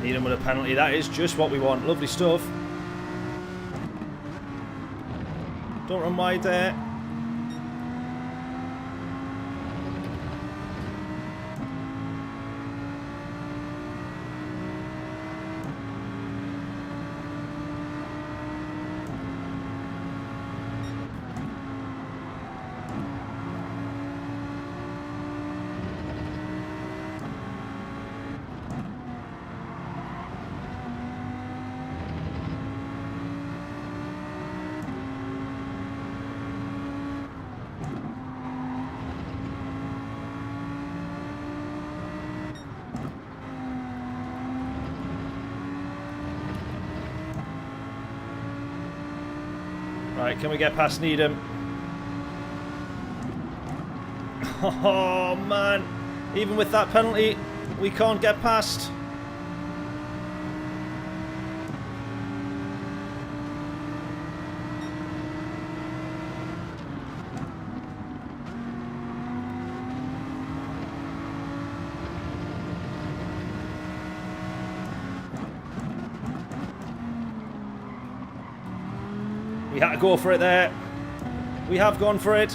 Needham with a penalty. That is just what we want. Lovely stuff. Don't run wide there. Right, can we get past Needham? Oh, man. Even with that penalty, we can't get past. We had to go for it there. We have gone for it.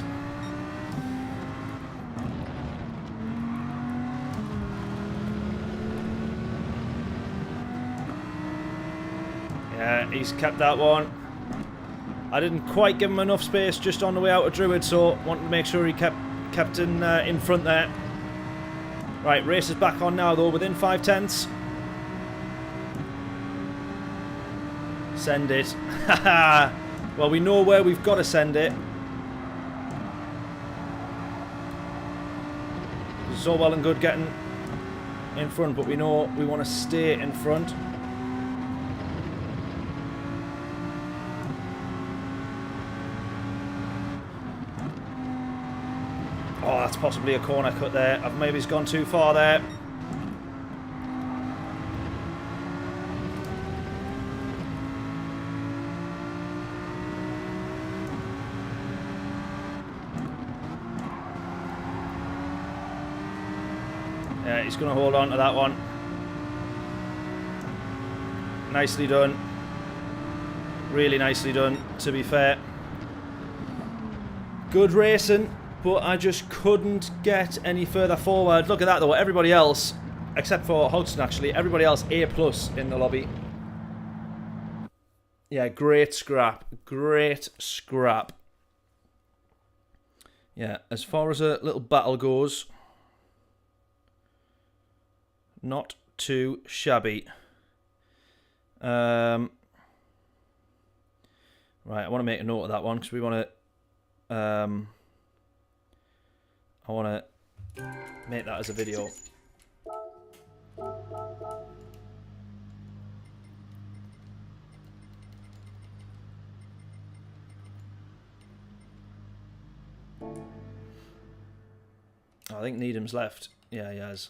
Yeah, he's kept that one. I didn't quite give him enough space just on the way out of Druid, so wanted to make sure he kept in front there. Right, race is back on now though, within 5 tenths. Send it. Haha. Well, we know where we've got to send it. It's all well and good getting in front, but we know we want to stay in front. Oh, that's possibly a corner cut there. I've maybe gone too far there. Yeah, he's going to hold on to that one. Nicely done. Really nicely done, to be fair. Good racing, but I just couldn't get any further forward. Look at that, though. Everybody else, except for Hodgson, actually, everybody else A+ in the lobby. Yeah, great scrap. Great scrap. Yeah, as far as a little battle goes, not too shabby. Right, I want to make a note of that one because we want to. I want to make that as a video. I think Needham's left. Yeah, he has.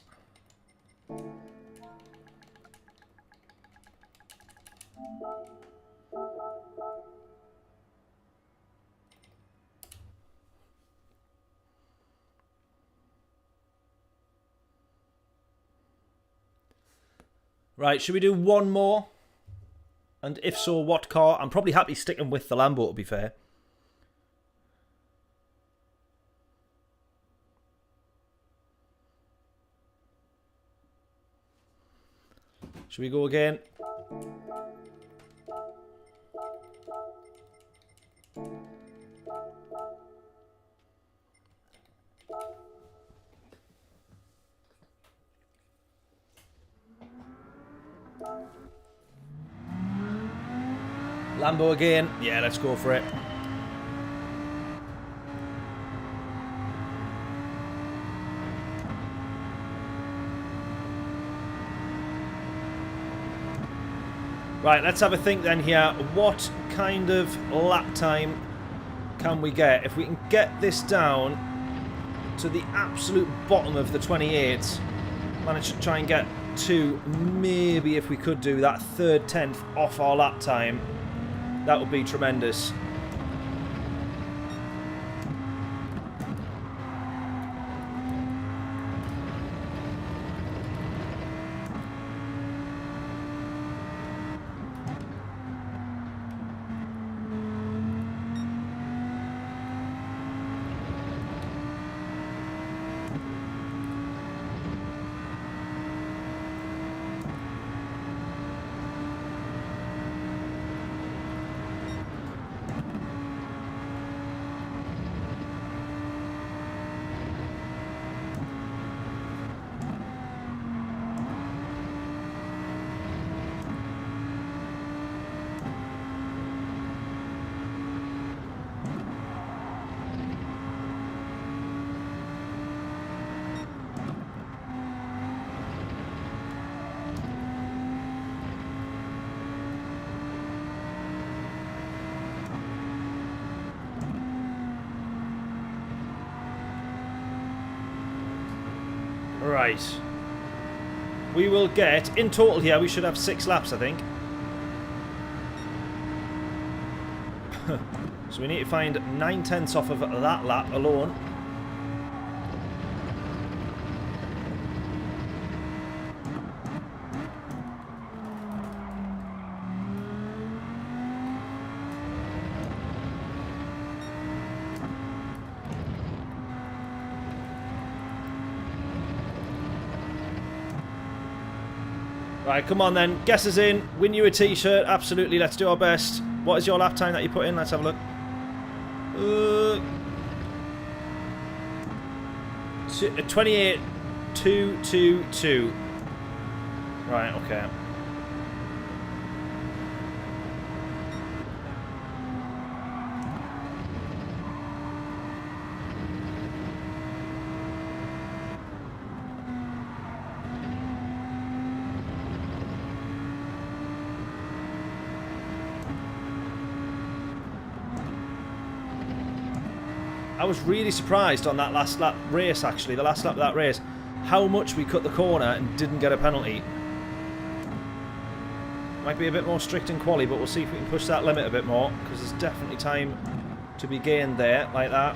Right, should we do one more? And if so, what car? I'm probably happy sticking with the Lambo, to be fair. Should we go again? Lambo again. Yeah, let's go for it. Right, let's have a think then here. What kind of lap time can we get? If we can get this down to the absolute bottom of the 28, manage to try and get to, maybe if we could do that third tenth off our lap time, that would be tremendous. Right. We will get, in total here, we should have 6 laps, I think. So we need to find 9/10 off of that lap alone. Right, come on then. Guess us in. Win you a t-shirt. Absolutely, let's do our best. What is your lap time that you put in? Let's have a look. 28.222. Right, okay. I was really surprised on that last lap race, actually, the last lap of that race, how much we cut the corner and didn't get a penalty. Might be a bit more strict in quali, but we'll see if we can push that limit a bit more, because there's definitely time to be gained there, like that.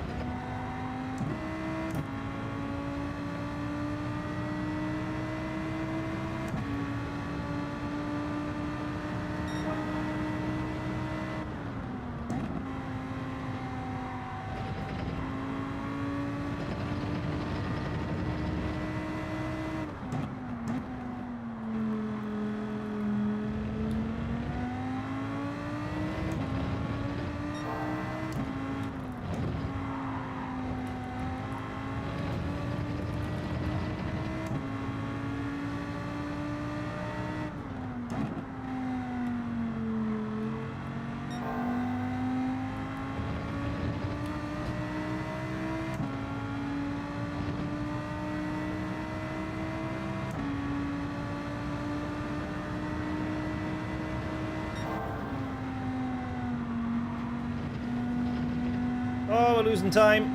Oh, we're losing time.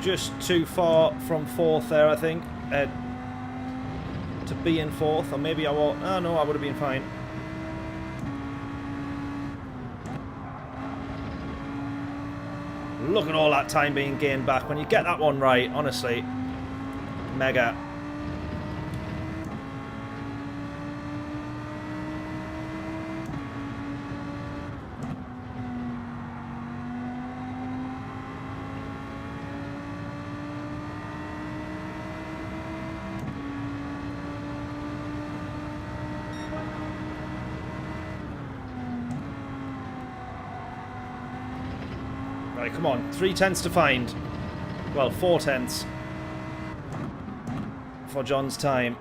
Just too far from 4th there, I think. To be in 4th, or maybe I won't. Oh no, I would have been fine. Look at all that time being gained back. When you get that one right, honestly, mega. Right, come on. 3/10 to find. Well, 4/10 for John's time.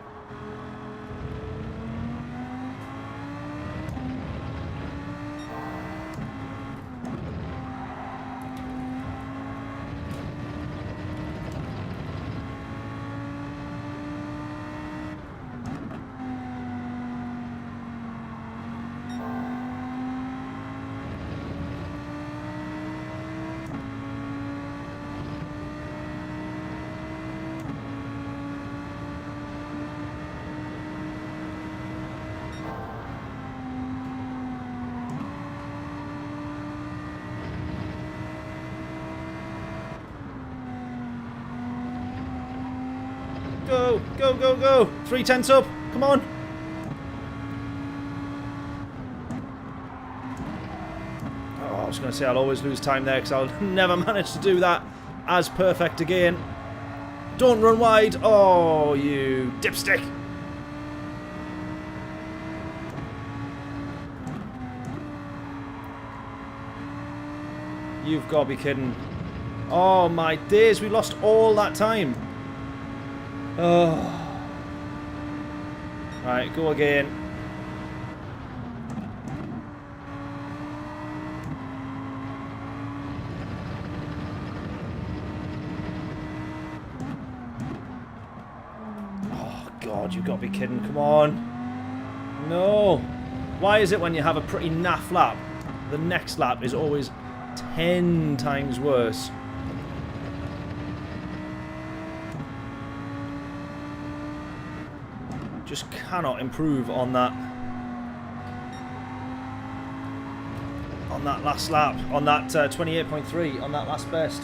Go, go, go, go. 3 tenths up. Come on. Oh, I was going to say I'll always lose time there because I'll never manage to do that as perfect again. Don't run wide. Oh, you dipstick. You've got to be kidding. Oh my days, we lost all that time. Oh. Right, go again. Oh God, you've got to be kidding. Come on. No. Why is it when you have a pretty naff lap, the next lap is always 10 times worse? Just cannot improve on that last lap, on that 28.3, on that last best.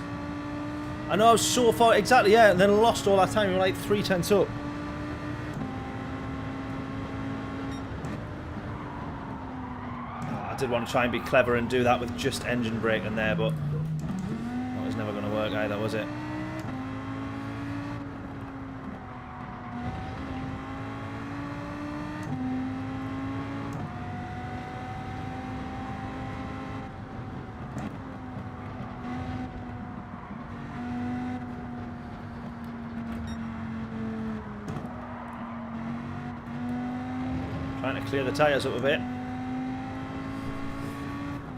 I know I was so far, exactly, yeah, and then lost all that time. We were like 3 tenths up. I did want to try and be clever and do that with just engine braking there, but that was never going to work either, was it? Trying to clear the tyres up a bit.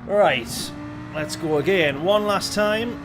Right, let's go again. One last time.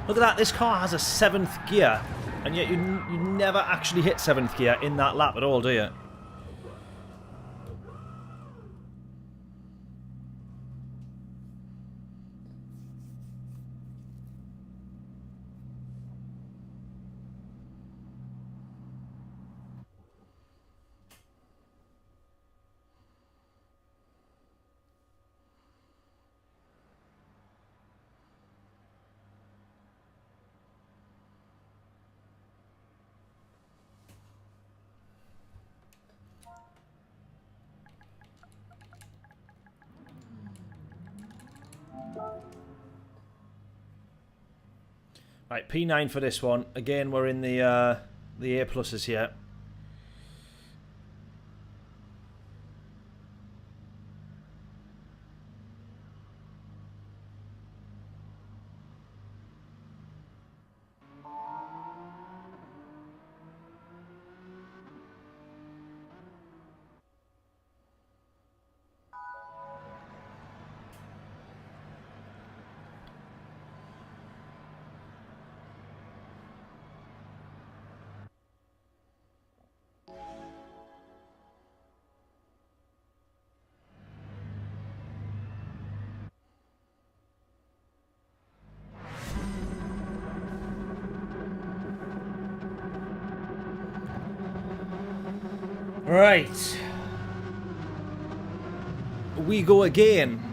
Look at that, this car has a 7th gear, and yet you never actually hit 7th gear in that lap at all, do you? Right, P9 for this one. Again, we're in the A pluses here. Right. We go again.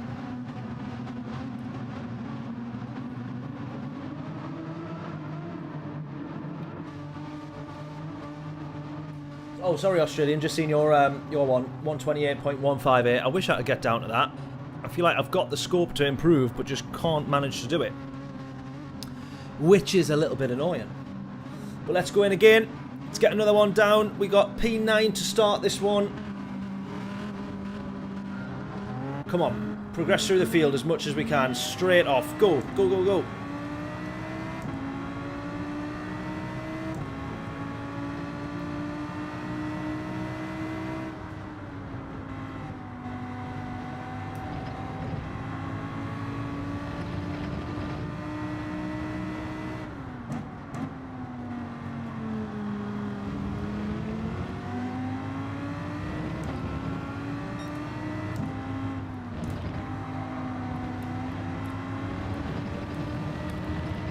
Oh, sorry, Australian. Just seen your one, 128.158. I wish I could get down to that. I feel like I've got the scope to improve, but just can't manage to do it, which is a little bit annoying. But let's go in again. Let's get another one down. We got P9 to start this one. Come on, progress through the field as much as we can. Straight off. Go, go, go, go.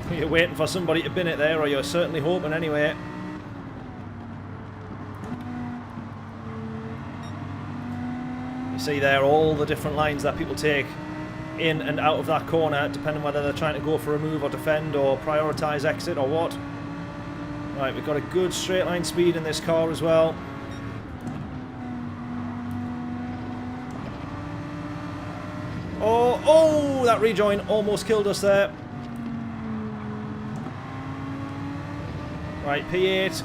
You're waiting for somebody to bin it there, or you're certainly hoping anyway. You see there all the different lines that people take in and out of that corner, depending whether they're trying to go for a move or defend or prioritise exit or what. Right, we've got a good straight line speed in this car as well. Oh, that rejoin almost killed us there. Right, P8.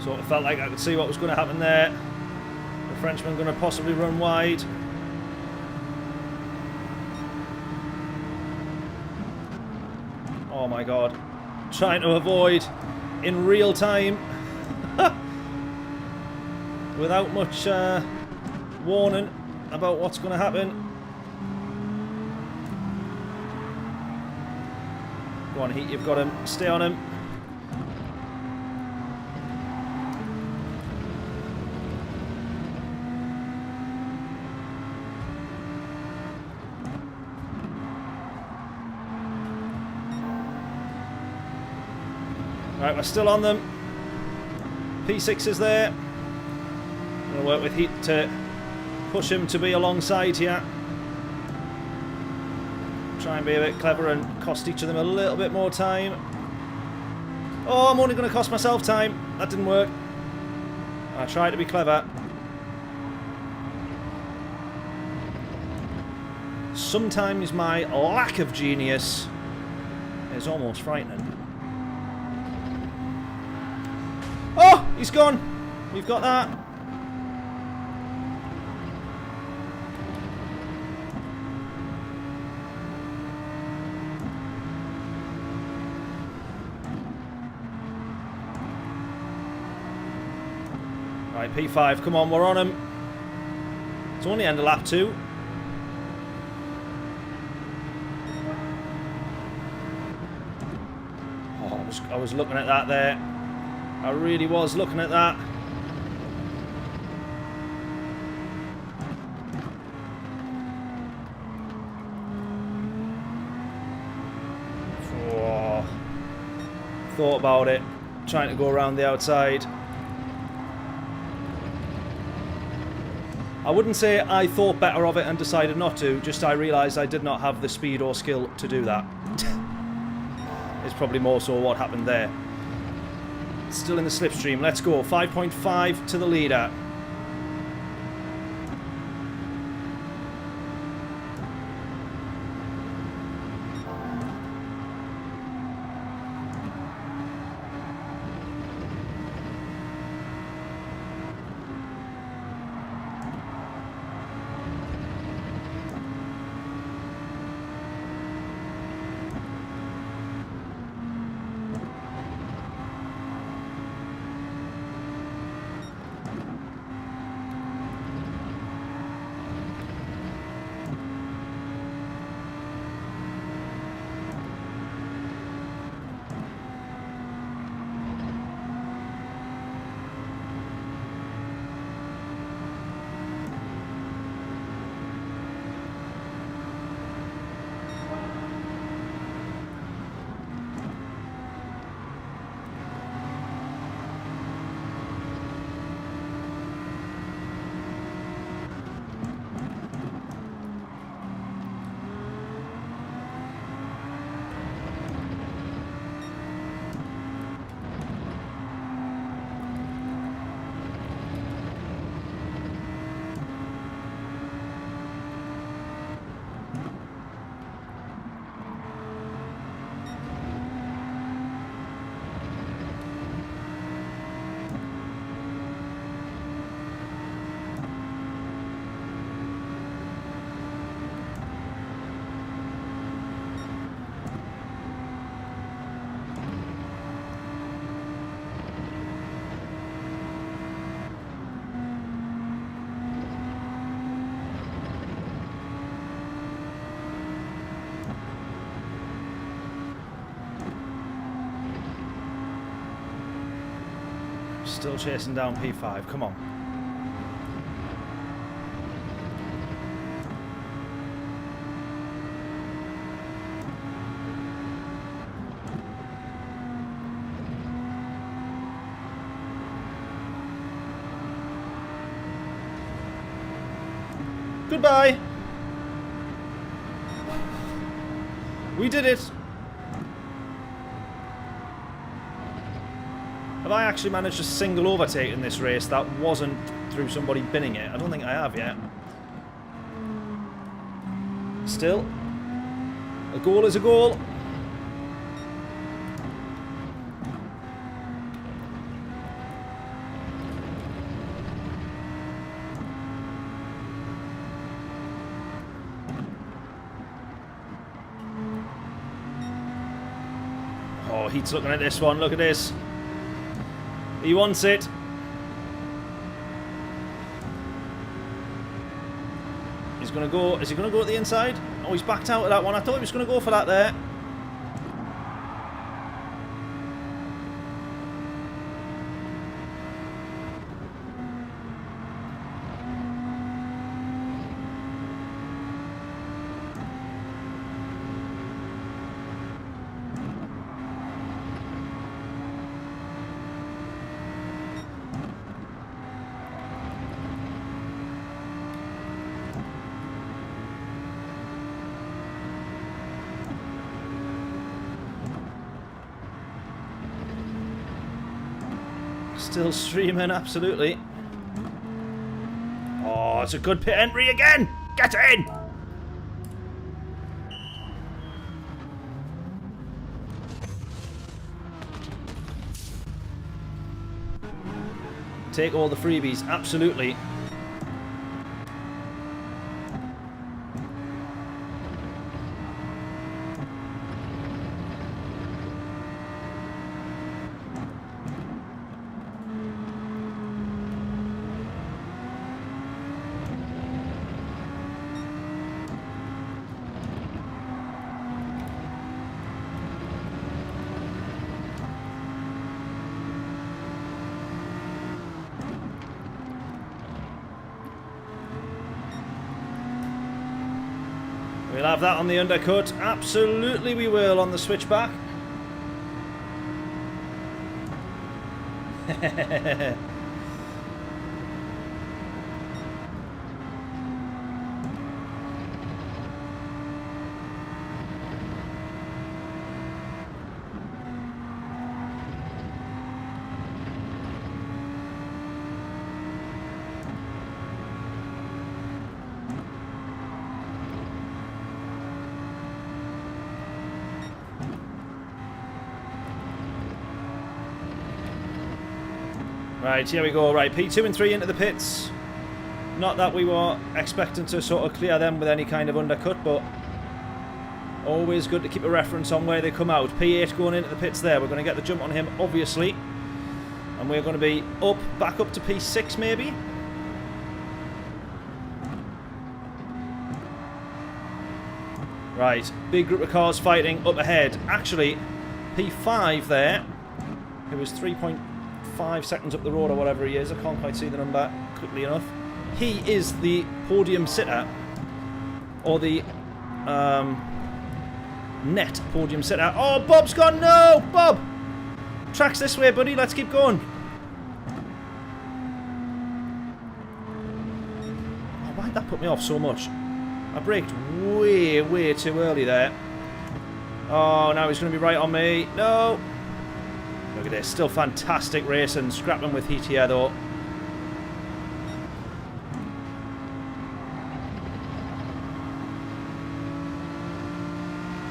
Sort of felt like I could see what was going to happen there. Frenchman going to possibly run wide. Oh my god. Trying to avoid in real time. Without much warning about what's going to happen. Go on, Heat, you've got him. Stay on him. Right, we're still on them. P6 is there. I'm going to work with Heat to push him to be alongside here. Try and be a bit clever and cost each of them a little bit more time. Oh, I'm only going to cost myself time. That didn't work. I tried to be clever. Sometimes my lack of genius is almost frightening. Oh, he's gone. We've got that. Right, P5, come on, we're on him. It's only end of lap 2. Oh, I was looking at that there. I really was looking at that. Oh, thought about it, trying to go around the outside. I wouldn't say I thought better of it and decided not to, just I realised I did not have the speed or skill to do that. It's probably more so what happened there. Still in the slipstream. Let's go. 5.5 to the leader. Still chasing down P5. Come on. Goodbye. We did it. Have I actually managed a single overtake in this race that wasn't through somebody binning it? I don't think I have yet. Still, a goal is a goal. Oh, Heat's looking at this one. Look at this. He wants it. He's going to go. Is he going to go at the inside? Oh, he's backed out of that one. I thought he was going to go for that there. Still streaming, absolutely. Oh, it's a good pit entry again! Get in! Take all the freebies, absolutely. We'll have that on the undercut. Absolutely we will on the switchback. Right, here we go. Right, P2 and 3 into the pits. Not that we were expecting to sort of clear them with any kind of undercut, but always good to keep a reference on where they come out. P8 going into the pits there. We're going to get the jump on him, obviously. And we're going to be back up to P6 maybe. Right, big group of cars fighting up ahead. Actually, P5 there, who was 3.5 seconds up the road or whatever he is. I can't quite see the number quickly enough. He is the podium sitter, or the net podium sitter. Oh, Bob's gone. No, Bob. Track's this way, buddy. Let's keep going. Oh, why'd that put me off so much? I braked way, way too early there. Oh, now he's going to be right on me. No. Look at this, still fantastic racing, scrapping with Heat here though.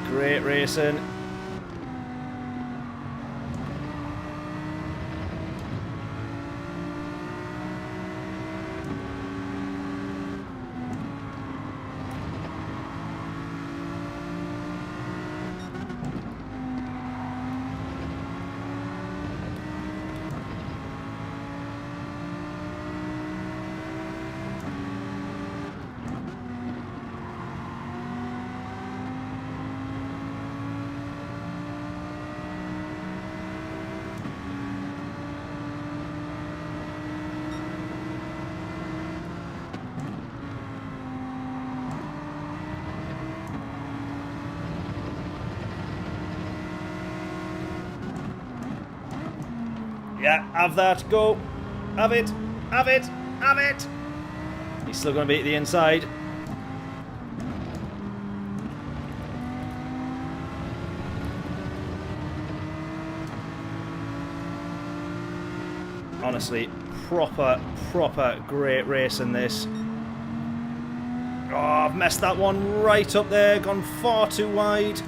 Great racing. Yeah, have that. Go. Have it. Have it. Have it. He's still going to be at the inside. Honestly, proper great race in this. Oh, I've messed that one right up there. Gone far too wide.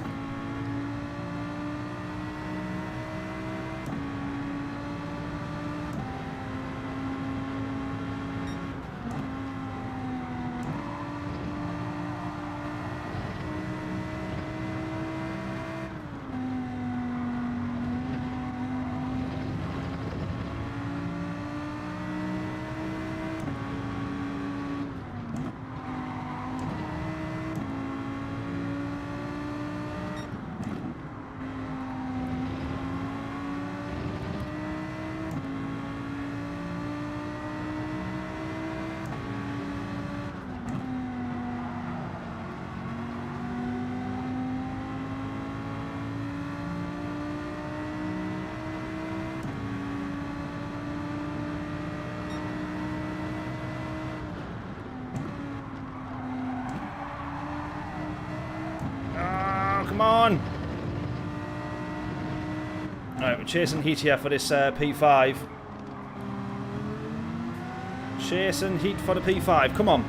Come on! Alright, we're chasing heat here for this P5. Chasing heat for the P5, come on.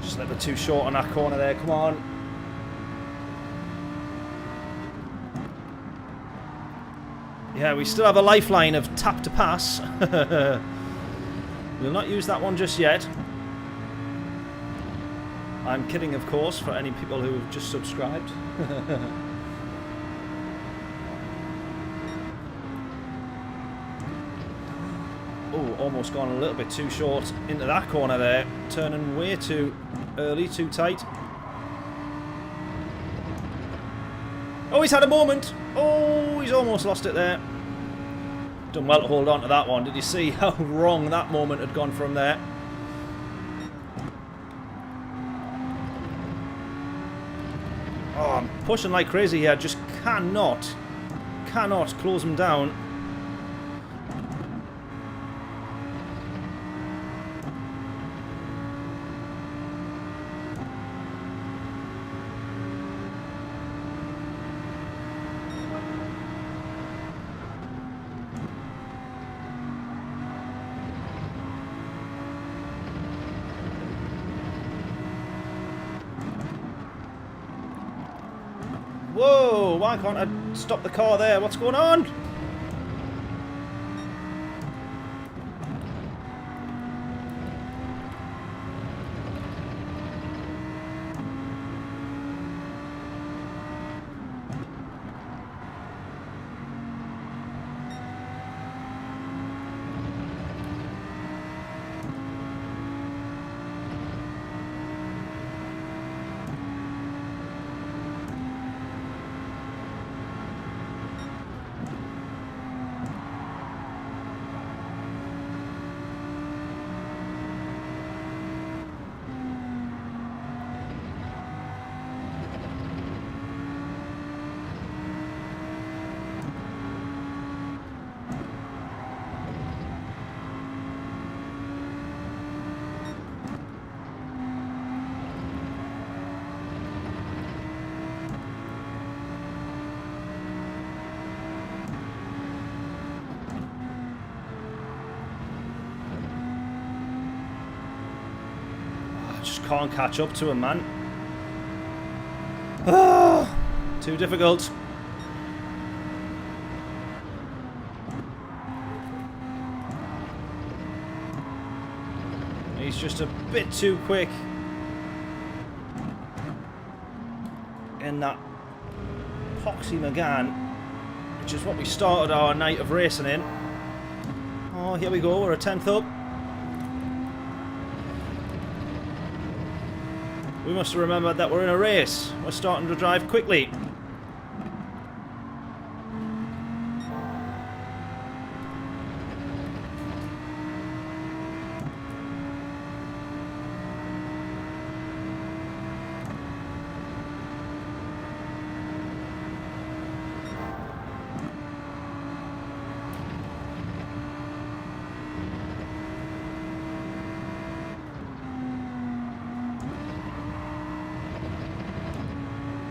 Just a little bit too short on that corner there, come on. Yeah, we still have a lifeline of tap to pass. We'll not use that one just yet. I'm kidding, of course, for any people who have just subscribed. Oh, almost gone a little bit too short into that corner there. Turning way too early, too tight. Oh, he's had a moment. Oh, he's almost lost it there. Done well to hold on to that one. Did you see how wrong that moment had gone from there? Oh, I'm pushing like crazy here. Just cannot close him down. Whoa, why can't I stop the car there? What's going on? Can't catch up to him, man. Ah, too difficult. He's just a bit too quick in that Poxy McGann, which is what we started our night of racing in. Oh, here we go, we're a 10th up. We must have remembered that we're in a race. We're starting to drive quickly.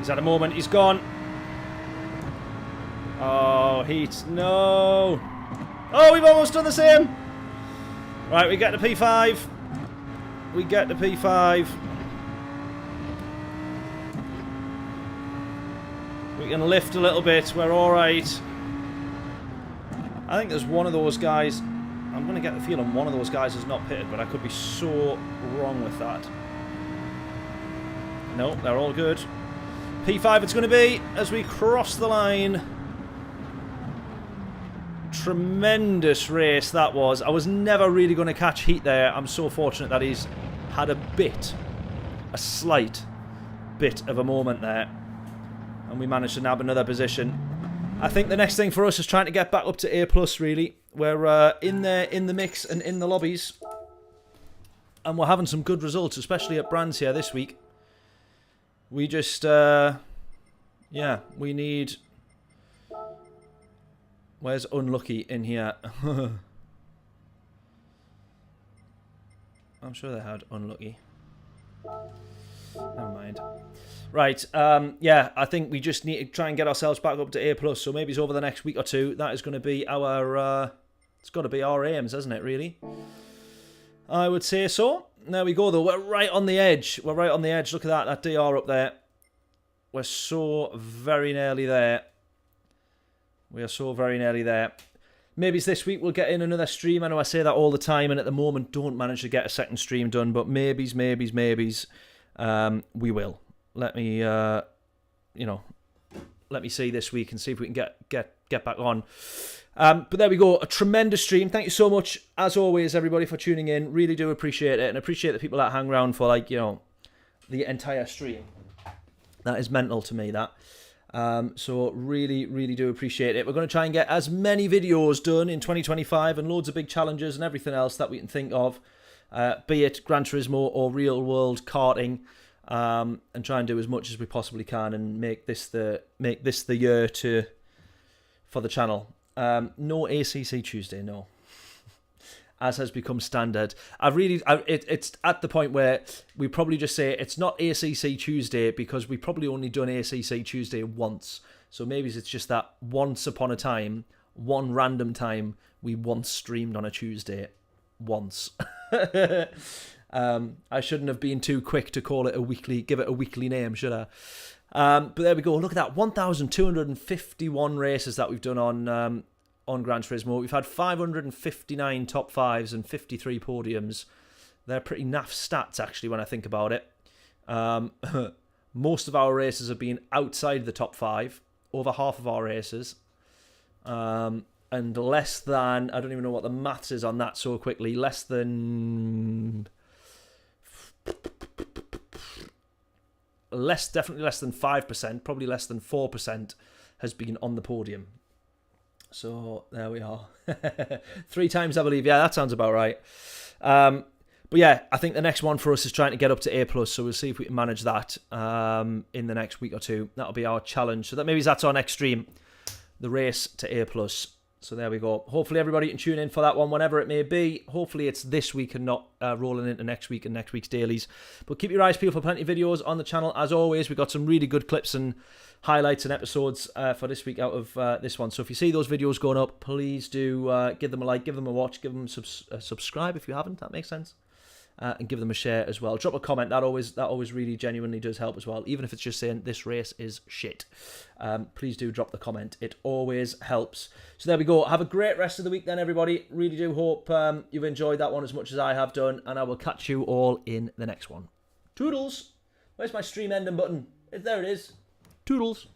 He's had a moment. He's gone. Oh, heat. No. Oh, we've almost done the same. Right, we get to P5. We get to P5. We can lift a little bit. We're alright. I think there's one of those guys. I'm going to get the feeling one of those guys is not pitted, but I could be so wrong with that. No, they're all good. P5 it's going to be as we cross the line. Tremendous race that was. I was never really going to catch heat there. I'm so fortunate that he's had a slight bit of a moment there. And we managed to nab another position. I think the next thing for us is trying to get back up to A+, really. We're in there, in the mix and in the lobbies. And we're having some good results, especially at Brands here this week. We just, yeah, we need... Where's Unlucky in here? I'm sure they had Unlucky. Never mind. Right, yeah, I think we just need to try and get ourselves back up to A+, so maybe it's over the next week or two. That is going to be our, it's got to be our aims, hasn't it, really? I would say so. There we go, though. We're right on the edge. We're right on the edge. Look at that DR up there. We're so very nearly there. We are so very nearly there. Maybe this week we'll get in another stream. I know I say that all the time, and at the moment don't manage to get a second stream done, but maybes, we will. Let me, you know, let me see this week and see if we can get back on. But there we go. A tremendous stream. Thank you so much, as always, everybody, for tuning in. Really do appreciate it, and appreciate the people that hang around for, like, you know, the entire stream. That is mental to me, that. So really, really do appreciate it. We're going to try and get as many videos done in 2025 and loads of big challenges and everything else that we can think of, be it Gran Turismo or real world karting, and try and do as much as we possibly can and make this the year for the channel. No ACC Tuesday, no. As has become standard. It's at the point where we probably just say it's not ACC Tuesday because we probably only done ACC Tuesday once. So maybe it's just that once upon a time, one random time, we once streamed on a Tuesday. Once. I shouldn't have been too quick to call it a weekly, give it a weekly name, should I? But there we go. Look at that. 1,251 races that we've done on Gran Turismo. We've had 559 top fives and 53 podiums. They're pretty naff stats, actually, when I think about it. Most of our races have been outside the top five, over half of our races. And less than, I don't even know what the maths is on that so quickly, less than... definitely less than 5%, probably less than 4% has been on the podium. So there we are. 3 times, I believe. Yeah, that sounds about right. But yeah, I think the next one for us is trying to get up to A+, so we'll see if we can manage that in the next week or two. That'll be our challenge. So that maybe that's our next stream, the race to A+. So there we go. Hopefully everybody can tune in for that one whenever it may be. Hopefully it's this week and not rolling into next week and next week's dailies. But keep your eyes peeled for plenty of videos on the channel. As always, we've got some really good clips and highlights and episodes for this week out of this one. So if you see those videos going up, please do give them a like, give them a watch, give them a subscribe if you haven't. That makes sense. And give them a share as well. Drop a comment. That always really genuinely does help as well. Even if it's just saying this race is shit. Please do drop the comment. It always helps. So there we go. Have a great rest of the week then, everybody. Really do hope you've enjoyed that one as much as I have done. And I will catch you all in the next one. Toodles. Where's my stream ending button? There it is. Toodles.